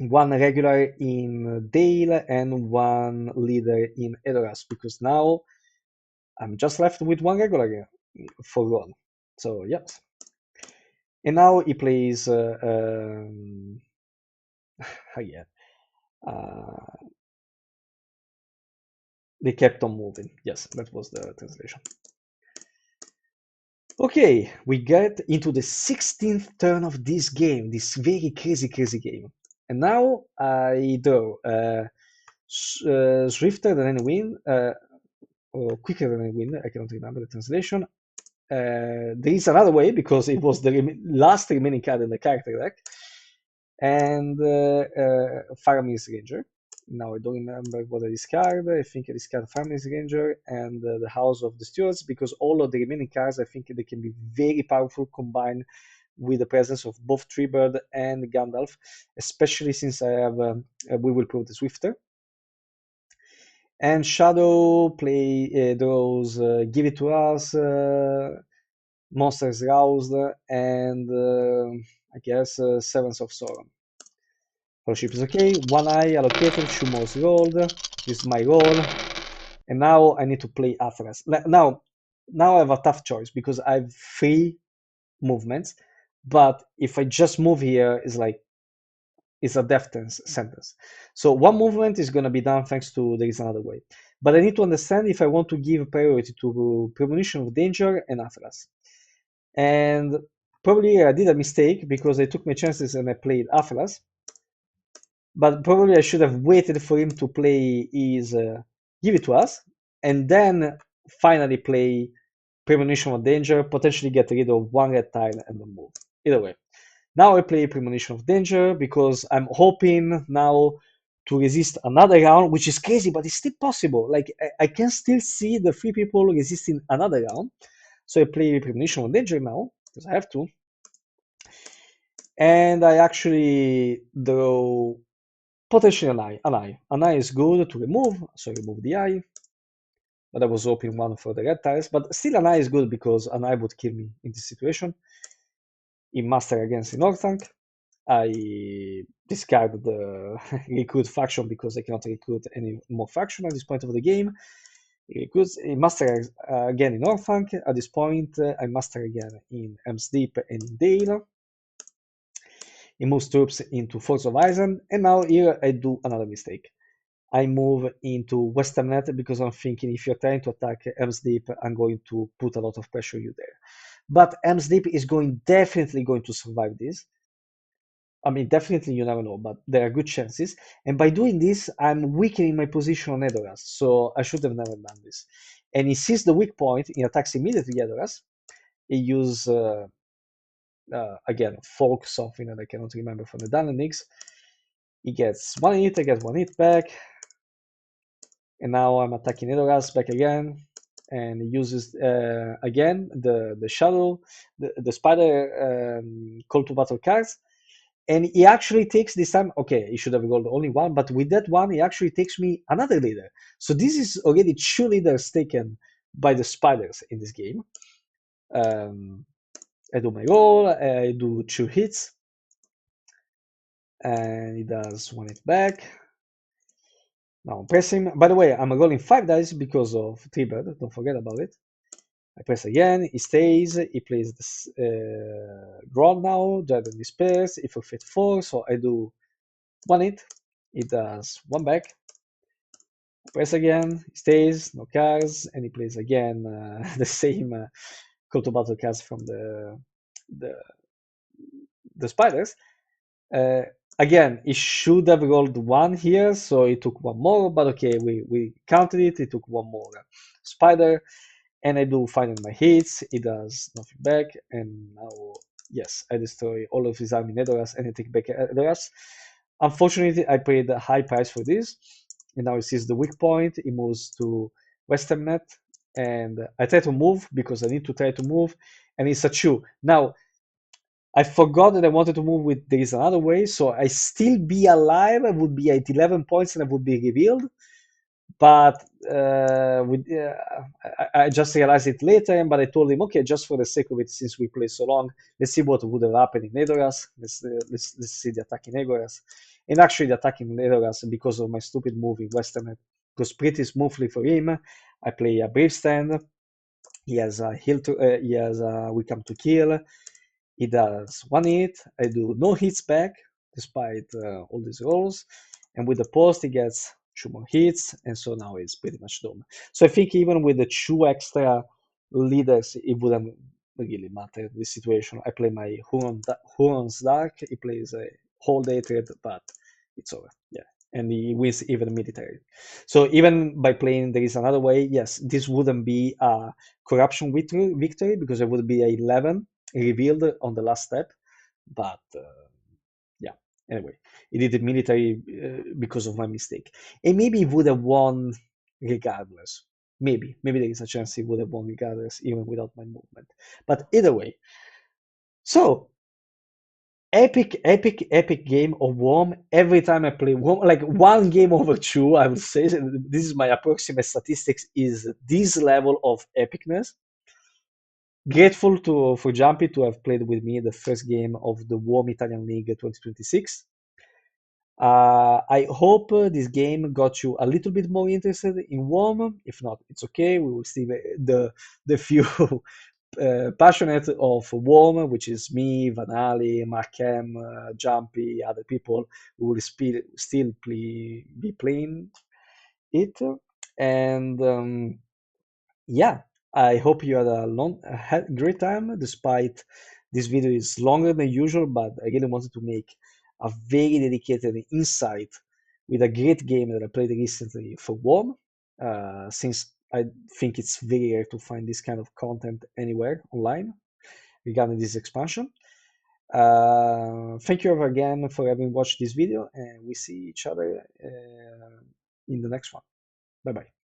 regular in Dale and one leader in Edoras, because now I'm just left with one regular for Ron. So yes. And now he plays again. They kept on moving. Yes, that was the translation. Okay, we get into the 16th turn of this game, this very crazy game. And now I draw swifter than any wind, or quicker than any wind. I cannot remember the translation. There is another way because it was the last remaining card in the character deck. And Faramir's Ranger. Now I don't remember what I discard. I think I discard Faramir's Ranger and the House of the Stewards, because all of the remaining cards, I think they can be very powerful combined with the presence of both Treebird and Gandalf, especially since I have We Will Prove the Swifter. And Shadow draws Give It to Us, Monsters Roused, and I guess Sevens of Sauron. Fellowship is okay. One eye allocated, 2 more rolled. This is my roll. And now I need to play Athras. Now I have a tough choice because I have 3 movements. But if I just move here, it's a death sentence. So one movement is going to be done thanks to There Is Another Way. But I need to understand if I want to give priority to Premonition of Danger and Athras. And probably I did a mistake because I took my chances and I played Athras. But probably I should have waited for him to play his Give It to Us, and then finally play Premonition of Danger, potentially get rid of one red tile and then move. Either way. Now I play Premonition of Danger because I'm hoping now to resist another round, which is crazy, but it's still possible. Like I can still see the 3 people resisting another round. So I play Premonition of Danger now, because I have to. And I actually draw potentially an eye. An eye is good to remove, so remove the eye. But I was hoping one for the red tiles. But still an eye is good because an eye would kill me in this situation. In Master against the Northank, I discard the recruit faction because I cannot recruit any more faction at this point of the game. In Master again in Northank. At this point, I Master again in Helm's Deep and in Dale. He moves troops into Force of Eisen, and now here I do another mistake. I move into Western Net because I'm thinking if you're trying to attack Helm's Deep, I'm going to put a lot of pressure on you there. But Helm's Deep is definitely going to survive this. I mean, definitely you never know, but there are good chances. And by doing this, I'm weakening my position on Edoras, so I should have never done this. And he sees the weak point, he attacks immediately Edoras. He uses, again, folk something that I cannot remember from the dell'Hobbit. He gets 1 hit, I get 1 hit back. And now I'm attacking Edoras back again. And he uses, again, the shadow, the spider call to battle cards. And he actually takes this time, okay, he should have rolled only 1, but with that 1, he actually takes me another leader. So this is already 2 leaders taken by the spiders in this game. I do my roll, I do 2 hits. And he does 1 hit back. Now I'm pressing. By the way, I'm rolling 5 dice because of Treebird, don't forget about it. I press again, he stays, he plays this draw now, Dragon Despairs, he forfeit 4, so I do 1 hit, he does 1 back, press again, he stays, no cards, and he plays again the same call to battle cards from the, the spiders. Uh, Again, he should have rolled 1 here, so he took 1 more, but okay, we counted it, he took 1 more spider, and I do final my hits, he does nothing back, and now, yes, I destroy all of his army Nedoras, and I take back Nedoras. Unfortunately, I paid a high price for this, and now he sees the weak point, he moves to Western Net, and I try to move, because I need to try to move, and it's a chew. Now, I forgot that I wanted to move with there is another way, so I still be alive. I would be at 11 points and I would be revealed. But I just realized it later, but I told him, okay, just for the sake of it, since we played so long, let's see what would have happened in Nedoras. Let's see the attack in Nedoras. And actually, the attack in Nedoras, because of my stupid move in Western, goes pretty smoothly for him. I play a Brave Stand. He has a heal to, he has a We Come to Kill. He does 1 hit. I do no hits back, despite all these rolls. And with the post, he gets 2 more hits, and so now it's pretty much done. So I think even with the 2 extra leaders, it wouldn't really matter the situation. I play my Huron's Dark. He plays a Hold Hatred, but it's over. Yeah. And he wins even military. So even by playing there is another way, yes, this wouldn't be a corruption victory because it would be a 11 revealed on the last step. But yeah, anyway, he did the military because of my mistake. And maybe he would have won regardless. Maybe there is a chance he would have won regardless, even without my movement. But either way, so epic game of WOME. Every time I play WOME, like 1 game over 2, I would say this is my approximate statistics, is this level of epicness. Grateful for Giampy to have played with me the first game of the WOME Italian League 2026. I hope this game got you a little bit more interested in WOME. If not, it's okay. We will see the few passionate of WOME, which is me, Vanali, Markem, Giampy, other people who will still be playing it. And yeah, I hope you had a great time, despite this video is longer than usual, but I really wanted to make a very dedicated insight with a great game that I played recently for WOM, since I think it's very rare to find this kind of content anywhere online regarding this expansion. Thank you again for having watched this video, and we see each other in the next one. Bye bye.